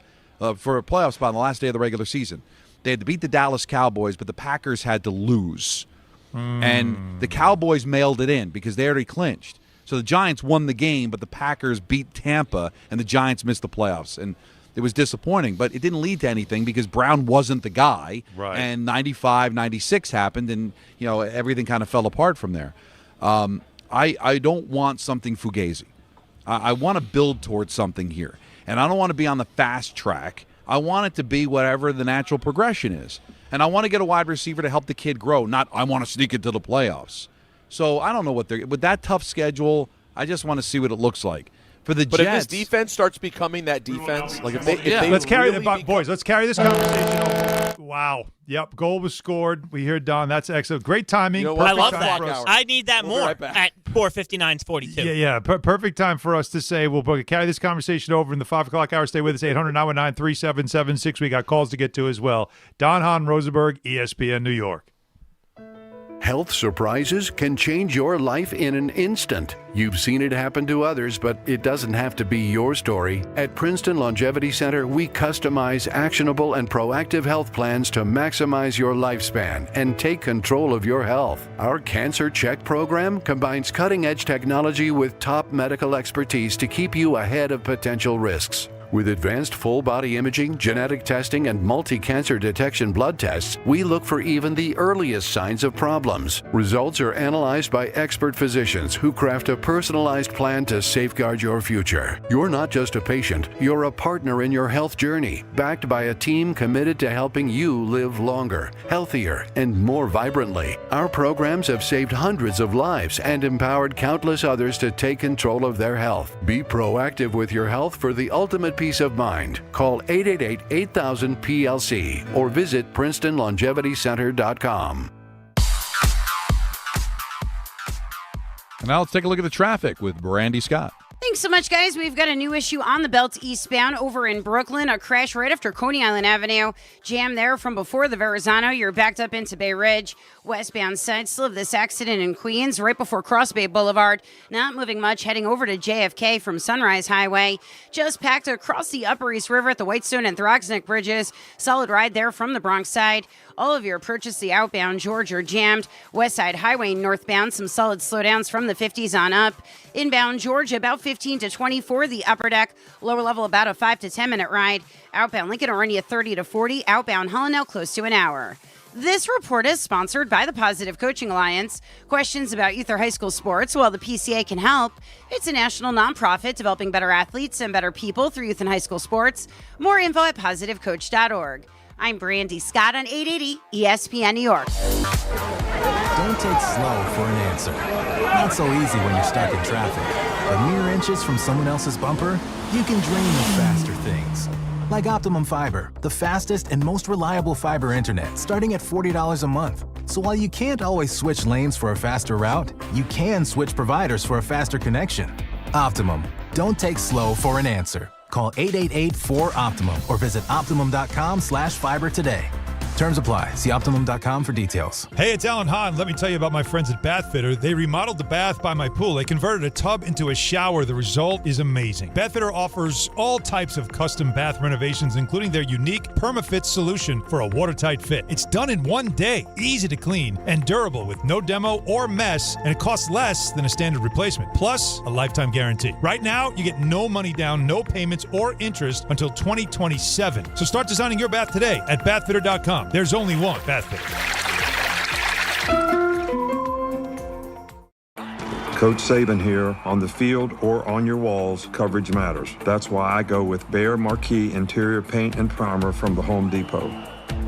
For a playoff spot on the last day of the regular season. They had to beat the Dallas Cowboys, but the Packers had to lose. And the Cowboys mailed it in because they already clinched. So the Giants won the game, but the Packers beat Tampa, and the Giants missed the playoffs. And it was disappointing, but it didn't lead to anything because Brown wasn't the guy. Right. And 95, 96 happened, and everything kind of fell apart from there. I don't want something fugazi. I want to build towards something here. And I don't want to be on the fast track. I want it to be whatever the natural progression is. And I want to get a wide receiver to help the kid grow, not I want to sneak into the playoffs. So I don't know with that tough schedule, I just want to see what it looks like. For the Jets, if this defense starts becoming that defense, like if they let's carry really boys. Let's carry this conversation over. Wow. Yep. Goal was scored. We hear Don. That's excellent. Great timing. I love that. I need that more at 4:59:42. Yeah. Perfect time for us to say we'll carry this conversation over in the 5 o'clock hour. Stay with us. 800-919-3776. We got calls to get to as well. Don, Hahn, Rosenberg, ESPN New York. Health surprises can change your life in an instant. You've seen it happen to others, but it doesn't have to be your story. At Princeton Longevity Center, we customize actionable and proactive health plans to maximize your lifespan and take control of your health. Our Cancer Check program combines cutting-edge technology with top medical expertise to keep you ahead of potential risks. With advanced full-body imaging, genetic testing, and multi-cancer detection blood tests, we look for even the earliest signs of problems. Results are analyzed by expert physicians who craft a personalized plan to safeguard your future. You're not just a patient, you're a partner in your health journey, backed by a team committed to helping you live longer, healthier, and more vibrantly. Our programs have saved hundreds of lives and empowered countless others to take control of their health. Be proactive with your health for the ultimate peace of mind. Call 888-8000-PLC or visit PrincetonLongevityCenter.com. And now let's take a look at the traffic with Brandy Scott. Thanks so much, guys. We've got a new issue on the belt eastbound over in Brooklyn. A crash right after Coney Island Avenue. Jam there from before the Verrazano. You're backed up into Bay Ridge. Westbound side, still have this accident in Queens right before Cross Bay Boulevard. Not moving much, heading over to JFK from Sunrise Highway. Just packed across the Upper East River at the Whitestone and Throgsneck Bridges. Solid ride there from the Bronx side. All of your approaches the outbound George are jammed. West Side Highway northbound, some solid slowdowns from the 50s on up. Inbound Georgia, about 15 to 20 for the upper deck. Lower level, about a 5 to 10 minute ride. Outbound Lincoln Orindia, 30 to 40. Outbound Helena, close to an hour. This report is sponsored by the Positive Coaching Alliance. Questions about youth or high school sports? Well, the PCA can help. It's a national nonprofit developing better athletes and better people through youth and high school sports. More info at positivecoach.org. I'm Brandy Scott on 880 ESPN New York. Don't take slow for an answer. Not so easy when you're stuck in traffic. But mere inches from someone else's bumper, you can dream of faster things. Like Optimum Fiber, the fastest and most reliable fiber internet, starting at $40 a month. So while you can't always switch lanes for a faster route, you can switch providers for a faster connection. Optimum. Don't take slow for an answer. Call 888-4OPTIMUM or visit Optimum.com/fiber today. Terms apply. See Optimum.com for details. Hey, it's Alan Hahn. Let me tell you about my friends at Bath Fitter. They remodeled the bath by my pool. They converted a tub into a shower. The result is amazing. Bath Fitter offers all types of custom bath renovations, including their unique PermaFit solution for a watertight fit. It's done in one day, easy to clean, and durable with no demo or mess, and it costs less than a standard replacement, plus a lifetime guarantee. Right now, you get no money down, no payments, or interest until 2027. So start designing your bath today at bathfitter.com. There's only one Bath Fitter. Coach Saban here. On the field or on your walls, coverage matters. That's why I go with Behr Marquee Interior Paint and Primer from the Home Depot.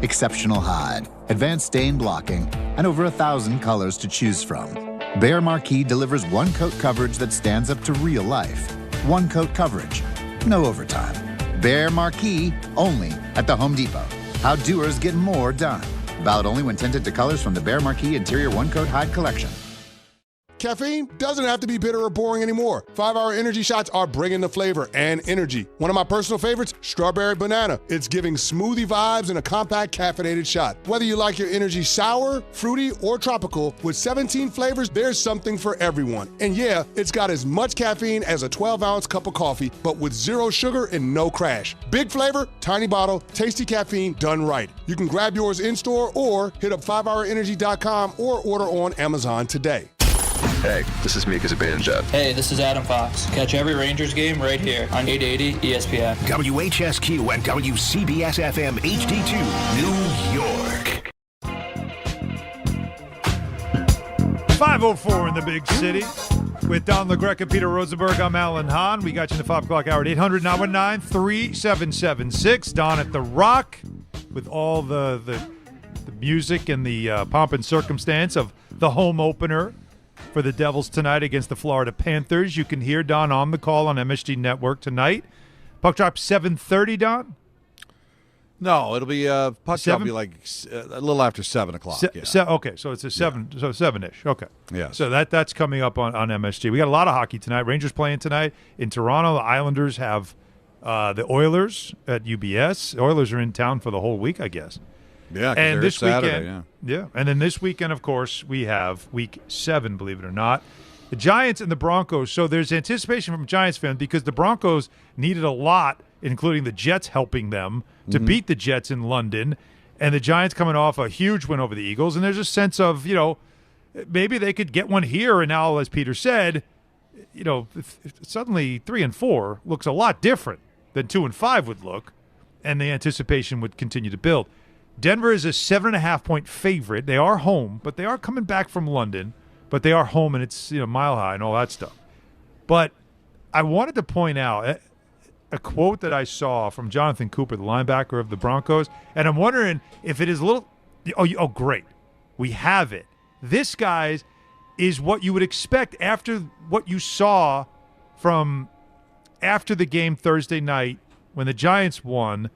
Exceptional hide, advanced stain blocking, and over 1,000 colors to choose from. Behr Marquee delivers one-coat coverage that stands up to real life. One-coat coverage, no overtime. Behr Marquee, only at the Home Depot. How doers get more done. Valid only when tinted to colors from the Behr Marquee Interior One-Coat Hide Collection. Caffeine doesn't have to be bitter or boring anymore. 5-Hour Energy shots are bringing the flavor and energy. One of my personal favorites, Strawberry Banana. It's giving smoothie vibes in a compact caffeinated shot. Whether you like your energy sour, fruity, or tropical, with 17 flavors, there's something for everyone. And yeah, it's got as much caffeine as a 12-ounce cup of coffee, but with zero sugar and no crash. Big flavor, tiny bottle, tasty caffeine done right. You can grab yours in-store or hit up 5hourenergy.com or order on Amazon today. Hey, this is Mika Zibanejad. Hey, this is Adam Fox. Catch every Rangers game right here on 880 ESPN. WHSQ and WCBS-FM HD2, New York. 5:04 in the big city. With Don LaGreca and Peter Rosenberg, I'm Alan Hahn. We got you in the 5 o'clock hour at 800-919-3776. Don at The Rock with all the music and the pomp and circumstance of the home opener for the Devils tonight against the Florida Panthers. You can hear Don on the call on MSG Network tonight. Puck drop 7:30, Don? No, it'll be puck drop will be like a little after 7 o'clock. Okay, so it's a 7, so 7-ish. Okay. Yeah. So that's coming up on MSG. We got a lot of hockey tonight. Rangers playing tonight in Toronto. The Islanders have the Oilers at UBS. The Oilers are in town for the whole week, I guess. Yeah, and this Saturday, weekend, yeah, and then this weekend, of course, we have Week 7. Believe it or not, the Giants and the Broncos. So there's anticipation from Giants fans because the Broncos needed a lot, including the Jets helping them to beat the Jets in London, and the Giants coming off a huge win over the Eagles. And there's a sense of maybe they could get one here. And now, as Peter said, suddenly 3-4 looks a lot different than 2-5 would look, and the anticipation would continue to build. Denver is a 7.5-point favorite. They are home, but they are coming back from London. But they are home, and it's mile high and all that stuff. But I wanted to point out a quote that I saw from Jonathan Cooper, the linebacker of the Broncos, and I'm wondering if it is a little. Oh, great, we have it. This, guys, is what you would expect after what you saw from after the game Thursday night when the Giants won.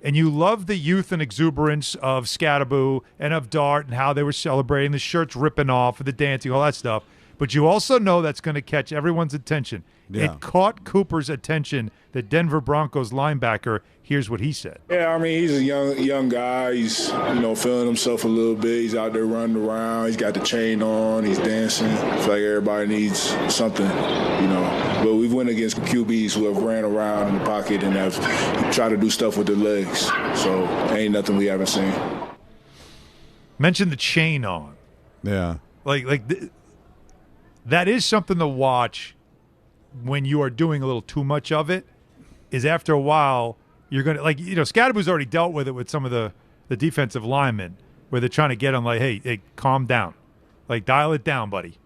And you love the youth and exuberance of Thibodeau and of Dart and how they were celebrating, the shirts ripping off, and the dancing, all that stuff. But you also know that's going to catch everyone's attention. Yeah. It caught Cooper's attention, the Denver Broncos linebacker. Here's what he said. Yeah, I mean, he's a young guy. He's, feeling himself a little bit. He's out there running around. He's got the chain on. He's dancing. I feel like everybody needs something, But we've went against QBs who have ran around in the pocket and have tried to do stuff with their legs. So ain't nothing we haven't seen. Mention the chain on. Yeah. That is something to watch when you are doing a little too much of it, is after a while you're going to, Thibodeau's already dealt with it with some of the defensive linemen where they're trying to get him hey, calm down. Dial it down, buddy.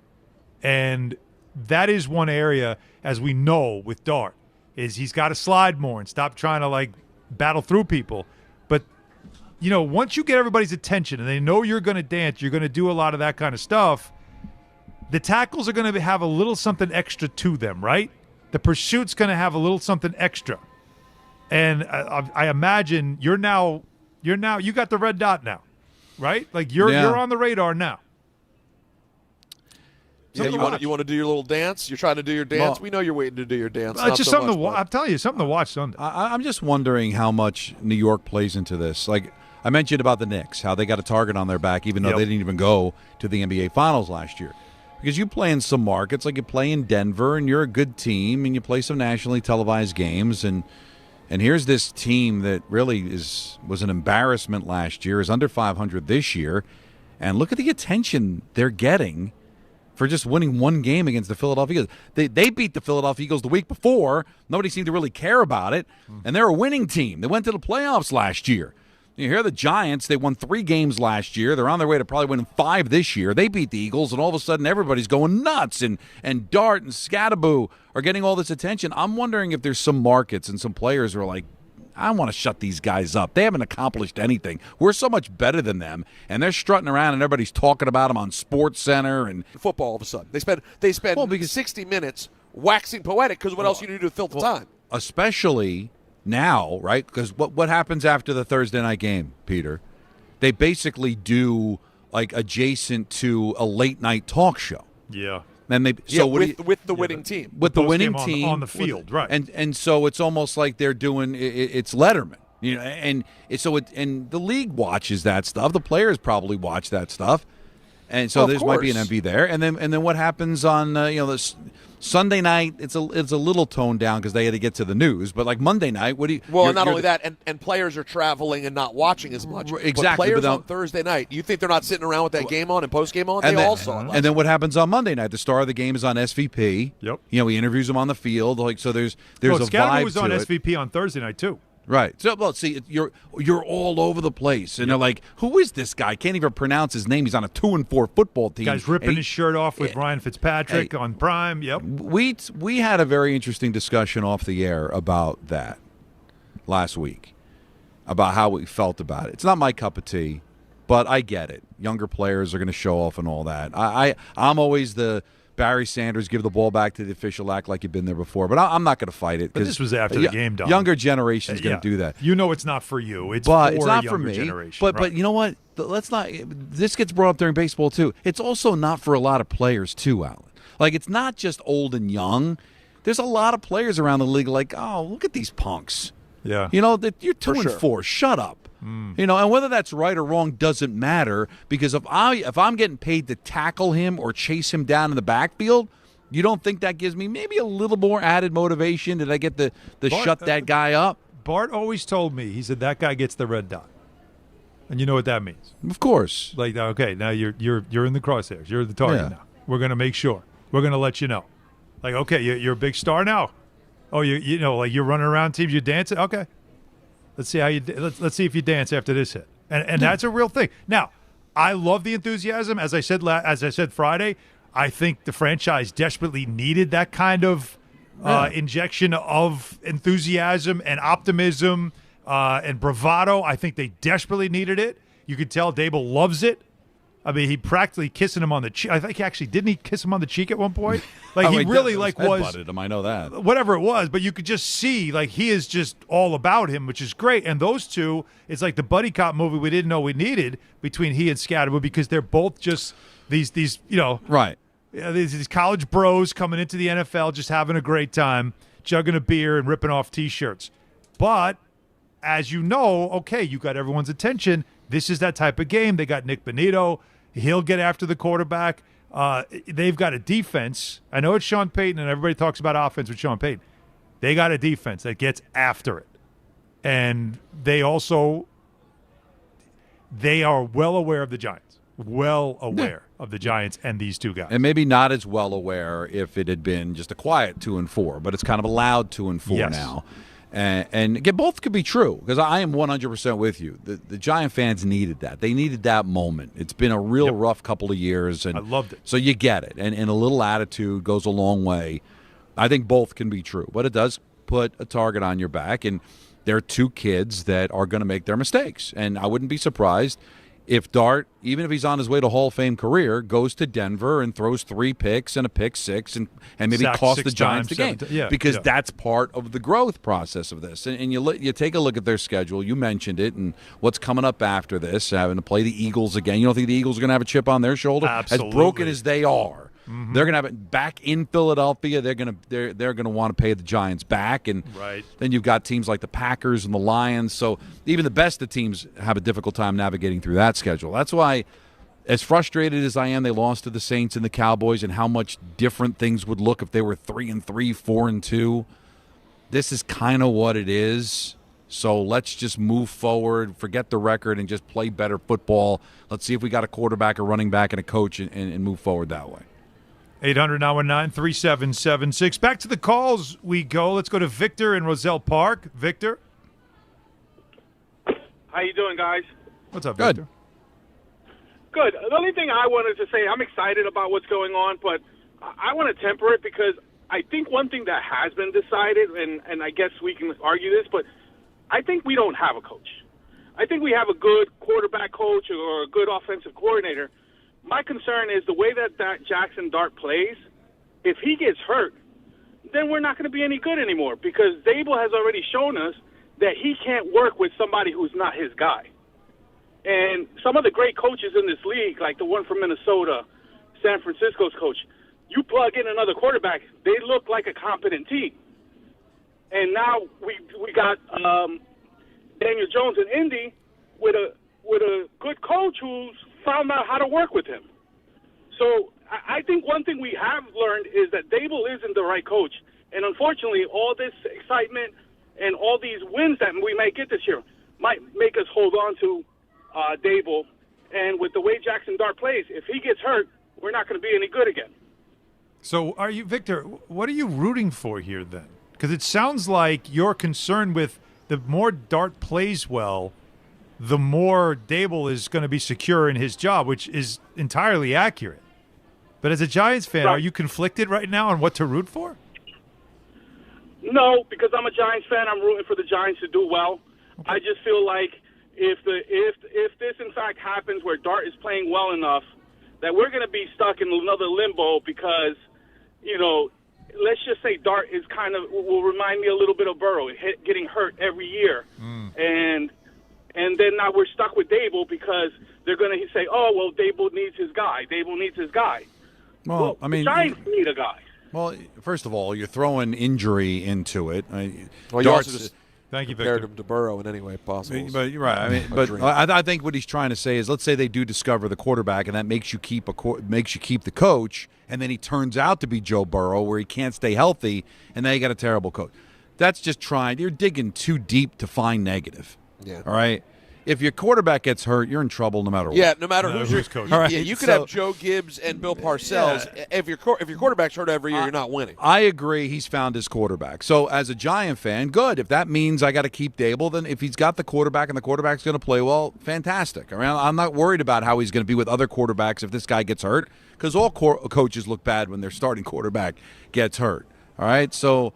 And that is one area, as we know with Dart, is he's got to slide more and stop trying to, battle through people. But once you get everybody's attention and they know you're going to dance, you're going to do a lot of that kind of stuff, the tackles are going to have a little something extra to them, right? The pursuit's going to have a little something extra. And I imagine you got the red dot now, right? Like you're on the radar now. Yeah, you want to do your little dance? You're trying to do your dance? Well, we know you're waiting to do your dance. It's just something to watch. I'm telling you, something to watch Sunday. I'm just wondering how much New York plays into this. Like I mentioned about the Knicks, how they got a target on their back even though they didn't even go to the NBA Finals last year. Because you play in some markets, like you play in Denver, and you're a good team, and you play some nationally televised games, and here's this team that really was an embarrassment last year, is under 500 this year, and look at the attention they're getting for just winning one game against the Philadelphia Eagles. They beat the Philadelphia Eagles the week before. Nobody seemed to really care about it, and they're a winning team. They went to the playoffs last year. You hear the Giants, they won 3 games last year. They're on their way to probably winning 5 this year. They beat the Eagles, and all of a sudden everybody's going nuts, and Dart and Scattaboo are getting all this attention. I'm wondering if there's some markets and some players who are like, I want to shut these guys up. They haven't accomplished anything. We're so much better than them, and they're strutting around, and everybody's talking about them on Sports Center and football. All of a sudden, they spend 60 minutes waxing poetic because what else you need to fill the time? Especially now, right? Because what happens after the Thursday night game, Peter? They basically do like adjacent to a late night talk show. Yeah. And with the winning team. With the winning team on the field, right. And so it's almost like they're doing it's Letterman. And the league watches that stuff. The players probably watch that stuff. And so there might be an envy there. And then what happens on this Sunday night? It's a little toned down because they had to get to the news. But like Monday night, not only that, and players are traveling and not watching as much. Exactly. But players on Thursday night, you think they're not sitting around with that game on and post game on? They all saw it. And then what happens on Monday night? The star of the game is on SVP. Yep. He interviews him on the field. Like so, there's a Scatterman vibe was on to it. SVP on Thursday night too. Right. So, see, you're all over the place, and they're like, "Who is this guy? Can't even pronounce his name. He's on a 2-4 football team." Guy's ripping his shirt off with Ryan Fitzpatrick on Prime. Yep. We had a very interesting discussion off the air about that last week, about how we felt about it. It's not my cup of tea, but I get it. Younger players are going to show off and all that. I'm always the Barry Sanders, give the ball back to the official, act like you've been there before. But I'm not going to fight it. But this was after the game, Don. Younger generation's going to do that. It's not for you. It's not a for me. Generation. But you know what? Let's not. This gets brought up during baseball too. It's also not for a lot of players too, Alan. Like it's not just old and young. There's a lot of players around the league like, oh, look at these punks. Yeah. You're 2-4. Shut up. And whether that's right or wrong doesn't matter because if I'm getting paid to tackle him or chase him down in the backfield, you don't think that gives me maybe a little more added motivation? Did I get the shut that guy up? Bart always told me, he said that guy gets the red dot. And you know what that means? Of course. Like, okay, now you're in the crosshairs. You're the target now. We're going to make sure. We're going to let you know. Like, okay, you're a big star now. Oh, like you're running around teams, you're dancing. Okay. Let's see how let's see if you dance after this hit. And that's a real thing. Now, I love the enthusiasm. As I said Friday, I think the franchise desperately needed that kind of injection of enthusiasm and optimism and bravado. I think they desperately needed it. You could tell Dable loves it. I mean, he practically kissing him on the cheek. I think didn't he kiss him on the cheek at one point? Like he really was headbutted him. I know that. Whatever it was, but you could just see like he is just all about him, which is great. And those two, it's like the buddy cop movie we didn't know we needed between he and Scatterman because they're both just these right. These college bros coming into the NFL, just having a great time, chugging a beer and ripping off T-shirts. But as you know, okay, you got everyone's attention. This is that type of game. They got Nick Bonito. He'll get after the quarterback. They've got a defense. I know it's Sean Payton, and everybody talks about offense with Sean Payton. They got a defense that gets after it. And they are well aware of the Giants. Well aware of the Giants and these two guys. And maybe not as well aware if it had been just a quiet 2-4, but it's kind of a loud 2-4 now. And again, both could be true because I am 100% with you. The Giant fans needed that. They needed that moment. It's been a real rough couple of years. And I loved it. So you get it. And a little attitude goes a long way. I think both can be true. But it does put a target on your back. And they're two kids that are going to make their mistakes. And I wouldn't be surprised if Dart, even if he's on his way to Hall of Fame career, goes to Denver and throws 3 picks and a pick 6 and maybe cost the Giants the game. Because that's part of the growth process of this. And you take a look at their schedule. You mentioned it, and what's coming up after this, having to play the Eagles again. You don't think the Eagles are going to have a chip on their shoulder? Absolutely. As broken as they are. Mm-hmm. They're going to have it back in Philadelphia. They're going to want to pay the Giants back, and then you've got teams like the Packers and the Lions. So even the best of teams have a difficult time navigating through that schedule. That's why, as frustrated as I am, they lost to the Saints and the Cowboys, and how much different things would look if they were 3-3, 4-2. This is kind of what it is. So let's just move forward, forget the record, and just play better football. Let's see if we got a quarterback, a running back, and a coach, and move forward that way. 800-919-3776. Back to the calls we go. Let's go to Victor in Roselle Park. Victor? How you doing, guys? What's up, Victor? Good. The only thing I wanted to say, I'm excited about what's going on, but I want to temper it because I think one thing that has been decided, and I guess we can argue this, but I think we don't have a coach. I think we have a good quarterback coach or a good offensive coordinator. My concern is the way that Jackson Dart plays. If he gets hurt, then we're not going to be any good anymore because Dable has already shown us that he can't work with somebody who's not his guy. And some of the great coaches in this league, like the one from Minnesota, San Francisco's coach, you plug in another quarterback, they look like a competent team. And now we got Daniel Jones in Indy with a good coach who's found out how to work with him. So I think one thing we have learned is that Dable isn't the right coach. And unfortunately, all this excitement and all these wins that we may get this year might make us hold on to Dable. And with the way Jackson Dart plays, if he gets hurt, we're not going to be any good again. So are you, Victor, what are you rooting for here then? Because it sounds like you're concerned with the more Dart plays well, the more Dable is going to be secure in his job, which is entirely accurate. But as a Giants fan, are you conflicted right now on what to root for? No, because I'm a Giants fan. I'm rooting for the Giants to do well. Okay. I just feel like if this in fact happens where Dart is playing well enough, that we're going to be stuck in another limbo because, let's just say Dart is will remind me a little bit of Burrow, getting hurt every year. And then now we're stuck with Dable because they're going to say, oh, well, Dable needs his guy. Dable needs his guy. Well, I mean, the Giants need a guy. Well, first of all, you're throwing injury into it. You also just thank you, compared Victor. him to Burrow in any way possible. But you're right. I mean, I think what he's trying to say is, let's say they do discover the quarterback, and that makes you keep the coach, and then he turns out to be Joe Burrow, where he can't stay healthy, and then you got a terrible coach. That's just trying. You're digging too deep to find negative. Yeah. All right. If your quarterback gets hurt, you're in trouble no matter what. Yeah, no matter who's your coach. All right, yeah, you could have Joe Gibbs and Bill Parcells. Yeah. If your quarterback's hurt every year, you're not winning. I agree. He's found his quarterback. So as a Giant fan, good. If that means I got to keep Dable, then if he's got the quarterback and the quarterback's going to play well, fantastic. I mean, I'm not worried about how he's going to be with other quarterbacks if this guy gets hurt, because all coaches look bad when their starting quarterback gets hurt. All right, so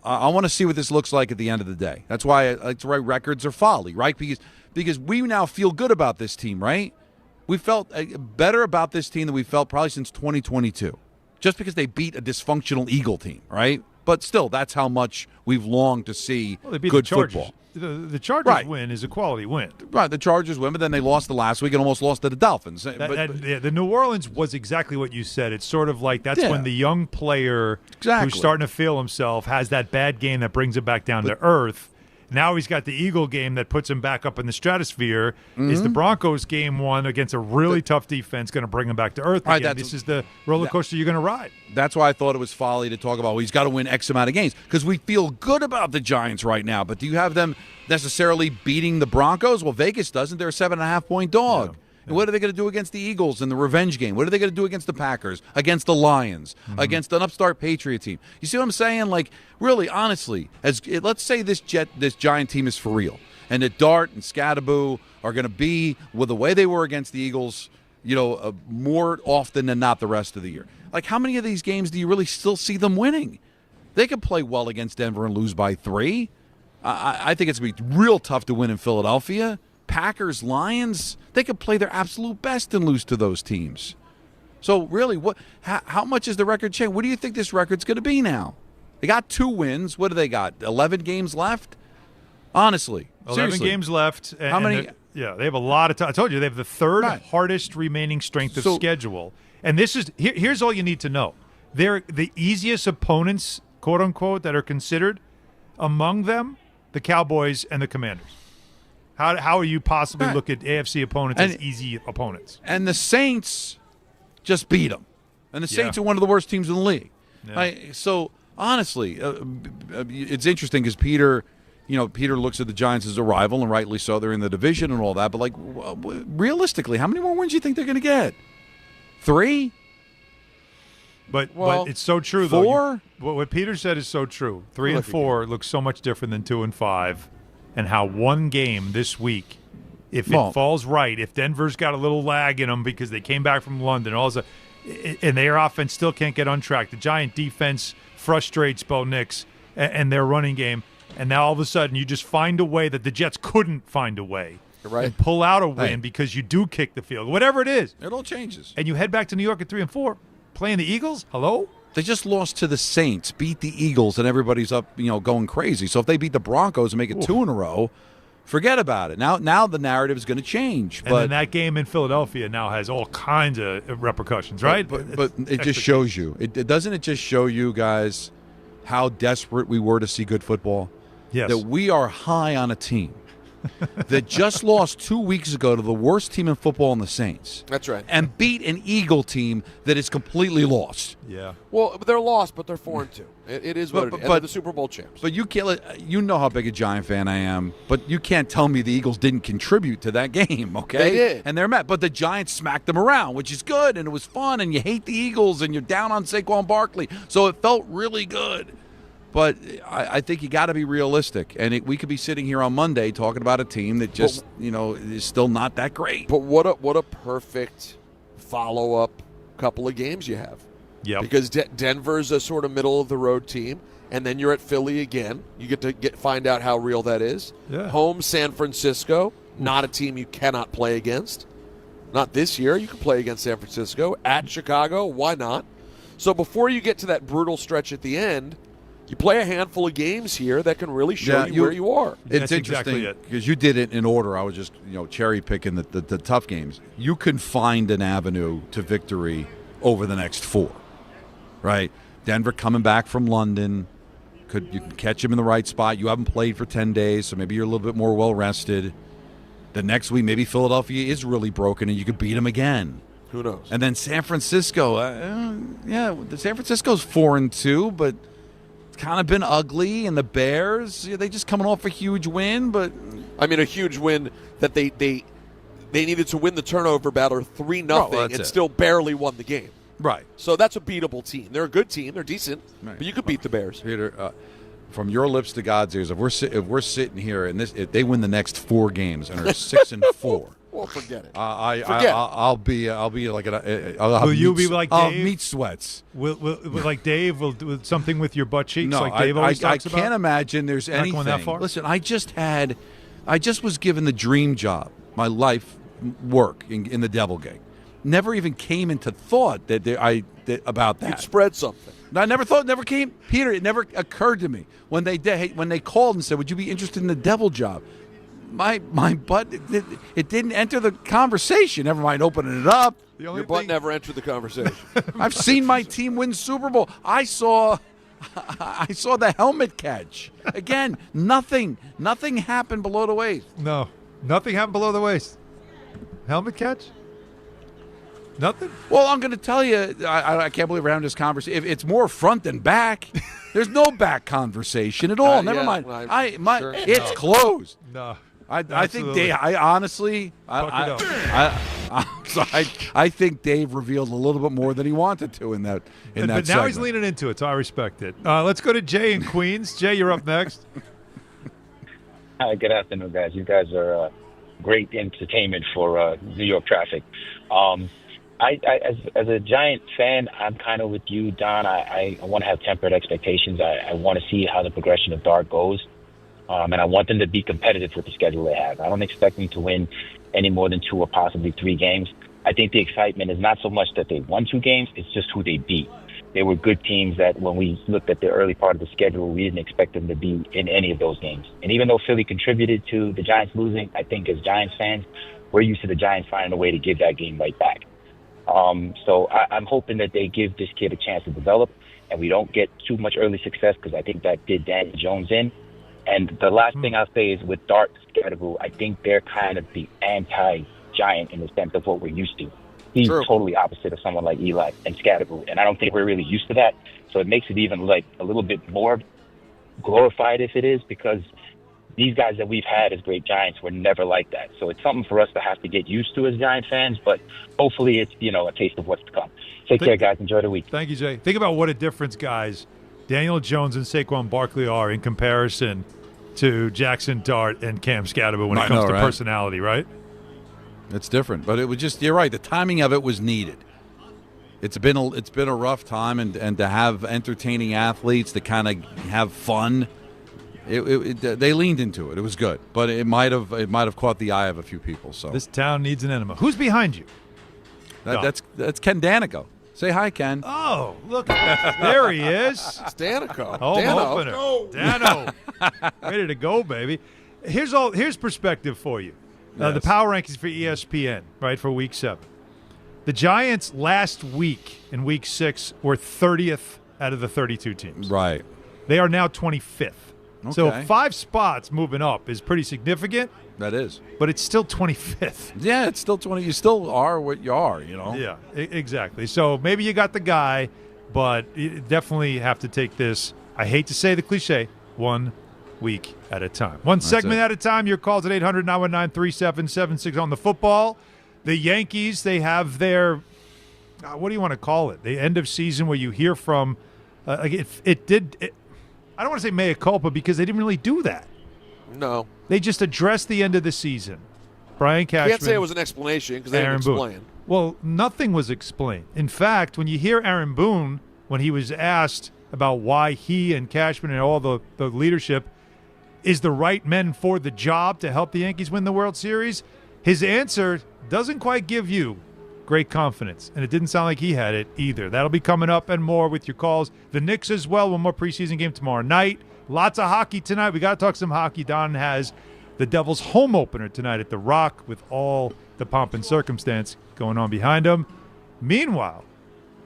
I want to see what this looks like at the end of the day. That's why I like to write records are folly, right? Because we now feel good about this team, right? We felt better about this team than we felt probably since 2022, just because they beat a dysfunctional Eagle team, right? But still, that's how much we've longed to see good football. The Chargers win is a quality win. Right, the Chargers win, but then they lost the last week and almost lost to the Dolphins. The New Orleans was exactly what you said. It's sort of like that's when the young player who's starting to feel himself has that bad game that brings him back down to earth. Now he's got the Eagle game that puts him back up in the stratosphere. Mm-hmm. Is the Broncos game one against a really tough defense going to bring him back to earth again? This is the roller coaster you're going to ride. That's why I thought it was folly to talk about, well, he's got to win X amount of games, because we feel good about the Giants right now. But do you have them necessarily beating the Broncos? Well, Vegas doesn't. They're a 7.5-point dog. Yeah. And what are they going to do against the Eagles in the revenge game? What are they going to do against the Packers, against the Lions, against an upstart Patriot team? You see what I'm saying? Like, really, honestly, let's say this Giant team is for real, and that Dart and Scatterboo are going to be, with the way they were against the Eagles, more often than not the rest of the year. Like, how many of these games do you really still see them winning? They could play well against Denver and lose by 3. I think it's going to be real tough to win in Philadelphia. Packers, Lions, they could play their absolute best and lose to those teams. So really, how much is the record change? What do you think this record's going to be now? They got 2 wins. What do they got? 11 games left? Honestly. 11 seriously. games left. How many? Yeah, they have a lot of time. I told you, they have the third hardest remaining strength of schedule. And this is here's all you need to know. They're the easiest opponents, quote unquote, that are considered. Among them, the Cowboys and the Commanders. How are you possibly look at AFC opponents as easy opponents? And the Saints just beat them. And the Saints are one of the worst teams in the league. Yeah. So honestly, it's interesting because Peter looks at the Giants as a rival, and rightly so. They're in the division and all that. But like, realistically, how many more wins do you think they're going to get? 3? But it's so true, 4? though. What Peter said is so true. 3 and 4 looks so much different than 2 and 5, and how one game this week, if it falls right, if Denver's got a little lag in them because they came back from London, and their offense still can't get on track. The Giant defense frustrates Bo Nix and their running game, and now all of a sudden you just find a way that the Jets couldn't find a way. Right. And pull out a win because you do kick the field, whatever it is. It all changes. And you head back to New York at 3 and 4. Playing the Eagles? Hello? They just lost to the Saints, beat the Eagles, and everybody's up, going crazy. So if they beat the Broncos and make it 2 in a row, forget about it. Now the narrative is going to change. And then that game in Philadelphia now has all kinds of repercussions, right? But it just shows you. Doesn't it just show you guys how desperate we were to see good football? Yes. That we are high on a team that just lost 2 weeks ago to the worst team in football in the Saints. That's right. And beat an Eagle team that is completely lost. Yeah. Well, they're lost, but they're 4-2. It is what it is. And they're the Super Bowl champs. But you know how big a Giant fan I am, but you can't tell me the Eagles didn't contribute to that game, okay? They did. And they're mad. But the Giants smacked them around, which is good, and it was fun, and you hate the Eagles, and you're down on Saquon Barkley. So it felt really good. But I think you got to be realistic, and we could be sitting here on Monday talking about a team that just is still not that great. But what a perfect follow-up couple of games you have. Yeah. Because Denver's a sort of middle of the road team, and then you're at Philly again. You get to find out how real that is. Yeah. Home San Francisco, not a team you cannot play against. Not this year. You can play against San Francisco. At Chicago, why not? So before you get to that brutal stretch at the end, you play a handful of games here that can really show you where you are. It's interesting because you did it in order. I was just cherry picking the tough games. You can find an avenue to victory over the next 4, right? Denver coming back from London, you can catch him in the right spot. You haven't played for 10 days, so maybe you're a little bit more well rested. The next week, maybe Philadelphia is really broken, and you could beat them again. Who knows? And then San Francisco, San Francisco's 4-2, but it's kind of been ugly, and the Bears, they just coming off a huge win, but I mean a huge win that they needed to win the turnover battle 3-0 and still barely won the game. Right. So that's a beatable team. They're a good team. They're decent, but you could beat the Bears. Peter, from your lips to God's ears, if we're sitting here and if they win the next 4 games and are 6-4. Well, forget it. I'll be like will you be like Dave? I'll meat sweats. Will like Dave will do something with your butt cheeks? No, like Dave always talks about? I can't imagine there's Not anything. going that far? Listen, I just was given the dream job, my life work in the Devil Gig. Never even came into thought about that. You'd spread something. I never thought. Never came, Peter. It never occurred to me when they called and said, "Would you be interested in the Devil job?" My butt, it didn't enter the conversation. Never mind opening it up. Your butt never entered the conversation. I've seen my team win Super Bowl. I saw the helmet catch. Again, nothing happened below the waist. No, nothing happened below the waist. Helmet catch? Nothing? Well, I'm going to tell you, I can't believe we're having this conversation. It's more front than back. There's no back conversation at all. Never mind. Sure. It's closed. No. I think Dave. I think Dave revealed a little bit more than he wanted to in that. But now segment. he's leaning into it, so I respect it. Let's go to Jay in Queens. Jay, you're up next. Hi, good afternoon, guys. You guys are great entertainment for New York traffic. As a Giant fan, I'm kind of with you, Don. I want to have tempered expectations. I want to see how the progression of Dart goes. And I want them to be competitive with the schedule they have. I don't expect them to win any more than 2 or possibly 3 games. I think the excitement is not so much that they won 2 games, it's just who they beat. They were good teams that when we looked at the early part of the schedule, we didn't expect them to be in any of those games. And even though Philly contributed to the Giants losing, I think as Giants fans, we're used to the Giants finding a way to give that game right back. So I'm hoping that they give this kid a chance to develop and we don't get too much early success because I think that did Daniel Jones in. And the last thing I'll say is with Dart Scatterbo, I think they're kind of the anti-Giant in the sense of what we're used to. He's totally opposite of someone like Eli and Scatterbo, and I don't think we're really used to that. So it makes it even like a little bit more glorified if it is, because these guys that we've had as great Giants were never like that. So it's something for us to have to get used to as Giant fans, but hopefully it's, a taste of what's to come. Take care, guys. Enjoy the week. Thank you, Jay. Think about what a difference, guys, Daniel Jones and Saquon Barkley are in comparison to Jackson Dart and Cam Scatterbo when it comes to personality, right? It's different, but it was just, you're right, the timing of it was needed. It's been a rough time, and to have entertaining athletes to kind of have fun, they leaned into it. It was good, but it might have caught the eye of a few people. So this town needs an enema. Who's behind you? That's Ken Danico. Say hi, Ken. Oh, look. There he is. It's Danico. Home opener. Dano. Ready to go, baby. Here's perspective for you. The power rankings for ESPN, right, for Week 7. The Giants last week in Week 6 were 30th out of the 32 teams. Right. They are now 25th. Okay. So 5 spots moving up is pretty significant. That is. But it's still 25th. Yeah, it's still 20. You still are what you are, Yeah, exactly. So maybe you got the guy, but you definitely have to take this, I hate to say the cliche, 1 week at a time. One segment at a time. Your calls at 800-919-3776 on the football. The Yankees, they have their, what do you want to call it? The end of season where you hear from, I don't want to say mea culpa because they didn't really do that. No. They just addressed the end of the season. Brian Cashman. You can't say it was an explanation because they didn't explain. Well, nothing was explained. In fact, when you hear Aaron Boone, when he was asked about why he and Cashman and all the leadership is the right men for the job to help the Yankees win the World Series, his answer doesn't quite give you great confidence, and it didn't sound like he had it either. That'll be coming up and more with your calls. The Knicks as well, one more preseason game tomorrow night. Lots of hockey tonight. We got to talk some hockey. Don has the Devils' home opener tonight at the Rock with all the pomp and circumstance going on behind them. Meanwhile,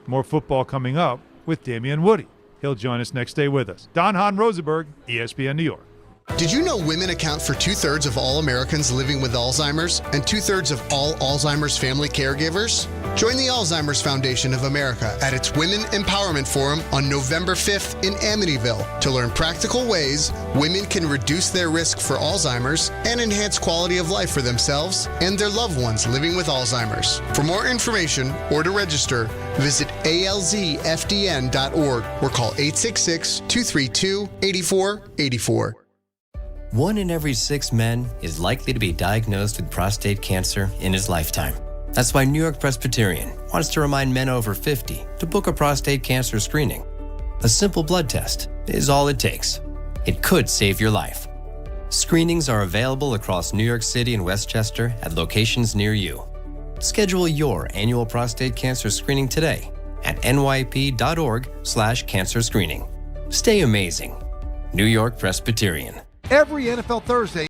more football coming up with Damen Woody. He'll join us next day with us. Don Hahn Rosenberg, ESPN New York. Did you know women account for 2/3 of all Americans living with Alzheimer's and 2/3 of all Alzheimer's family caregivers? Join the Alzheimer's Foundation of America at its Women Empowerment Forum on November 5th in Amityville to learn practical ways women can reduce their risk for Alzheimer's and enhance quality of life for themselves and their loved ones living with Alzheimer's. For more information or to register, visit alzfdn.org or call 866-232-8484. 1 in every 6 men is likely to be diagnosed with prostate cancer in his lifetime. That's why New York Presbyterian wants to remind men over 50 to book a prostate cancer screening. A simple blood test is all it takes. It could save your life. Screenings are available across New York City and Westchester at locations near you. Schedule your annual prostate cancer screening today at nyp.org/cancer screening. Stay amazing. New York Presbyterian. Every NFL Thursday,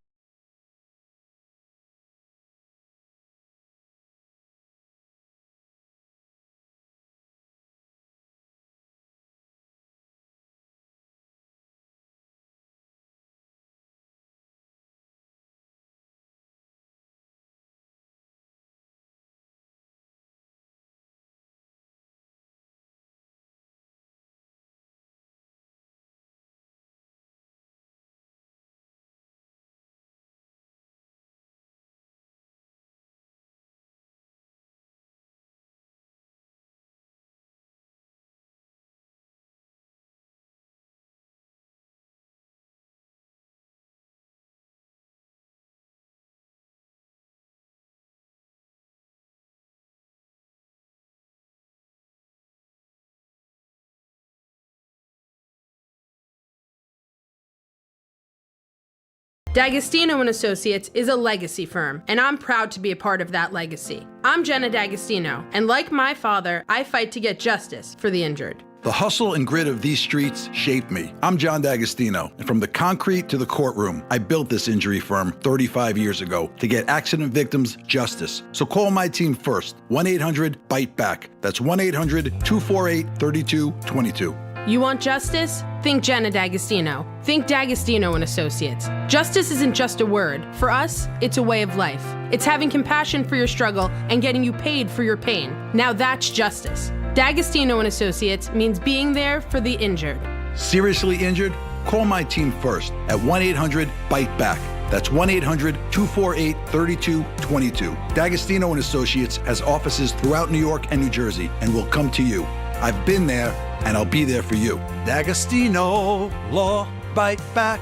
D'Agostino & Associates is a legacy firm, and I'm proud to be a part of that legacy. I'm Jenna D'Agostino, and like my father, I fight to get justice for the injured. The hustle and grit of these streets shaped me. I'm John D'Agostino, and from the concrete to the courtroom, I built this injury firm 35 years ago to get accident victims justice. So call my team first, 1-800-BITE-BACK. That's 1-800-248-3222. You want justice? Think Jenna D'Agostino. Think D'Agostino & Associates. Justice isn't just a word. For us, it's a way of life. It's having compassion for your struggle and getting you paid for your pain. Now that's justice. D'Agostino & Associates means being there for the injured. Seriously injured? Call my team first at 1-800-BITE-BACK. That's 1-800-248-3222. D'Agostino & Associates has offices throughout New York and New Jersey and will come to you. I've been there, and I'll be there for you. D'Agostino Law Bite Back.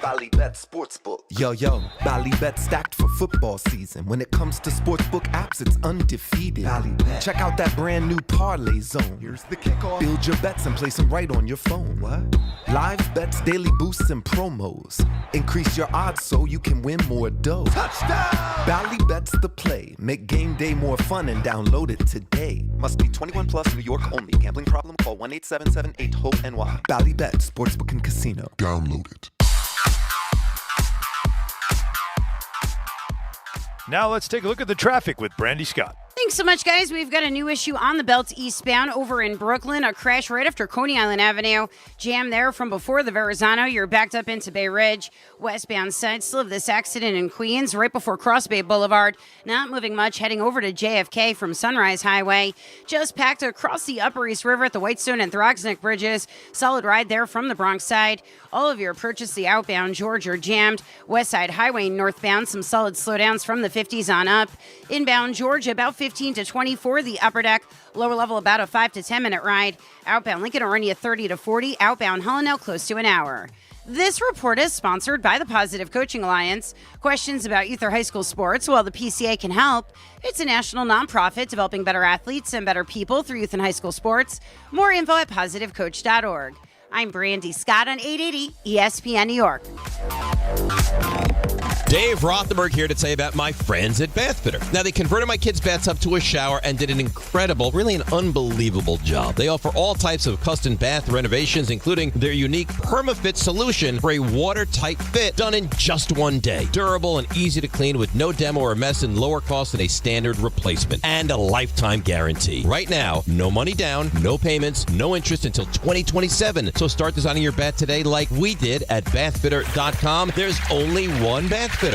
Ballybet Sportsbook. Yo, Ballybet stacked for football season. When it comes to sportsbook apps, it's undefeated. Ballybet. Check out that brand new parlay zone. Here's the kickoff. Build your bets and place them right on your phone. What? Live bets, daily boosts, and promos. Increase your odds so you can win more dough. Touchdown! Ballybet's the play. Make game day more fun and download it today. Must be 21 plus, New York only. Gambling problem? Call 1-877-8-HOPE-NY. Ballybet Sportsbook and Casino. Download it. Now let's take a look at the traffic with Brandy Scott. Thanks so much, guys. We've got a new issue on the belt eastbound over in Brooklyn. A crash right after Coney Island Avenue. Jam there from before the Verrazano. You're backed up into Bay Ridge. Westbound side, still of this accident in Queens right before Cross Bay Boulevard. Not moving much, heading over to JFK from Sunrise Highway. Just packed across the Upper East River at the Whitestone and Throgsneck Bridges. Solid ride there from the Bronx side. All of your approaches the outbound George are jammed. West Side Highway northbound, some solid slowdowns from the 50s on up. Inbound Georgia, about 15 to 20 for the upper deck. Lower level, about a 5 to 10 minute ride. Outbound Lincoln Orania, 30 to 40. Outbound Helena, close to an hour. This report is sponsored by the Positive Coaching Alliance. Questions about youth or high school sports? Well, the PCA can help. It's a national nonprofit developing better athletes and better people through youth and high school sports. More info at positivecoach.org. I'm Brandy Scott on 880 ESPN New York. Dave Rothenberg here to tell you about my friends at Bathfitter. Now, they converted my kids' bathtub to a shower and did an incredible, really an unbelievable job. They offer all types of custom bath renovations, including their unique PermaFit solution for a watertight fit done in just one day. Durable and easy to clean with no demo or mess and lower cost than a standard replacement. And a lifetime guarantee. Right now, no money down, no payments, no interest until 2027. So start designing your bath today like we did at bathfitter.com. There's only one Bathfitter. The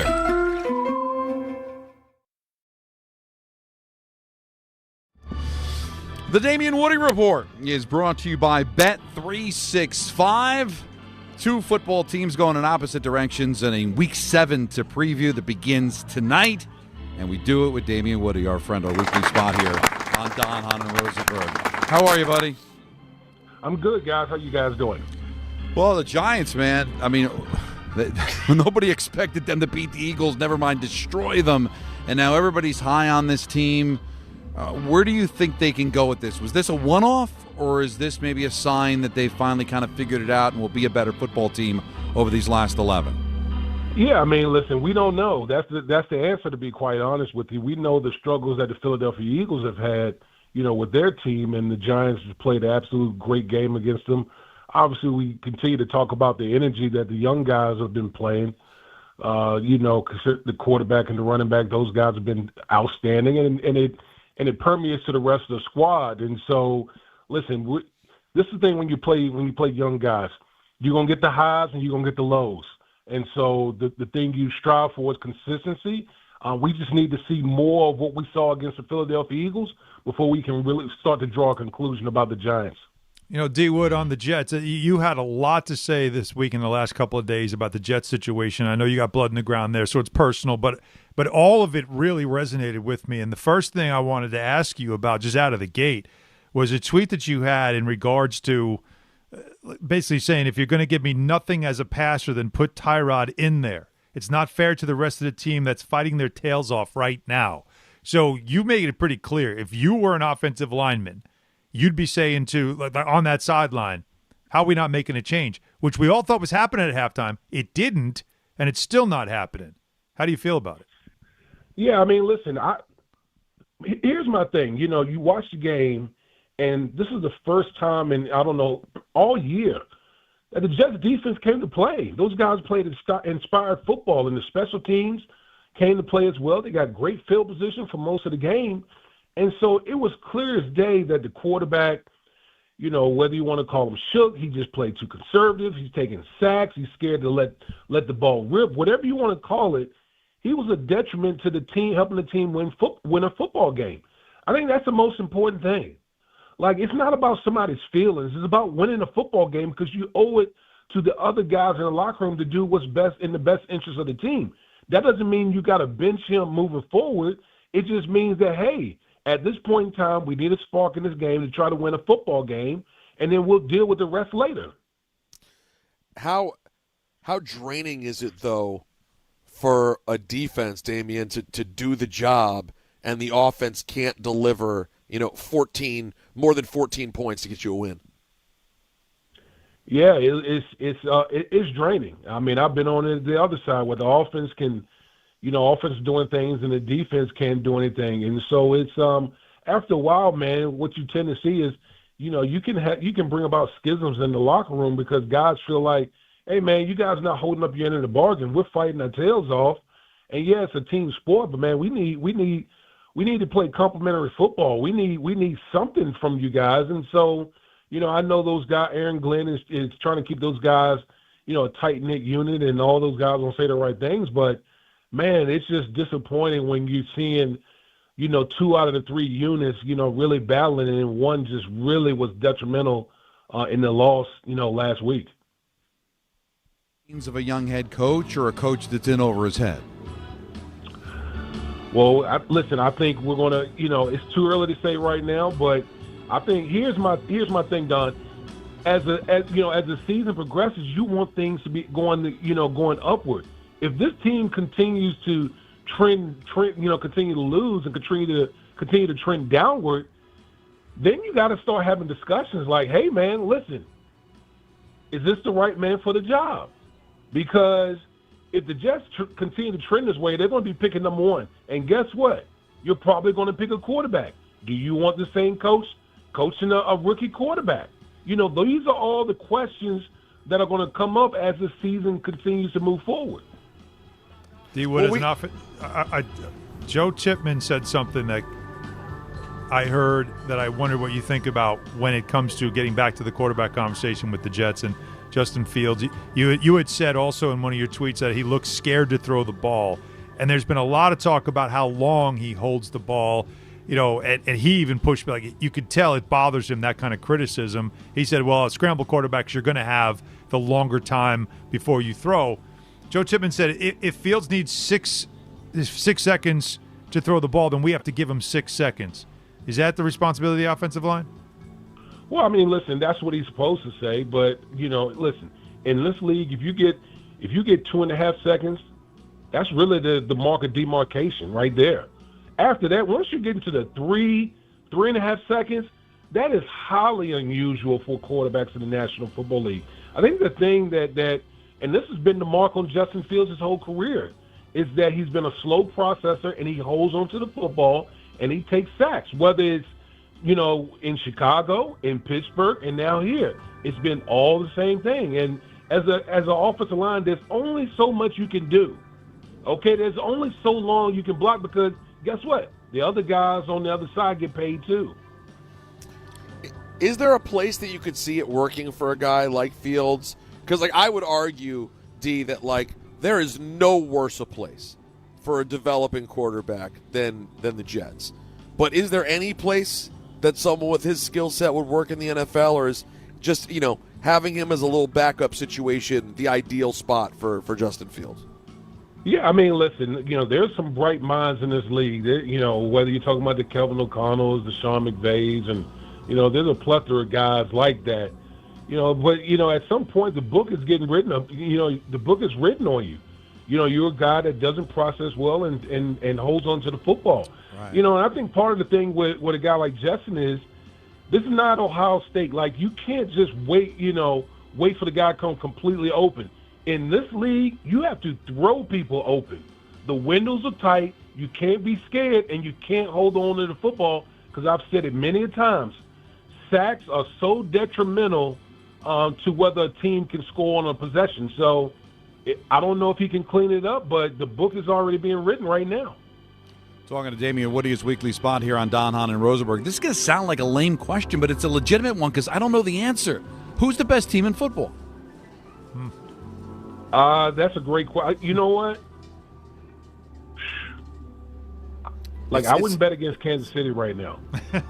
Damen Woody Report is brought to you by Bet365. Two football teams going in opposite directions in a Week 7 to preview that begins tonight. And we do it with Damen Woody, our friend, our weekly spot here on Don, Hahn, and Rosenberg. How are you, buddy? I'm good, guys. How you guys doing? Well, the Giants, man, I mean, nobody expected them to beat the Eagles, never mind destroy them. And now everybody's high on this team. Where do you think they can go with this? Was this a one-off, or is this maybe a sign that they finally kind of figured it out and will be a better football team over these last 11? Yeah, I mean, listen, we don't know. That's the answer, to be quite honest with you. We know the struggles that the Philadelphia Eagles have had, with their team, and the Giants have played an absolute great game against them. Obviously, we continue to talk about the energy that the young guys have been playing. Because the quarterback and the running back, those guys have been outstanding, and it permeates to the rest of the squad. And so, listen, this is the thing when you play young guys. You're going to get the highs and you're going to get the lows. And so the thing you strive for is consistency. We just need to see more of what we saw against the Philadelphia Eagles before we can really start to draw a conclusion about the Giants. D. Wood, on the Jets, you had a lot to say this week in the last couple of days about the Jets situation. I know you got blood in the ground there, so it's personal, but all of it really resonated with me. And the first thing I wanted to ask you about just out of the gate was a tweet that you had in regards to basically saying, if you're going to give me nothing as a passer, then put Tyrod in there. It's not fair to the rest of the team that's fighting their tails off right now. So you made it pretty clear. If you were an offensive lineman, you'd be saying on that sideline, how are we not making a change? which we all thought was happening at halftime. It didn't, and it's still not happening. How do you feel about it? Yeah, I mean, listen, here's my thing. You watch the game, and this is the first time in, I don't know, all year that the Jets defense came to play. Those guys played inspired football, and the special teams came to play as well. They got great field position for most of the game. And so it was clear as day that the quarterback, whether you want to call him shook, he just played too conservative. He's taking sacks. He's scared to let the ball rip. Whatever you want to call it, he was a detriment to the team, helping the team win a football game. I think that's the most important thing. Like, it's not about somebody's feelings. It's about winning a football game because you owe it to the other guys in the locker room to do what's best in the best interest of the team. That doesn't mean you got to bench him moving forward. It just means that, hey, at this point in time, we need a spark in this game to try to win a football game, and then we'll deal with the rest later. How draining is it, though, for a defense, Damian, to do the job and the offense can't deliver, more than 14 points to get you a win? Yeah, it's draining. I mean, I've been on the other side where the offense can, offense doing things and the defense can't do anything. And so it's after a while, man, what you tend to see is, you can bring about schisms in the locker room because guys feel like, hey, man, you guys not holding up your end of the bargain. We're fighting our tails off. And yeah, it's a team sport, but man, we need to play complementary football. We need something from you guys. And so, I know those guys, Aaron Glenn is trying to keep those guys, a tight-knit unit, and all those guys don't say the right things. But, man, it's just disappointing when you're seeing, 2 out of the 3 units, really battling, and one just really was detrimental in the loss, last week. Of a young head coach or a coach that's in over his head? Well, listen, I think we're going to, it's too early to say right now, but I think here's my thing, Don. As the season progresses, you want things to be going upward. If this team continues to trend, continue to lose and continue to trend downward, then you got to start having discussions like, hey, man, listen, is this the right man for the job? Because if the Jets continue to trend this way, they're going to be picking number 1. And guess what? You're probably going to pick a quarterback. Do you want the same coach coaching a rookie quarterback? These are all the questions that are going to come up as the season continues to move forward. Joe Chipman said something that I heard that I wondered what you think about when it comes to getting back to the quarterback conversation with the Jets and Justin Fields. You had said also in one of your tweets that he looks scared to throw the ball, and there's been a lot of talk about how long he holds the ball, and he even pushed back. You could tell it bothers him, that kind of criticism. He said, well, at scramble quarterbacks, you're going to have the longer time before you throw. Joe Chipman said if Fields needs 6 seconds to throw the ball, then we have to give him 6 seconds. Is that the responsibility of the offensive line? Well, I mean, listen, that's what he's supposed to say. But, listen, in this league, if you get 2.5 seconds, that's really the mark of demarcation right there. After that, once you get into the 3.5 seconds, that is highly unusual for quarterbacks in the National Football League. I think the thing that and this has been the mark on Justin Fields his whole career, is that he's been a slow processor and he holds onto the football and he takes sacks, whether it's, in Chicago, in Pittsburgh, and now here. It's been all the same thing. And as an offensive line, there's only so much you can do. Okay, there's only so long you can block because guess what? The other guys on the other side get paid too. Is there a place that you could see it working for a guy like Fields? Because, I would argue, D, that, there is no worse a place for a developing quarterback than the Jets. But is there any place that someone with his skill set would work in the NFL, or is just, having him as a little backup situation the ideal spot for Justin Fields? Yeah, I mean, listen, there's some bright minds in this league. Whether you're talking about the Kelvin O'Connells, the Sean McVays, and, there's a plethora of guys like that. But, at some point the book is getting written up. The book is written on you. You're a guy that doesn't process well and holds on to the football. Right. And I think part of the thing with a guy like Justin is this is not Ohio State. You can't just wait, wait for the guy to come completely open. In this league, you have to throw people open. The windows are tight. You can't be scared, and you can't hold on to the football because I've said it many times. Sacks are so detrimental to whether a team can score on a possession. So I don't know if he can clean it up, but the book is already being written right now. Talking to Damen Woody's weekly spot here on Don, Hahn, and Rosenberg. This is going to sound like a lame question, but it's a legitimate one because I don't know the answer. Who's the best team in football? That's a great question. You know what? I wouldn't bet against Kansas City right now.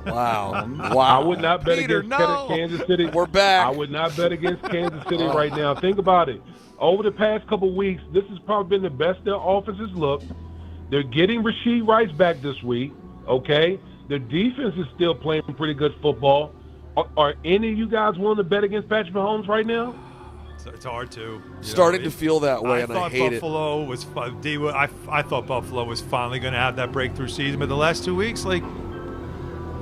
Wow. I would not bet Peter, against Kansas City. We're back. I would not bet against Kansas City right now. Think about it. Over the past couple of weeks, this has probably been the best their offense has looked. They're getting Rashid Rice back this week, okay? Their defense is still playing pretty good football. Are any of you guys willing to bet against Patrick Mahomes right now? It's hard to. Starting to feel that way, and I hate Buffalo was I thought Buffalo was finally going to have that breakthrough season, but the last 2 weeks,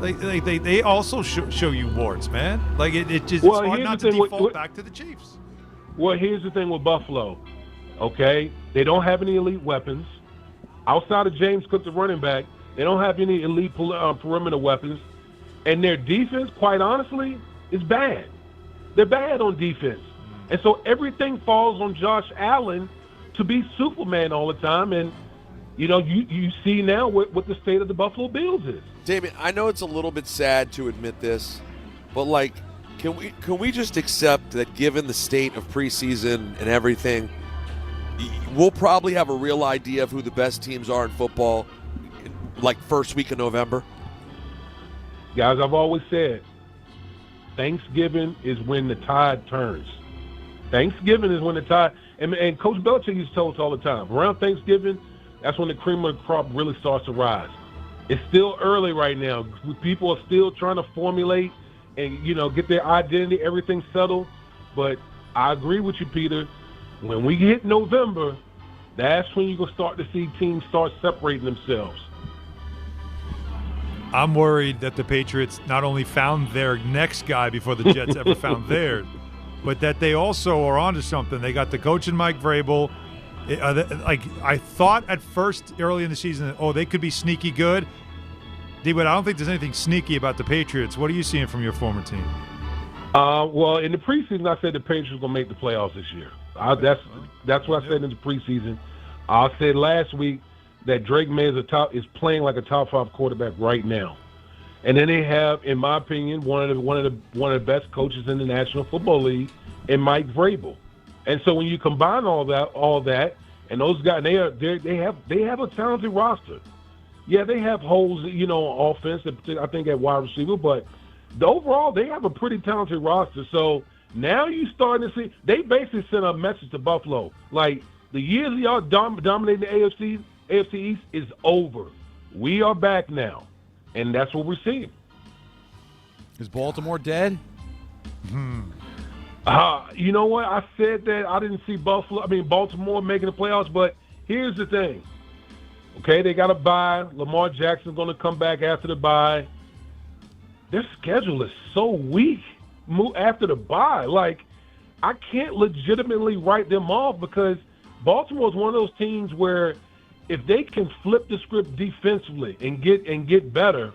they also show you warts, man. It's hard not to default back to the Chiefs. Well, here's the thing with Buffalo, okay? They don't have any elite weapons. Outside of James Cook, the running back, they don't have any elite perimeter weapons. And their defense, quite honestly, is bad. They're bad on defense. And so everything falls on Josh Allen to be Superman all the time. And, you see now what the state of the Buffalo Bills is. Damen, I know it's a little bit sad to admit this, but, can we just accept that given the state of preseason and everything, we'll probably have a real idea of who the best teams are in football, first week of November? Guys, I've always said, Thanksgiving is when the tide turns. Thanksgiving is when the tide – and Coach Belichick used to tell us all the time, around Thanksgiving, that's when the cream of the crop really starts to rise. It's still early right now. People are still trying to formulate and, get their identity, everything settled. But I agree with you, Peter. When we hit November, that's when you're going to start to see teams start separating themselves. I'm worried that the Patriots not only found their next guy before the Jets ever found theirs, but that they also are onto something. They got the coach in Mike Vrabel. I thought at first early in the season, they could be sneaky good. But I don't think there's anything sneaky about the Patriots. What are you seeing from your former team? Well, in the preseason, I said the Patriots were going to make the playoffs this year. That's what I said in the preseason. I said last week that Drake May is playing like a top 5 quarterback right now. And then they have, in my opinion, one of the best coaches in the National Football League, in Mike Vrabel. And so when you combine all that, and those guys, they have a talented roster. Yeah, they have holes, on offense. I think at wide receiver, but overall they have a pretty talented roster. So now you're starting to see they basically sent a message to Buffalo, like the years of y'all dominating the AFC East is over. We are back now. And that's what we're seeing. Is Baltimore dead? You know what? I said that I didn't see Baltimore making the playoffs, but here's the thing. Okay, they got a bye. Lamar Jackson's going to come back after the bye. Their schedule is so weak after the bye. I can't legitimately write them off because Baltimore is one of those teams where if they can flip the script defensively and get better,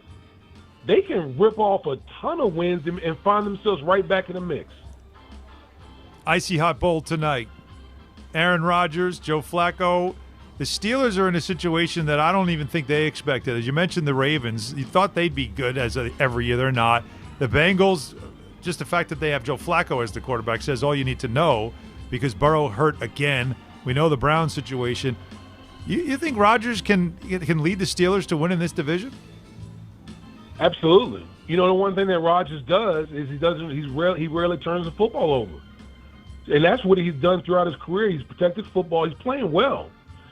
they can rip off a ton of wins and find themselves right back in the mix. Icy hot bowl tonight. Aaron Rodgers, Joe Flacco. The Steelers are in a situation that I don't even think they expected. As you mentioned, the Ravens, you thought they'd be good every year. They're not. The Bengals, just the fact that they have Joe Flacco as the quarterback says all you need to know because Burrow hurt again. We know the Browns situation. You think Rodgers can lead the Steelers to win in this division? Absolutely. The one thing that Rodgers does is he rarely turns the football over. And that's what he's done throughout his career. He's protected football. He's playing well.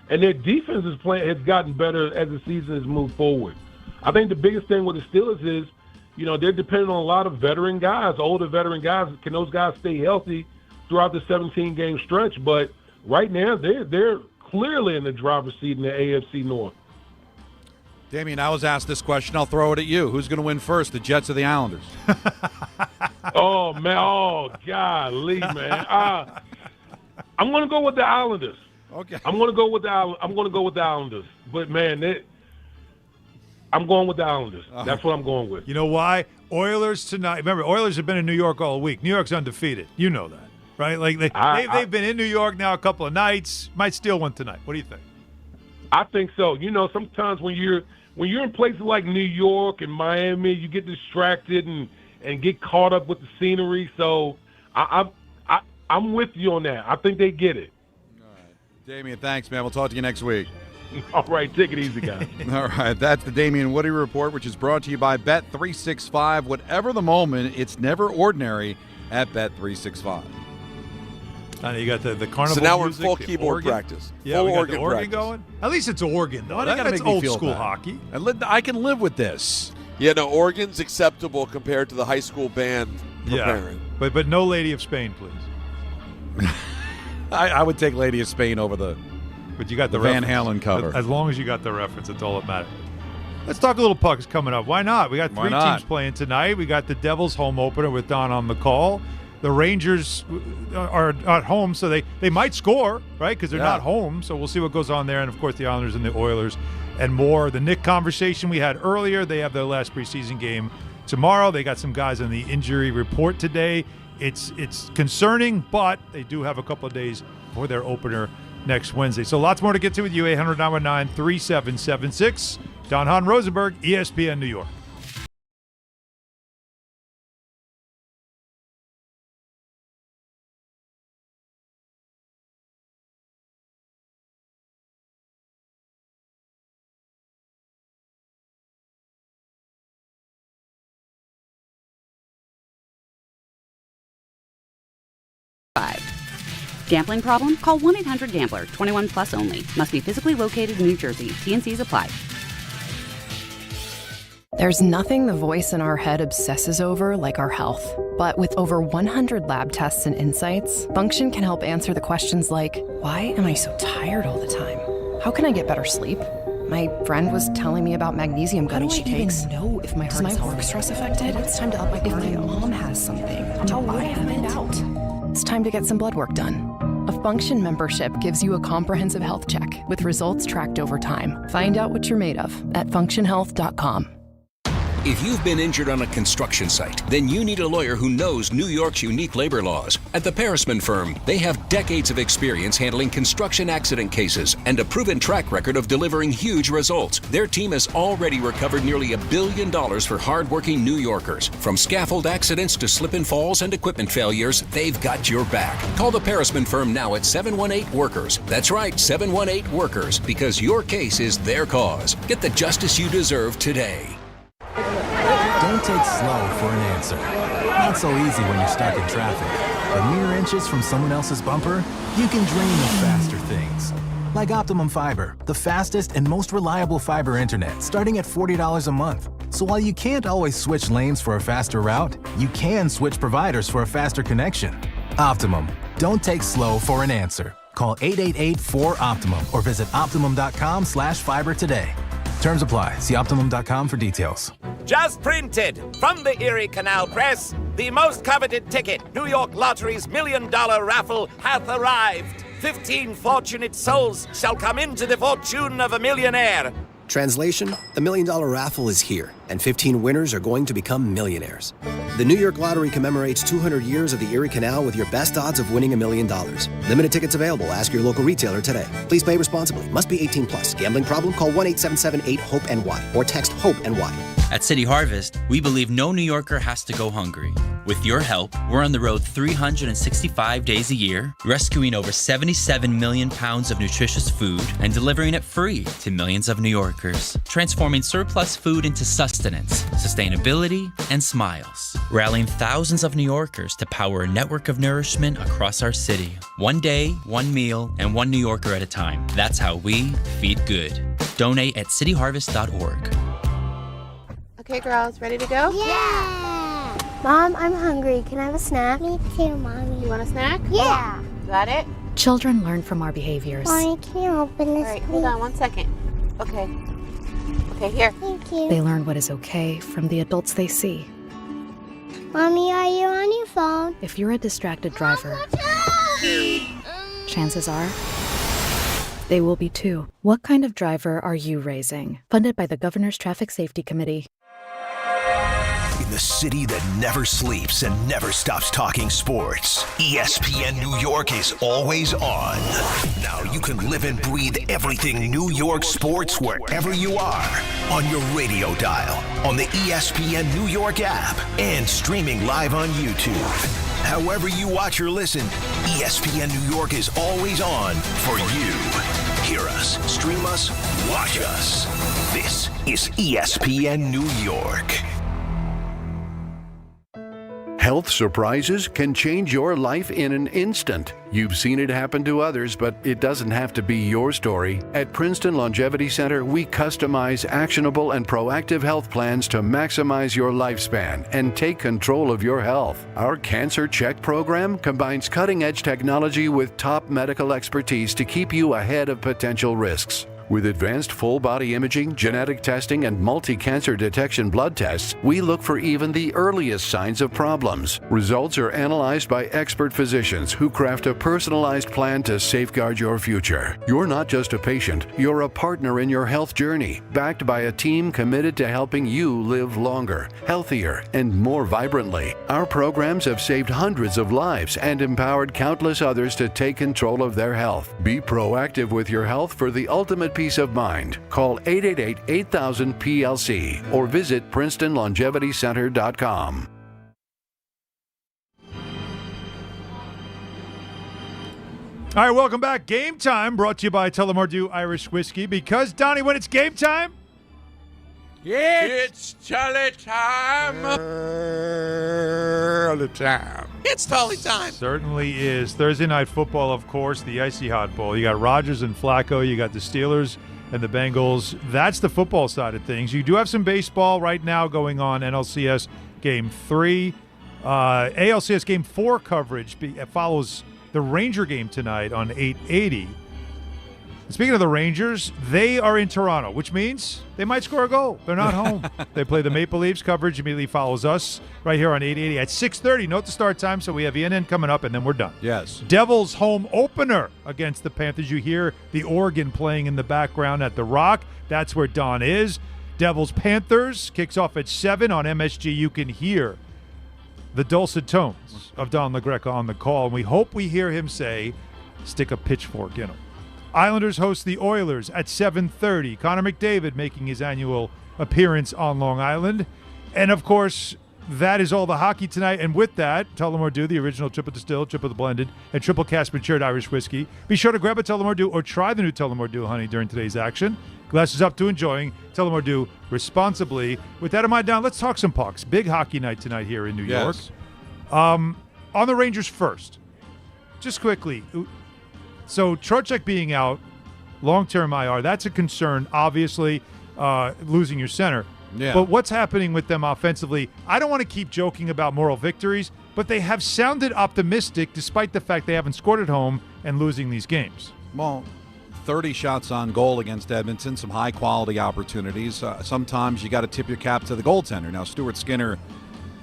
And their defense has gotten better as the season has moved forward. I think the biggest thing with the Steelers is, they're dependent on a lot of veteran guys, older veteran guys. Can those guys stay healthy throughout the 17-game stretch? But right now, they're clearly in the driver's seat in the AFC North. Damen, I was asked this question. I'll throw it at you. Who's going to win first, the Jets or the Islanders? Oh, man. Oh, golly, man. I'm going to go with the Islanders. Okay. I'm going to go with the Islanders. But, man, I'm going with the Islanders. That's what I'm going with. You know why? Oilers tonight. Remember, Oilers have been in New York all week. New York's undefeated. You know that, right? Like they've been in New York now a couple of nights. Might steal one tonight. What do you think? I think so. You know, sometimes when you're in places like New York and Miami, you get distracted and get caught up with the scenery. So I'm with you on that. I think they get it. All right. Damian, thanks, man. We'll talk to you next week. All right, take it easy, guys. All right, that's the Damen Woody Report, which is brought to you by Bet365. Whatever the moment, it's never ordinary at Bet365. You got the carnival. So now music, we're in full keyboard organ. practice. Yeah, full we got organ the organ practice. going. At least it's organ, though. That's That's old school hockey. I can live with this. Yeah, no, organ's acceptable compared to the high school band preparing. Yeah, but no Lady of Spain, please. I would take Lady of Spain over the. But you got the Van reference. Halen cover. As long as you got the reference, that's all that matters. Let's talk a little pucks coming up. Why not? We got three teams playing tonight. We got the Devils home opener with Don on the call. The Rangers are at home, so they might score, right? Because they're not home. So we'll see what goes on there. And, of course, the Islanders and the Oilers and more. The Knicks conversation we had earlier, they have their last preseason game tomorrow. They got some guys on the injury report today. It's concerning, but they do have a couple of days for their opener next Wednesday. So lots more to get to with you. 800-919-3776. Don Hahn Rosenberg, ESPN New York. Gambling problem? Call 1-800-GAMBLER. 21 plus only. Must be physically located in New Jersey. T&Cs apply. There's nothing the voice in our head obsesses over like our health. But with over 100 lab tests and insights, Function can help answer the questions like, why am I so tired all the time? How can I get better sleep? My friend was telling me about magnesium gummies she takes. How do I even know if my heart Does my is work healthy? stress affected? It's time to up my cardio. If my mom has something, how would I find out? It's time to get some blood work done. A Function membership gives you a comprehensive health check with results tracked over time. Find out what you're made of at functionhealth.com. If you've been injured on a construction site, then you need a lawyer who knows New York's unique labor laws. At the Parisman Firm, they have decades of experience handling construction accident cases and a proven track record of delivering huge results. Their team has already recovered nearly $1 billion for hardworking New Yorkers. From scaffold accidents to slip and falls and equipment failures, they've got your back. Call the Parisman Firm now at 718-WORKERS. That's right, 718-WORKERS, because your case is their cause. Get the justice you deserve today. Don't take slow for an answer. Not so easy when you're stuck in traffic. But mere inches from someone else's bumper, you can dream of faster things. Like Optimum Fiber, the fastest and most reliable fiber internet, starting at $40 a month. So while you can't always switch lanes for a faster route, you can switch providers for a faster connection. Optimum. Don't take slow for an answer. Call 888-4OPTIMUM or visit Optimum.com/fiber today. Terms apply. See Optimum.com for details. Just printed from the Erie Canal Press, the most coveted ticket, New York Lottery's $1 million raffle, hath arrived. 15 fortunate souls shall come into the fortune of a millionaire. Translation, the $1 million raffle is here, and 15 winners are going to become millionaires. The New York Lottery commemorates 200 years of the Erie Canal with your best odds of winning $1 million. Limited tickets available. Ask your local retailer today. Please play responsibly. Must be 18 plus. Gambling problem? Call 1-877-8-HOPE-NY or text HOPE-NY. At City Harvest, we believe no New Yorker has to go hungry. With your help, we're on the road 365 days a year, rescuing over 77 million pounds of nutritious food and delivering it free to millions of New Yorkers, transforming surplus food into sustenance, sustainability, and smiles, rallying thousands of New Yorkers to power a network of nourishment across our city. One day, one meal, and one New Yorker at a time. That's how we feed good. Donate at cityharvest.org. Okay, girls, ready to go? Yeah! Mom, I'm hungry. Can I have a snack? Me too, Mommy. You want a snack? Yeah! Got it? Children learn from our behaviors. Mommy, can you open this, All right, hold on 1 second. Okay. Okay, here. Thank you. They learn what is okay from the adults they see. Mommy, are you on your phone? If you're a distracted driver, chances are they will be too. What kind of driver are you raising? Funded by the Governor's Traffic Safety Committee. In the city that never sleeps and never stops talking sports, ESPN New York is always on. Now you can live and breathe everything New York sports wherever you are. On your radio dial, on the ESPN New York app, and streaming live on YouTube. However you watch or listen, ESPN New York is always on for you. Hear us, stream us, watch us. This is ESPN New York. Health surprises can change your life in an instant. You've seen it happen to others, but it doesn't have to be your story. At Princeton Longevity Center, we customize actionable and proactive health plans to maximize your lifespan and take control of your health. Our Cancer Check program combines cutting-edge technology with top medical expertise to keep you ahead of potential risks. With advanced full-body imaging, genetic testing, and multi-cancer detection blood tests, we look for even the earliest signs of problems. Results are analyzed by expert physicians who craft a personalized plan to safeguard your future. You're not just a patient, you're a partner in your health journey, backed by a team committed to helping you live longer, healthier, and more vibrantly. Our programs have saved hundreds of lives and empowered countless others to take control of their health. Be proactive with your health for the ultimate peace of mind. Call 888-8000-PLC or visit PrincetonLongevityCenter.com. All right, welcome back. Game Time brought to you by Tullamore Irish Whiskey. Because, Donnie, when it's game time, it's Tully time. Tully time. It's Tully time. Certainly is. Thursday Night Football, of course, the Icy Hot Bowl. You got Rodgers and Flacco. You got the Steelers and the Bengals. That's the football side of things. You do have some baseball right now going on. NLCS Game 3. ALCS Game 4 coverage follows the Ranger game tonight on 880. Speaking of the Rangers, they are in Toronto, which means they might score a goal. They're not home. They play the Maple Leafs. Coverage immediately follows us right here on 880 at 6:30. Note the start time, so we have ENN coming up, and then we're done. Yes. Devils home opener against the Panthers. You hear the organ playing in the background at the Rock. That's where Don is. Devils-Panthers kicks off at 7 on MSG. You can hear the dulcet tones of Don LaGreca on the call, and we hope we hear him say, stick a pitchfork in him. Islanders host the Oilers at 7:30. Connor McDavid making his annual appearance on Long Island. And, of course, that is all the hockey tonight. And with that, Tullamore Dew, the original triple distilled, triple blended, and triple cask matured Irish whiskey. Be sure to grab a Tullamore Dew or try the new Tullamore Dew honey during today's action. Glasses up to enjoying Tullamore Dew responsibly. With that in mind, Don, let's talk some pucks. Big hockey night tonight here in New York. On the Rangers first. Just quickly, so Trocheck being out, long-term IR, that's a concern, obviously, losing your center. Yeah. But what's happening with them offensively? I don't want to keep joking about moral victories, but they have sounded optimistic despite the fact they haven't scored at home and losing these games. Well, 30 shots on goal against Edmonton, some high-quality opportunities. Sometimes you got to tip your cap to the goaltender. Now, Stuart Skinner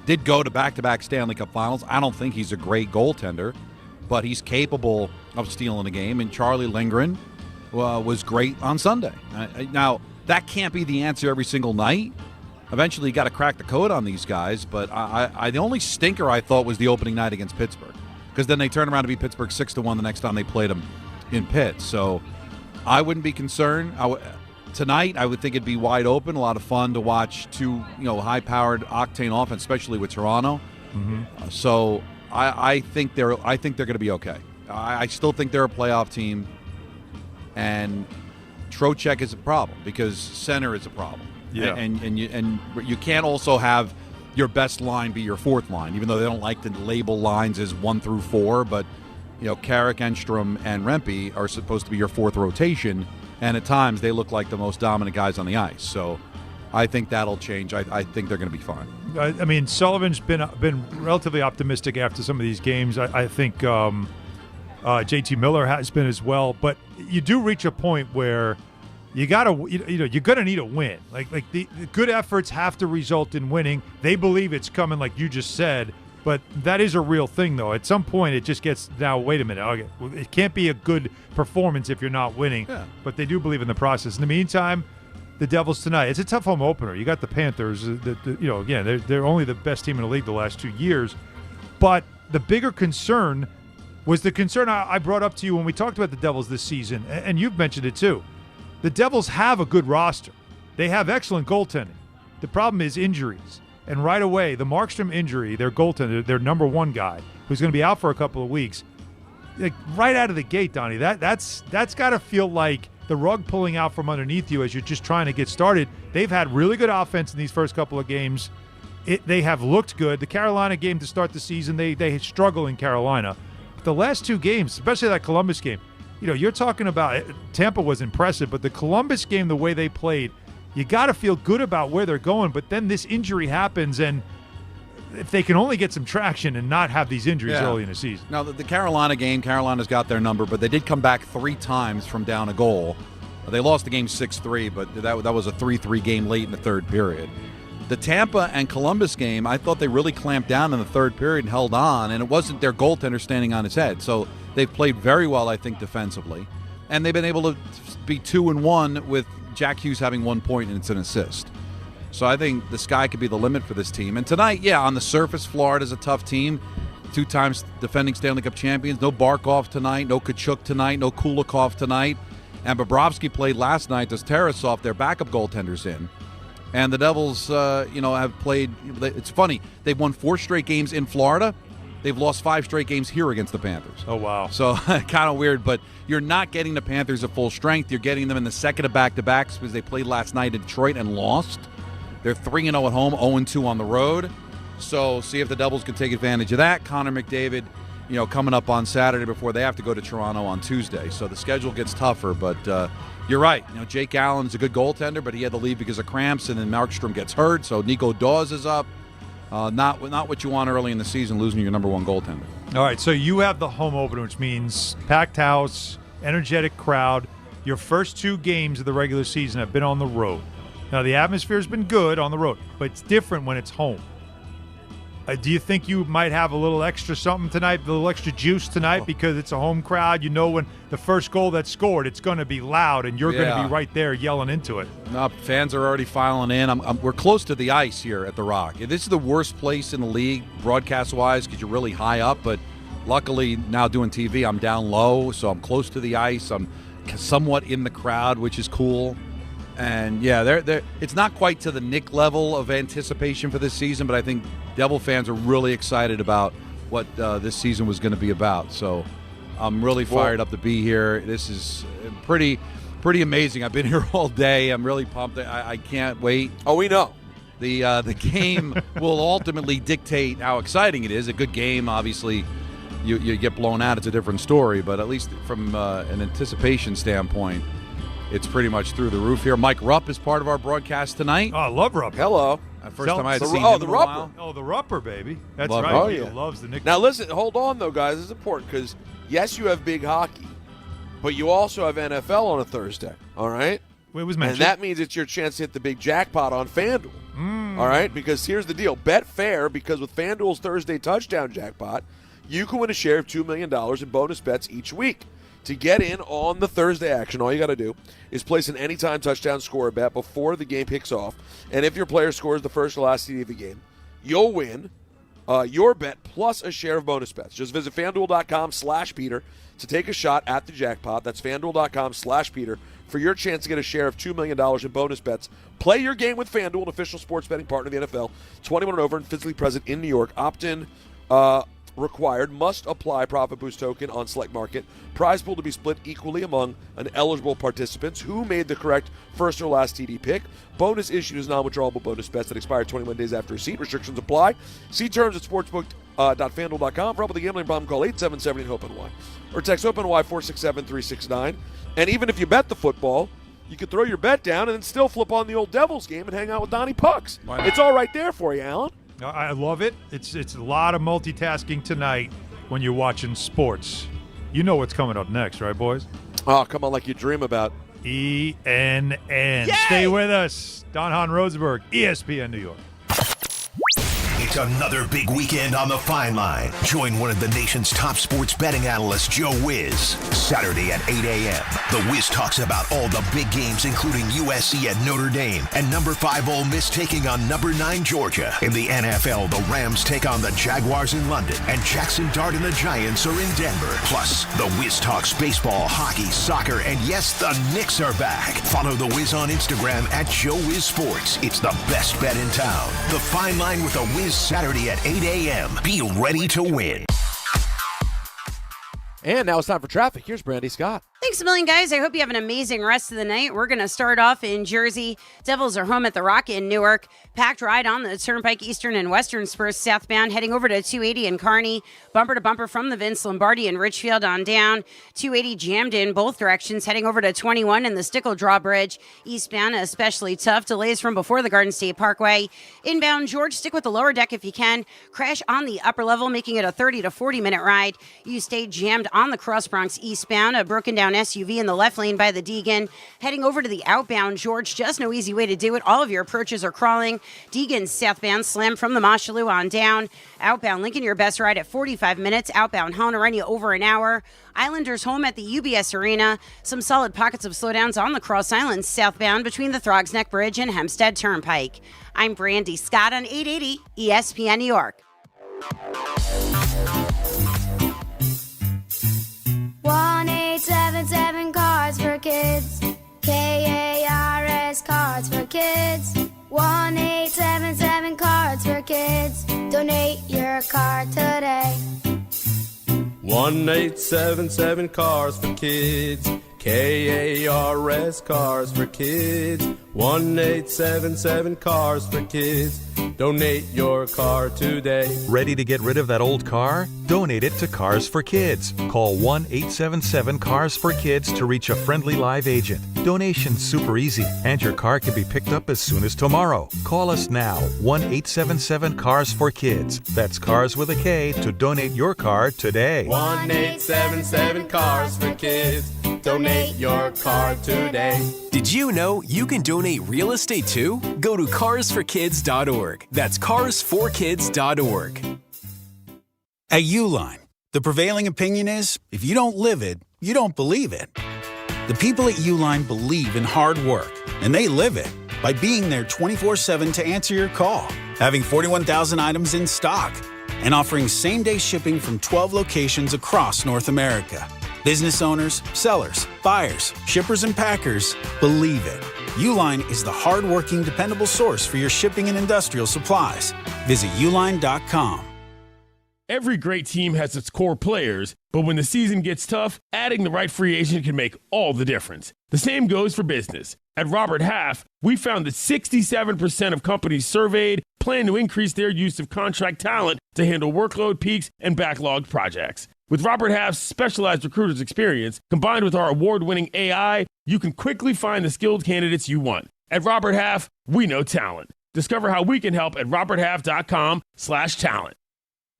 did go to back-to-back Stanley Cup finals. I don't think he's a great goaltender, but he's capable of stealing a game, and Charlie Lindgren was great on Sunday. Now, that can't be the answer every single night. Eventually, you got to crack the code on these guys, but the only stinker I thought was the opening night against Pittsburgh, because then they turned around to beat Pittsburgh 6-1 the next time they played them in Pitt. So I wouldn't be concerned. Tonight, I would think it'd be wide open, a lot of fun to watch two high-powered octane offense, especially with Toronto. Mm-hmm. So I think they're going to be okay. I still think they're a playoff team, and Trocheck is a problem because center is a problem. Yeah. And you can't also have your best line be your fourth line, even though they don't like to label lines as 1 through 4. But Carrick, Enstrom, and Rempe are supposed to be your fourth rotation, and at times they look like the most dominant guys on the ice. So I think that'll change. I think they're going to be fine. I mean, Sullivan's been relatively optimistic after some of these games. I think JT Miller has been as well. But you do reach a point where you're gonna need a win. Like the good efforts have to result in winning. They believe it's coming, like you just said, but that is a real thing, though. At some point, it just gets, now, wait a minute. Okay, it can't be a good performance if you're not winning, but they do believe in the process. In the meantime, the Devils tonight, it's a tough home opener. You got the Panthers, again, they're only the best team in the league the last 2 years, but the bigger concern was the concern I brought up to you when we talked about the Devils this season, and you've mentioned it too. The Devils have a good roster. They have excellent goaltending. The problem is injuries. And right away, the Markstrom injury, their goaltender, their number one guy, who's going to be out for a couple of weeks, like right out of the gate, Donnie, that's got to feel like the rug pulling out from underneath you as you're just trying to get started. They've had really good offense in these first couple of games. They have looked good. The Carolina game to start the season, they struggle in Carolina. But the last 2 games, especially that Columbus game, you're talking about Tampa was impressive, but the Columbus game, the way they played, you got to feel good about where they're going. But then this injury happens, and if they can only get some traction and not have these injuries early in the season. Now, the Carolina game, Carolina's got their number, but they did come back 3 times from down a goal. They lost the game 6-3, but that was a 3-3 game late in the third period. The Tampa and Columbus game, I thought they really clamped down in the third period and held on, and it wasn't their goaltender standing on his head. So they've played very well, I think, defensively. And they've been able to be 2-1 with Jack Hughes having 1 point and it's an assist. So I think the sky could be the limit for this team. And tonight, on the surface, Florida's a tough team. 2 times defending Stanley Cup champions. No Barkov tonight, no Kachuk tonight, no Kulikov tonight. And Bobrovsky played last night. Does Tarasov, their backup goaltenders, in. And the Devils, have played. It's funny. They've won 4 straight games in Florida. They've lost 5 straight games here against the Panthers. Oh, wow. So kind of weird, but you're not getting the Panthers at full strength. You're getting them in the second of back-to-backs because they played last night in Detroit and lost. They're 3-0 at home, 0-2 on the road. So see if the Devils can take advantage of that. Connor McDavid, coming up on Saturday before they have to go to Toronto on Tuesday. So the schedule gets tougher, but you're right. Jake Allen's a good goaltender, but he had to leave because of cramps, and then Markstrom gets hurt. So Nico Dawes is up. Not what you want early in the season, losing your number one goaltender. All right, so you have the home opener, which means packed house, energetic crowd. Your first 2 games of the regular season have been on the road. Now, the atmosphere's been good on the road, but it's different when it's home. Do you think you might have a little extra something tonight, a little extra juice tonight because it's a home crowd? When the first goal that's scored, it's going to be loud, and you're going to be right there yelling into it. No, fans are already filing in. We're close to the ice here at the Rock. This is the worst place in the league broadcast-wise because you're really high up, but luckily now doing TV, I'm down low, so I'm close to the ice. I'm somewhat in the crowd, which is cool. And, it's not quite to the Knick level of anticipation for this season, but I think Devil fans are really excited about what this season was going to be about. So I'm really fired up to be here. This is pretty amazing. I've been here all day. I'm really pumped. I can't wait. Oh, we know. The game will ultimately dictate how exciting it is. A good game, obviously, you get blown out. It's a different story, but at least from an anticipation standpoint, it's pretty much through the roof here. Mike Rupp is part of our broadcast tonight. Oh, I love Rupp. Hello. First time I had seen him in a while. Oh, the Rupper, baby. That's Love right. Rupp. He loves the nickname. Now, listen, hold on, though, guys. This is important because, yes, you have big hockey, but you also have NFL on a Thursday, all right? It was mentioned. And that means it's your chance to hit the big jackpot on FanDuel, all right? Because here's the deal. Bet fair, because with FanDuel's Thursday touchdown jackpot, you can win a share of $2 million in bonus bets each week. To get in on the Thursday action, all you got to do is place an anytime touchdown score bet before the game kicks off. And if your player scores the first or last TD of the game, you'll win your bet plus a share of bonus bets. Just visit FanDuel.com/Peter to take a shot at the jackpot. That's FanDuel.com/Peter for your chance to get a share of $2 million in bonus bets. Play your game with FanDuel, an official sports betting partner of the NFL. 21 and over and physically present in New York. Opt-in required. Must apply profit boost token on select market. Prize pool to be split equally among an eligible participants who made the correct first or last TD pick. Bonus issued as non-withdrawable bonus bets that expire 21 days after receipt. Restrictions apply. See terms at sportsbook.fanduel.com. For help with the gambling problem, call 877-8-HOPE-NY or text HOPE-NY 467-369. And even if you bet the football, you could throw your bet down and then still flip on the old Devils game and hang out with Donnie Pucks. It's all right there for you, Alan. I love it. It's a lot of multitasking tonight when you're watching sports. You know what's coming up next, right, boys? Oh, come on, like you dream about. ENN. Yay! Stay with us. Damen Rosenberg, ESPN New York. It's another big weekend on the Fine Line. Join one of the nation's top sports betting analysts, Joe Wiz, Saturday at 8 a.m. The Wiz talks about all the big games, including USC at Notre Dame and number 5 Ole Miss taking on number 9 Georgia. In the NFL, the Rams take on the Jaguars in London, and Jackson Dart and the Giants are in Denver. Plus, the Wiz talks baseball, hockey, soccer, and yes, the Knicks are back. Follow the Wiz on Instagram at Joe Wiz Sports. It's the best bet in town. The Fine Line with the Wiz, Saturday at 8 a.m. Be ready to win. And now it's time for traffic. Here's Brandy Scott. Thanks a million, guys. I hope you have an amazing rest of the night. We're going to start off in Jersey. Devils are home at the Rock in Newark. Packed ride on the Turnpike Eastern and Western Spurs southbound, heading over to 280 in Kearney. Bumper to bumper from the Vince Lombardi and Richfield on down. 280 jammed in both directions, heading over to 21 in the Stickle Drawbridge. Eastbound, especially tough. Delays from before the Garden State Parkway. Inbound, George, stick with the lower deck if you can. Crash on the upper level, making it a 30 to 40-minute ride. You stay jammed on the Cross Bronx eastbound. A broken down SUV in the left lane by the Deegan. Heading over to the outbound, George, just no easy way to do it. All of your approaches are crawling. Deegan southbound, slam from the Mosholu on down. Outbound Lincoln, your best ride at 45 minutes. Outbound Hahn, run you over an hour. Islanders home at the UBS Arena. Some solid pockets of slowdowns on the Cross Island southbound between the Throgs Neck Bridge and Hempstead Turnpike. I'm Brandy Scott on 880 ESPN New York. 1-877 Cards for Kids. KARS Cards for Kids. 1-877 Cards for Kids. Donate your card today. 1-877 Cars for Kids. KARS Cars for Kids. 1-877 Cars for Kids. Donate your car today. Ready to get rid of that old car? Donate it to Cars for Kids. Call 1-877-CARS-FOR-KIDS to reach a friendly live agent. Donation's super easy, and your car can be picked up as soon as tomorrow. Call us now, 1-877-CARS-FOR-KIDS. That's Cars with a K to donate your car today. 1-877 Cars for Kids. Donate your car today. Did you know you can donate real estate too? Go to carsforkids.org. That's carsforkids.org. At Uline, the prevailing opinion is, if you don't live it, you don't believe it. The people at Uline believe in hard work, and they live it by being there 24/7 to answer your call, having 41,000 items in stock, and offering same-day shipping from 12 locations across North America. Business owners, sellers, buyers, shippers, and packers believe it. Uline is the hard-working, dependable source for your shipping and industrial supplies. Visit uline.com. Every great team has its core players, but when the season gets tough, adding the right free agent can make all the difference. The same goes for business. At Robert Half, we found that 67% of companies surveyed plan to increase their use of contract talent to handle workload peaks and backlogged projects. With Robert Half's specialized recruiters experience, combined with our award-winning AI, you can quickly find the skilled candidates you want. At Robert Half, we know talent. Discover how we can help at roberthalf.com/talent.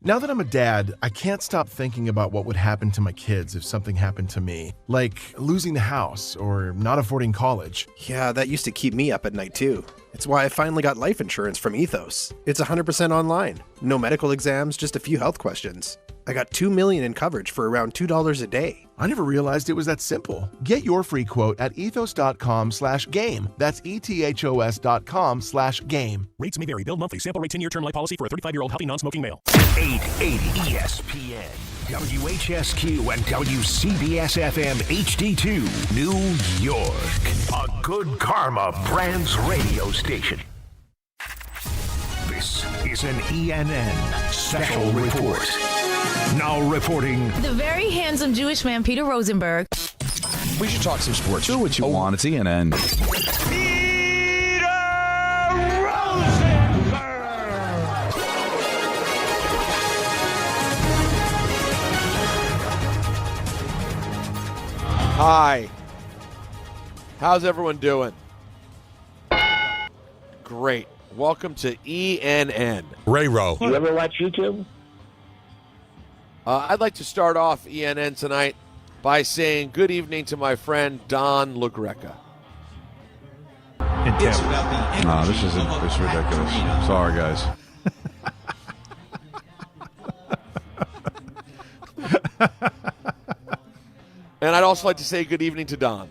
Now that I'm a dad, I can't stop thinking about what would happen to my kids if something happened to me, like losing the house or not affording college. Yeah, that used to keep me up at night too. It's why I finally got life insurance from Ethos. It's 100% online. No medical exams, just a few health questions. I got $2 million in coverage for around $2 a day. I never realized it was that simple. Get your free quote at ethos.com/game. That's ethos.com/game. Rates may vary. Bill monthly. Sample rate 10-year term life policy for a 35-year-old healthy non-smoking male. 880 ESPN, WHSQ, and WCBS-FM HD2, New York. A Good Karma Brands radio station. This is an ENN special report. Now reporting, the very handsome Jewish man, Peter Rosenberg. We should talk some sports. Do what you want. It's ENN. Hi. How's everyone doing? Great. Welcome to ENN. Ray-Ro. You ever watch YouTube? I'd like to start off ENN tonight by saying good evening to my friend Don LaGreca. No, this is ridiculous. Sorry, guys. And I'd also like to say good evening to Don.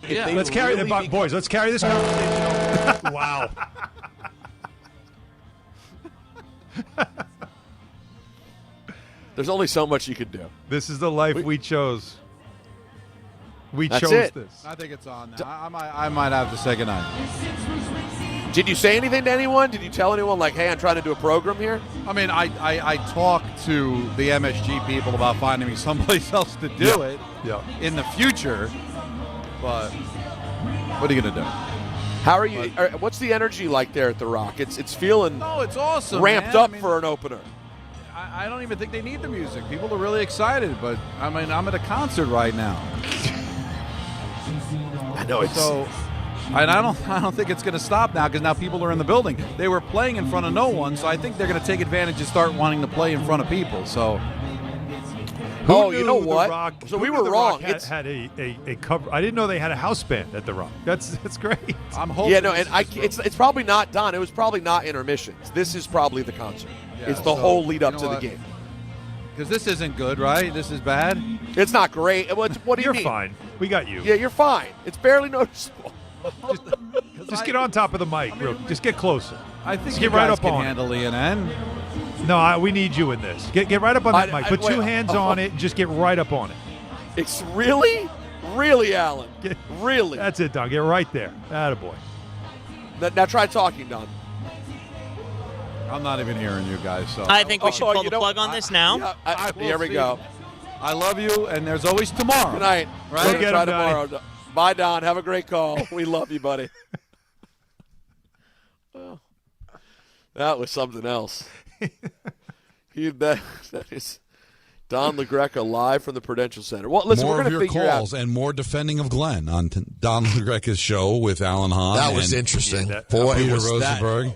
Yeah. Let's carry boys. Let's carry this conversation. Wow. There's only so much you can do. This is the life we chose. We That's chose it. this. I think it's on now. I might have to say goodnight. Did you say anything to anyone? Did you tell anyone, like, hey, I'm trying to do a program here? I mean, I talked to the MSG people about finding me someplace else to do it in the future, but what are you going to do? How are you? What's the energy like there at the Rock? It's feeling it's awesome, ramped up for an opener. I don't even think they need the music. People are really excited, but I mean, I'm at a concert right now. I know it's so. And I don't think it's going to stop now because now people are in the building. They were playing in front of no one, so I think they're going to take advantage and start wanting to play in front of people. So, you know what? So we were wrong. Had a cover. I didn't know they had a house band at the Rock. That's great. I'm hoping. Yeah, no, and it's probably not done. It was probably not intermissions. This is probably the concert. Yeah, it's the whole lead up to the game. Because this isn't good, right? This is bad. It's not great. What do you mean? You're fine. We got you. Yeah, you're fine. It's barely noticeable. Just get on top of the mic. Just get closer. I think get right up can on handle ENN. No, we need you in this. Get right up on that mic. Put two hands on it and just get right up on it. It's really, Alan. Really. That's it, Don. Get right there. Attaboy. Now try talking, Don. I'm not even hearing you guys. So I think we should pull the plug on this now. Here we go. I love you, and there's always tomorrow. Good night. Right? We'll get try tomorrow. Bye, Don. Have a great call. We love you, buddy. Well, that was something else. That is Don LaGreca live from the Prudential Center. Well, listen, more we're going to figure out. Calls and more defending of Glenn on Don LaGreca's show with Alan Hahn. That was interesting. Boy, Peter Rosenberg.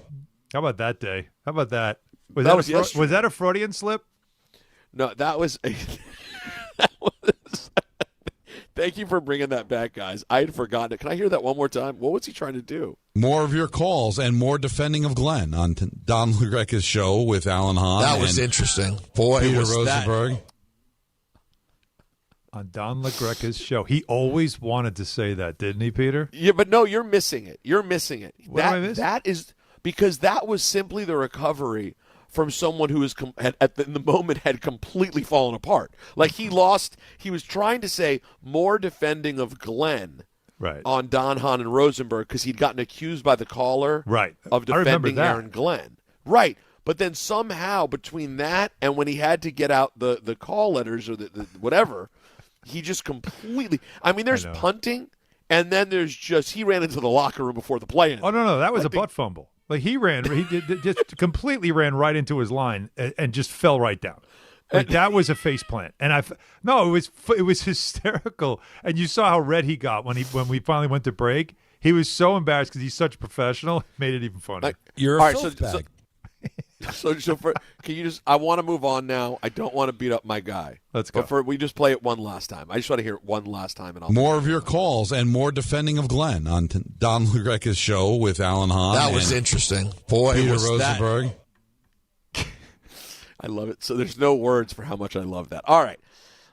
How about that day? How about that? Was that a Freudian slip? No, that was Thank you for bringing that back, guys. I had forgotten it. Can I hear that one more time? What was he trying to do? More of your calls and more defending of Glenn on Don LaGreca's show with Alan Hahn. That was interesting. Boy, Peter was Rosenberg. That. On Don LaGreca's show. He always wanted to say that, didn't he, Peter? Yeah, but no, you're missing it. You're missing it. What am I missing? That is because that was simply the recovery from someone who in the moment had completely fallen apart. Like he was trying to say more defending of Glenn on Don, Hahn, and Rosenberg because he'd gotten accused by the caller of defending Aaron Glenn. Right. But then somehow between that and when he had to get out the call letters or the whatever, he just completely – I mean, there's punting and then there's he ran into the locker room before the play-in. Oh, no, that was a butt fumble. Like he just completely ran right into his line and just fell right down. Like that was a face plant. And it was hysterical. And you saw how red he got when we finally went to break. He was so embarrassed because he's such a professional. It made it even funnier. You're a filth bag. So can you just? I want to move on now. I don't want to beat up my guy. Let's go. But we just play it one last time. I just want to hear it one last time. And more of your calls and more defending of Glenn on Don LaGreca's show with Alan Hahn. That was interesting. Boy, Peter was Rosenberg. I love it. So there's no words for how much I love that. All right,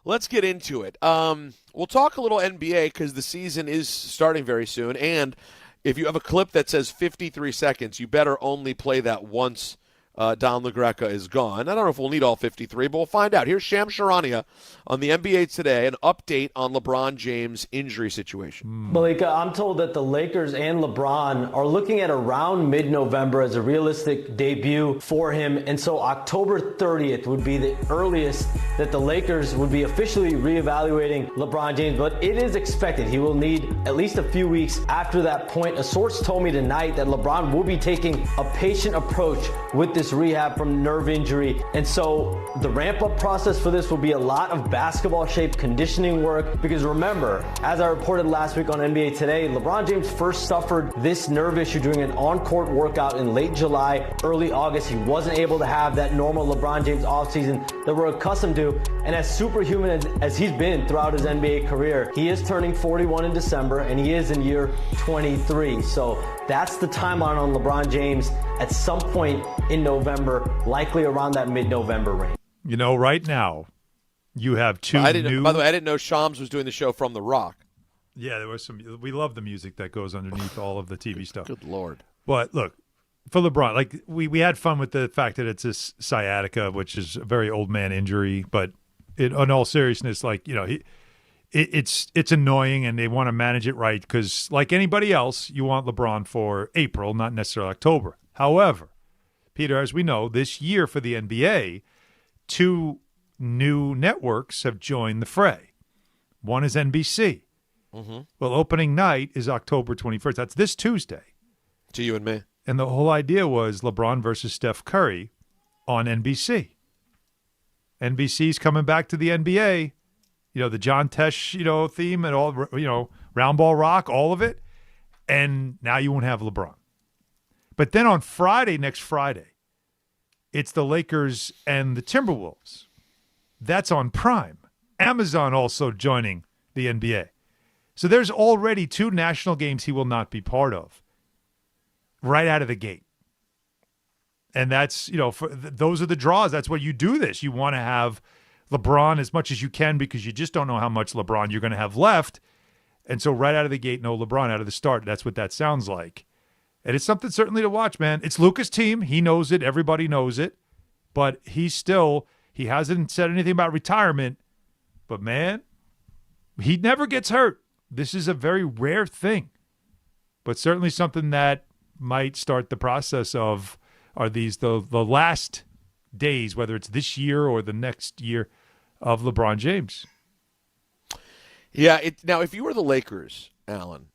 let's get into it. We'll talk a little NBA because the season is starting very soon. And if you have a clip that says 53 seconds, you better only play that once. Don LaGreca is gone. I don't know if we'll need all 53, but we'll find out. Here's Shams Charania on the NBA Today, an update on LeBron James' injury situation. Malika, I'm told that the Lakers and LeBron are looking at around mid-November as a realistic debut for him, and so October 30th would be the earliest that the Lakers would be officially reevaluating LeBron James, but it is expected he will need at least a few weeks after that point. A source told me tonight that LeBron will be taking a patient approach with this rehab from nerve injury. And so the ramp-up process for this will be a lot of basketball-shaped conditioning work because remember, as I reported last week on NBA Today, LeBron James first suffered this nerve issue during an on-court workout in late July, early August. He wasn't able to have that normal LeBron James offseason that we're accustomed to. And as superhuman as he's been throughout his NBA career, he is turning 41 in December, and he is in year 23. So that's the timeline on LeBron James at some point in November, likely around that mid-November range. You know, right now, you have two By the way, I didn't know Shams was doing the show from The Rock. Yeah, there was some. We love the music that goes underneath all of the TV stuff. Good Lord. But look, for LeBron, like we had fun with the fact that it's a sciatica, which is a very old man injury. But in all seriousness, like, you know, it's annoying, and they want to manage it right because, like anybody else, you want LeBron for April, not necessarily October. However, Peter, as we know, this year for the NBA, 2 new networks have joined the fray. One is NBC. Mm-hmm. Well, opening night is October 21st. That's this Tuesday. To you and me. And the whole idea was LeBron versus Steph Curry on NBC. NBC's coming back to the NBA. You know, the John Tesh, you know, theme and all, you know, Round Ball Rock, all of it. And now you won't have LeBron. But then on Friday, next Friday, it's the Lakers and the Timberwolves. That's on Prime. Amazon also joining the NBA. So there's already 2 national games he will not be part of right out of the gate. And that's, you know, those are the draws. That's why you do this. You want to have LeBron as much as you can because you just don't know how much LeBron you're going to have left. And so right out of the gate, no LeBron out of the start. That's what that sounds like. And it's something certainly to watch, man. It's Luka's team. He knows it. Everybody knows it. But he hasn't said anything about retirement. But, man, he never gets hurt. This is a very rare thing. But certainly something that might start the process of, are these the last days, whether it's this year or the next year, of LeBron James? Yeah. Now, if you were the Lakers, Alan,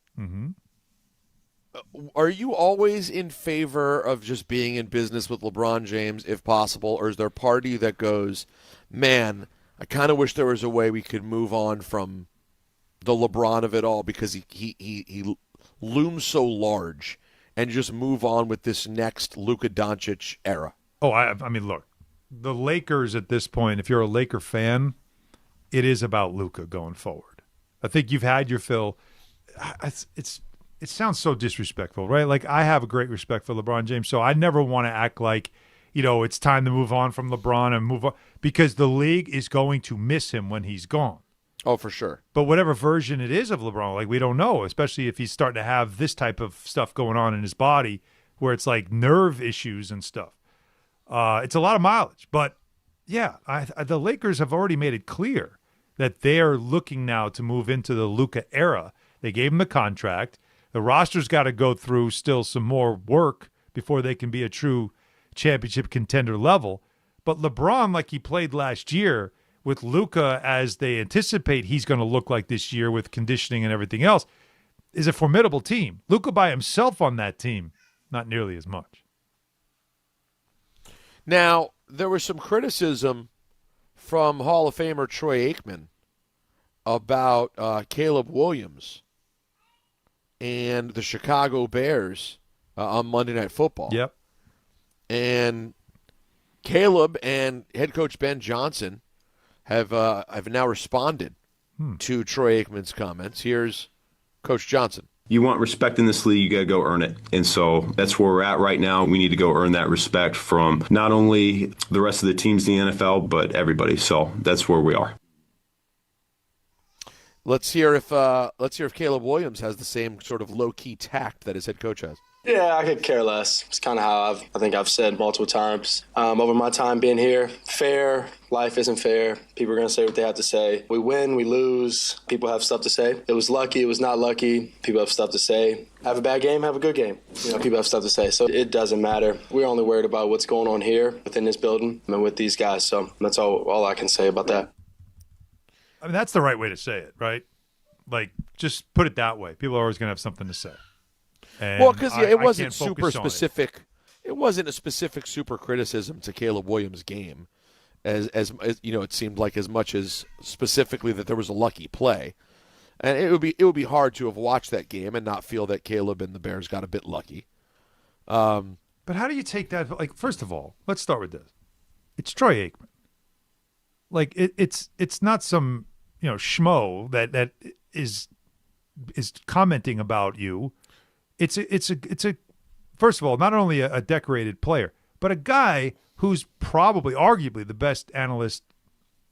are you always in favor of just being in business with LeBron James if possible, or is there a party that goes, man, I kind of wish there was a way we could move on from the LeBron of it all because he looms so large, and just move on with this next Luka Doncic era? Oh, I mean, look, the Lakers at this point, if you're a Laker fan, it is about Luka going forward. I think you've had your fill. It sounds so disrespectful, right? Like, I have a great respect for LeBron James, so I never want to act like, you know, it's time to move on from LeBron and move on, because the league is going to miss him when he's gone. Oh, for sure. But whatever version it is of LeBron, like, we don't know, especially if he's starting to have this type of stuff going on in his body where it's like nerve issues and stuff. It's a lot of mileage. But, yeah, the Lakers have already made it clear that they're looking now to move into the Luka era. They gave him the contract. The roster's got to go through still some more work before they can be a true championship contender level. But LeBron, like he played last year, with Luka as they anticipate he's going to look like this year with conditioning and everything else, is a formidable team. Luka by himself on that team, not nearly as much. Now, there was some criticism from Hall of Famer Troy Aikman about Caleb Williams and the Chicago Bears on Monday Night Football. Yep. And Caleb and head coach Ben Johnson have now responded to Troy Aikman's comments. Here's Coach Johnson. You want respect in this league, you got to go earn it. And so that's where we're at right now. We need to go earn that respect from not only the rest of the teams in the NFL, but everybody. So that's where we are. Let's hear if Caleb Williams has the same sort of low-key tact that his head coach has. Yeah, I could care less. It's kind of how I think I've said multiple times. Over my time being here, fair, life isn't fair. People are going to say what they have to say. We win, we lose. People have stuff to say. It was lucky, it was not lucky. People have stuff to say. Have a bad game, have a good game. You know, people have stuff to say. So it doesn't matter. We're only worried about what's going on here within this building and with these guys. So that's all I can say about that. I mean, that's the right way to say it, right? Like, just put it that way. People are always going to have something to say. And well, because it wasn't super specific. It wasn't a specific super criticism to Caleb Williams' game, as you know. It seemed like as much as specifically that there was a lucky play, and it would be hard to have watched that game and not feel that Caleb and the Bears got a bit lucky. But how do you take that? Like, first of all, let's start with this. It's Troy Aikman. like it's not some schmo that is commenting about you. It's a first of all, not only a decorated player, but a guy who's probably arguably the best analyst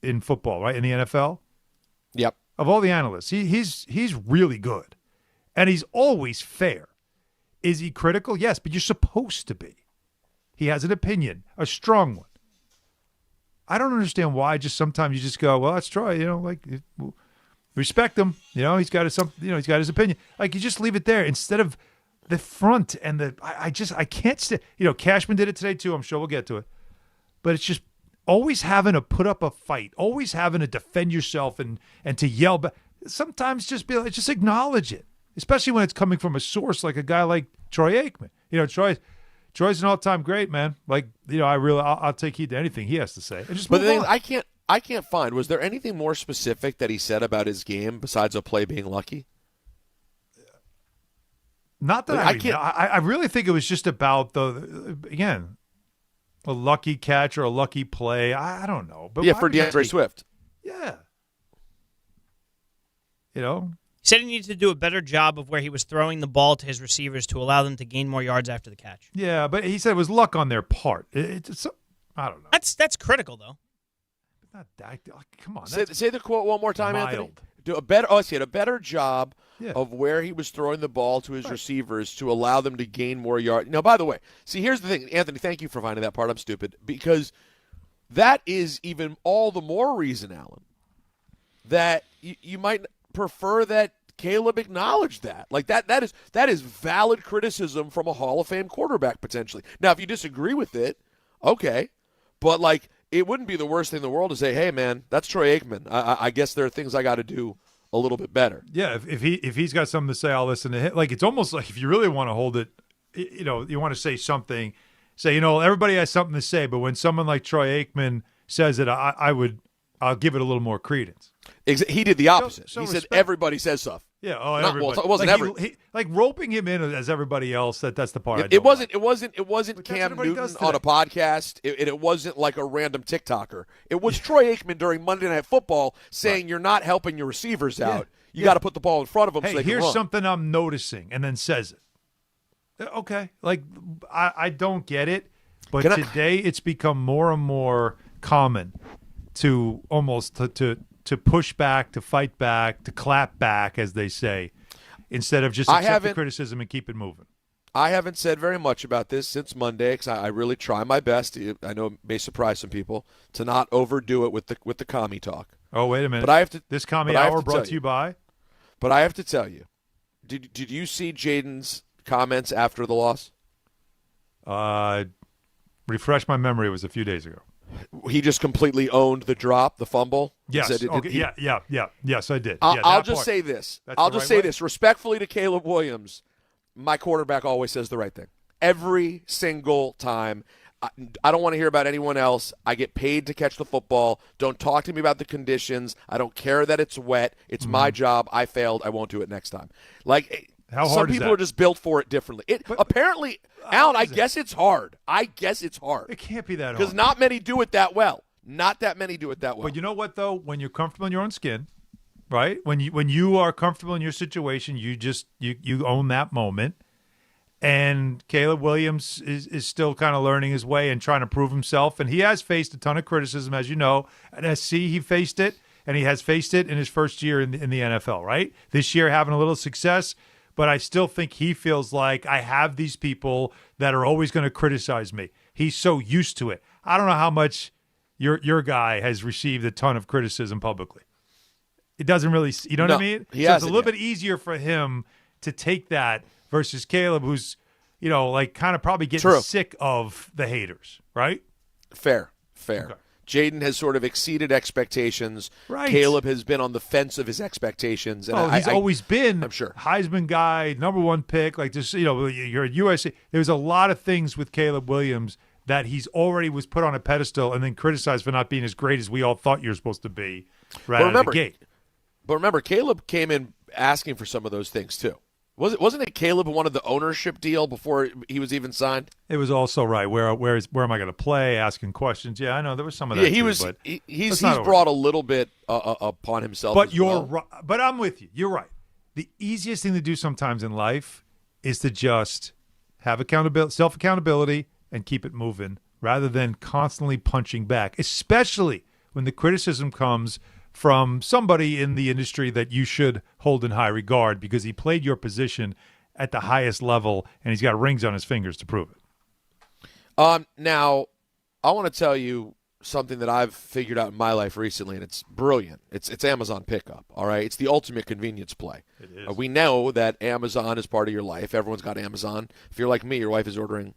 in football, right? In the NFL. Yep. Of all the analysts, he's really good. And he's always fair. Is he critical? Yes, but you're supposed to be. He has an opinion, a strong one. I don't understand why. Just sometimes you just go, well, that's Troy. Respect him. He's got he's got his opinion. Like you just leave it there instead of the front and the. I can't stand. Cashman did it today too. I'm sure we'll get to it, but it's just always having to put up a fight, always having to defend yourself and to yell back. Sometimes just just acknowledge it, especially when it's coming from a source like a guy like Troy Aikman. Troy's an all-time great, man. Like, I'll take heed to anything he has to say. But the thing is, I can't find. Was there anything more specific that he said about his game besides a play being lucky? Not that I really think it was just about a lucky catch or a lucky play. I don't know. But for DeAndre Swift. Yeah. He said he needed to do a better job of where he was throwing the ball to his receivers to allow them to gain more yards after the catch. Yeah, but he said it was luck on their part. It's I don't know. That's critical, though. Not that. Come on. Say the quote one more time, mild. Anthony. Do a better job of where he was throwing the ball to his receivers to allow them to gain more yards. Now, by the way, here's the thing, Anthony. Thank you for finding that part. I'm stupid because that is even all the more reason, Alan, that you might prefer that Caleb acknowledged that. Like that is valid criticism from a Hall of Fame quarterback potentially. Now, if you disagree with it, okay. But like it wouldn't be the worst thing in the world to say, "Hey man, that's Troy Aikman. I guess there are things I got to do a little bit better." Yeah, if he's got something to say, I'll listen to him. Like it's almost like if you really want to hold it, you want to say something, say, everybody has something to say, but when someone like Troy Aikman says it, I'll give it a little more credence. He did the opposite. He said everybody says stuff. Yeah, everybody. It wasn't like roping him in as everybody else. That's the part. It wasn't Cam Newton on a podcast. It wasn't like a random TikToker. It was Troy Aikman during Monday Night Football saying you're not helping your receivers out. You got to put the ball in front of them. Hey, so they can here's run. something I'm noticing, and then says it. Okay, like I don't get it, but today it's become more and more common to almost to push back, to fight back, to clap back, as they say, instead of just accept the criticism and keep it moving. I haven't said very much about this since Monday because I really try my best. I know it may surprise some people to not overdo it with the commie talk. Oh, wait a minute. But I have to. This commie hour brought to you by. But I have to tell you, did you see Jaden's comments after the loss? Refresh my memory. It was a few days ago. He just completely owned the drop, the fumble. Yes. Yes, I did. I'll just say this. This respectfully to Caleb Williams. My quarterback always says the right thing every single time. I don't want to hear about anyone else. I get paid to catch the football. Don't talk to me about the conditions. I don't care that it's wet. It's my job. I failed. I won't do it next time. Like how hard some people are just built for it differently. Apparently, Alan, I guess it's hard. It can't be that hard because not many do it that well. Not that many do it that well. But you know what though? When you're comfortable in your own skin, right? When you are comfortable in your situation, you own that moment. And Caleb Williams is still kind of learning his way and trying to prove himself. And he has faced a ton of criticism, as you know. At SC, he faced it, and he has faced it in his first year in the NFL, right? This year, having a little success. But I still think he feels like I have these people that are always going to criticize me. He's so used to it. I don't know how much your guy has received a ton of criticism publicly. It doesn't really, you know what I mean? So it's a little bit easier for him to take that versus Caleb, who's, kind of probably getting sick of the haters, right? Fair. Okay. Jaden has sort of exceeded expectations. Right. Caleb has been on the fence of his expectations. And he's always been I'm sure. Heisman guy, number one pick. Like this, you're at USC. There's a lot of things with Caleb Williams that he's already was put on a pedestal and then criticized for not being as great as we all thought you're supposed to be right out of the gate. But remember, Caleb came in asking for some of those things too. Wasn't it Caleb who wanted the ownership deal before he was even signed? It was also right. Where am I going to play? Asking questions. Yeah, I know there was some of that. Yeah, he's brought a little bit upon himself. But But I'm with you. You're right. The easiest thing to do sometimes in life is to just have self accountability, and keep it moving, rather than constantly punching back. Especially when the criticism comes from somebody in the industry that you should hold in high regard because he played your position at the highest level and he's got rings on his fingers to prove it. Now, I want to tell you something that I've figured out in my life recently, and it's brilliant. It's Amazon Pickup, all right? It's the ultimate convenience play. It is. We know that Amazon is part of your life. Everyone's got Amazon. If you're like me, your wife is ordering,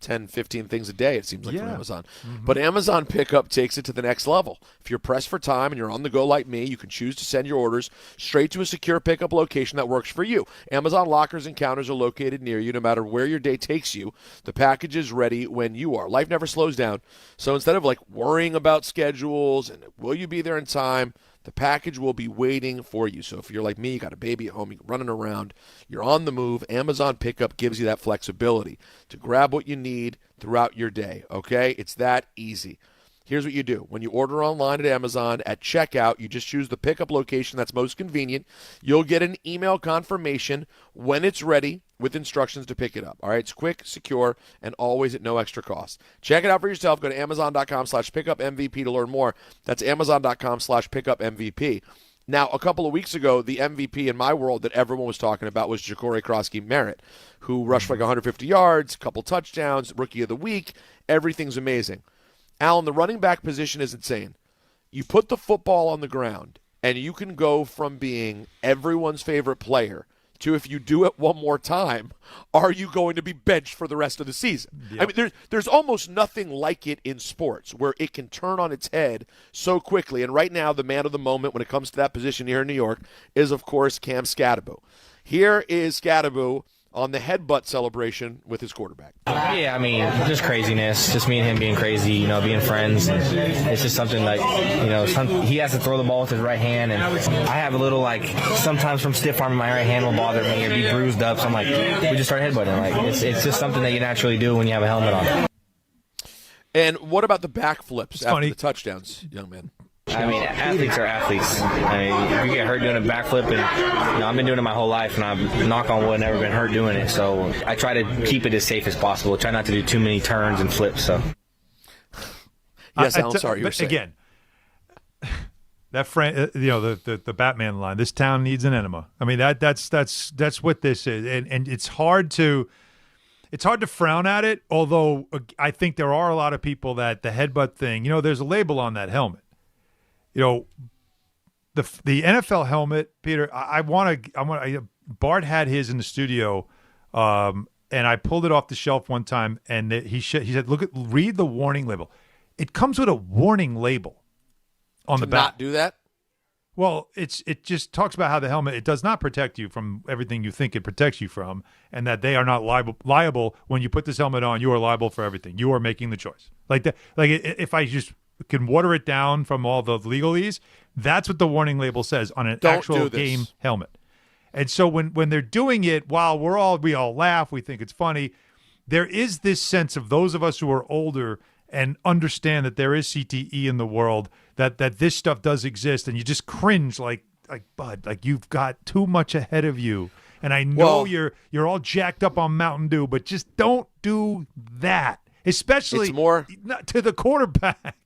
10, 15 things a day, it seems like, from Amazon. Mm-hmm. But Amazon Pickup takes it to the next level. If you're pressed for time and you're on the go like me, you can choose to send your orders straight to a secure pickup location that works for you. Amazon lockers and counters are located near you no matter where your day takes you. The package is ready when you are. Life never slows down. So instead of worrying about schedules and will you be there in time, the package will be waiting for you. So if you're like me, you got a baby at home, you're running around, you're on the move, Amazon Pickup gives you that flexibility to grab what you need throughout your day, okay? It's that easy. Here's what you do. When you order online at Amazon, at checkout, you just choose the pickup location that's most convenient. You'll get an email confirmation when it's ready with instructions to pick it up. All right, it's quick, secure, and always at no extra cost. Check it out for yourself. Go to Amazon.com/pickupmvp to learn more. That's Amazon.com/pickupmvp. Now, a couple of weeks ago, the MVP in my world that everyone was talking about was Ja'Cory Krosky-Merritt, who rushed for 150 yards, a couple touchdowns, rookie of the week. Everything's amazing. Alan, the running back position is insane. You put the football on the ground, and you can go from being everyone's favorite player to, if you do it one more time, are you going to be benched for the rest of the season? Yep. I mean, there's almost nothing like it in sports where it can turn on its head so quickly. And right now, the man of the moment when it comes to that position here in New York is, of course, Cam Thibodeau. Here is Thibodeau on the headbutt celebration with his quarterback. Yeah, I mean, just craziness. Just me and him being crazy, being friends. It's just something like, he has to throw the ball with his right hand, and I have a little, sometimes from stiff arm, my right hand will bother me or be bruised up, so I'm like, we just start headbutting. It's just something that you naturally do when you have a helmet on. And what about the backflips after the touchdowns, young man? I mean, athletes are athletes. I mean, if you get hurt doing a backflip, and I've been doing it my whole life, and I've, knock on wood, never been hurt doing it. So I try to keep it as safe as possible. Try not to do too many turns and flips. So. Yes, Alan, sorry, you were saying. Again, that friend, the Batman line. This town needs an enema. I mean, that's what this is, and it's hard to. It's hard to frown at it, although I think there are a lot of people that the headbutt thing. There's a label on that helmet. The NFL helmet, Peter. Bart had his in the studio, and I pulled it off the shelf one time, and he said, read the warning label. It comes with a warning label on the back. Not do that. Well, it just talks about how the helmet, it does not protect you from everything you think it protects you from, and that they are not liable when you put this helmet on. You are liable for everything. You are making the choice. Like that. Like if I just can water it down from all the legalese, that's what the warning label says on an actual game helmet. And so when they're doing it, while we all laugh, we think it's funny, there is this sense of those of us who are older and understand that there is CTE in the world, that this stuff does exist, and you just cringe like Bud, like you've got too much ahead of you. And I know you're all jacked up on Mountain Dew, but just don't do that, especially to the quarterback.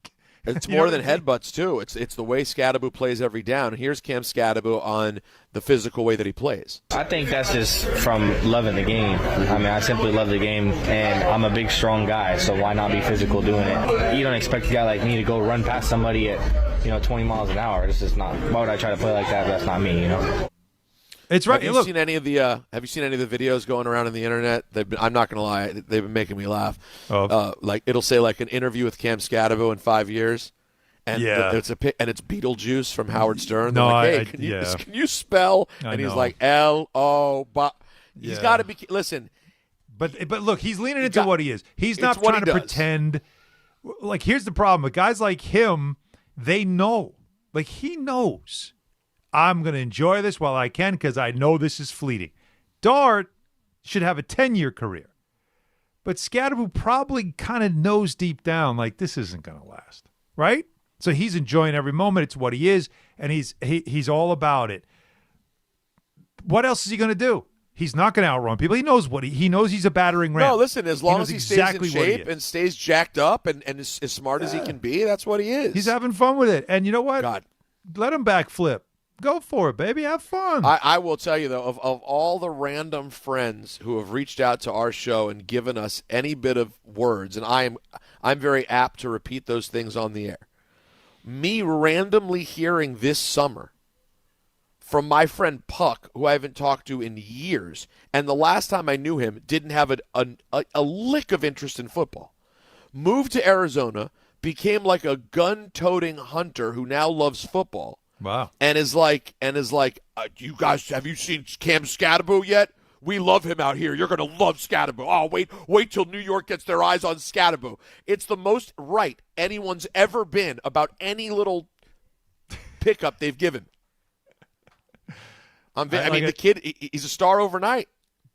It's more than headbutts, too. It's the way Thibodeau plays every down. Here's Cam Thibodeau on the physical way that he plays. I think that's just from loving the game. I mean, I simply love the game, and I'm a big, strong guy, so why not be physical doing it? You don't expect a guy like me to go run past somebody at 20 miles an hour. This is not. Why would I try to play like that if that's not me, It's right. Have you seen any of the videos going around on the internet? I'm not going to lie, they've been making me laugh. It'll say an interview with Cam Thibodeau in 5 years, and it's Beetlejuice from Howard Stern. No, like, hey, can you spell? And he's like L-O. He's got to be. Listen, but look, he's leaning into what he is. He's not trying to pretend. Like, here's the problem with guys like him. They know, he knows. I'm going to enjoy this while I can because I know this is fleeting. Dart should have a 10-year career. But Scadaboo probably kind of knows deep down, like, this isn't going to last, right? So he's enjoying every moment. It's what he is, and he's all about it. What else is he going to do? He's not going to outrun people. He knows he knows he's a battering ram. No, listen, as long as he stays in shape and stays jacked up and is as smart as he can be, that's what he is. He's having fun with it. And you know what? God. Let him backflip. Go for it, baby. Have fun. I will tell you, though, of all the random friends who have reached out to our show and given us any bit of words, and I'm very apt to repeat those things on the air, me randomly hearing this summer from my friend Puck, who I haven't talked to in years, and the last time I knew him didn't have a lick of interest in football. Moved to Arizona, became like a gun-toting hunter who now loves football. Wow. And is like, you guys, have you seen Cam Scadaboo yet? We love him out here. You're going to love Scadaboo. Oh, wait till New York gets their eyes on Scadaboo. It's the most right anyone's ever been about any little pickup they've given. The kid, he's a star overnight.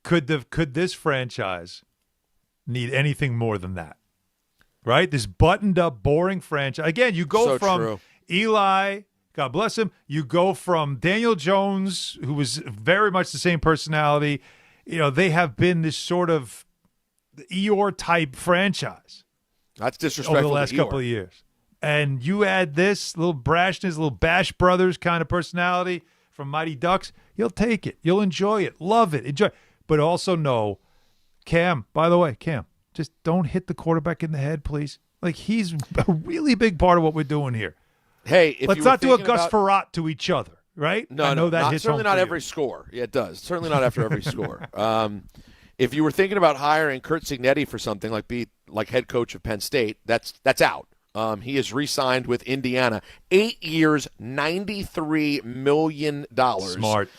Could this franchise need anything more than that? Right? This buttoned-up, boring franchise. Again, you go from Eli, God bless him. You go from Daniel Jones, who was very much the same personality. You know, they have been this sort of Eeyore-type franchise. That's disrespectful over the last couple of years. And you add this little brashness, little Bash Brothers kind of personality from Mighty Ducks, you'll take it. You'll enjoy it. Love it. Enjoy it. But also know, Cam, by the way, Cam, just don't hit the quarterback in the head, please. Like, he's a really big part of what we're doing here. Hey, let's not do a Gus Farrat to each other, right? No, I know that hits certainly not every score. Yeah, it does. Certainly not after every score. If you were thinking about hiring Curt Cignetti for something like head coach of Penn State, that's out. He is re-signed with Indiana. 8 years, $93 million. Smart.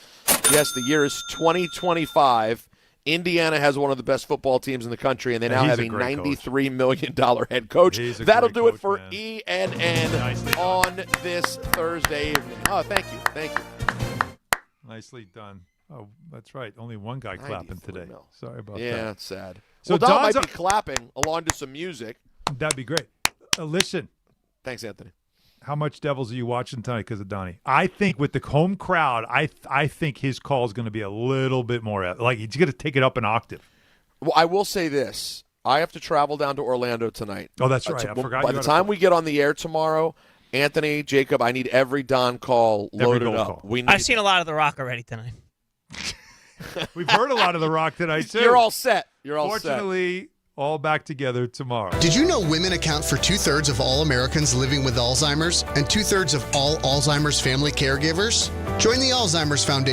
Yes, the year is 2025. Indiana has one of the best football teams in the country, and they now have a $93 million head coach. That'll do it for ENN on this Thursday evening. Oh, thank you. Nicely done. Oh, that's right. Only one guy clapping today. Sorry about that. Yeah, it's sad. So well, Don might be clapping along to some music. That'd be great. Listen. Thanks, Anthony. How much Devils are you watching tonight because of Donnie? I think with the home crowd, I think his call is going to be a little bit more like he's going to take it up an octave. Well, I will say this: I have to travel down to Orlando tonight. Oh, that's right. I forgot. By the time we get on the air tomorrow, Anthony, Jacob, I need every Don call loaded up. I've seen a lot of The Rock already tonight. We've heard a lot of The Rock tonight too. You're all set. Fortunately, all back together tomorrow. Did you know women account for 2/3 of all Americans living with Alzheimer's and 2/3 of all Alzheimer's family caregivers? Join the Alzheimer's Foundation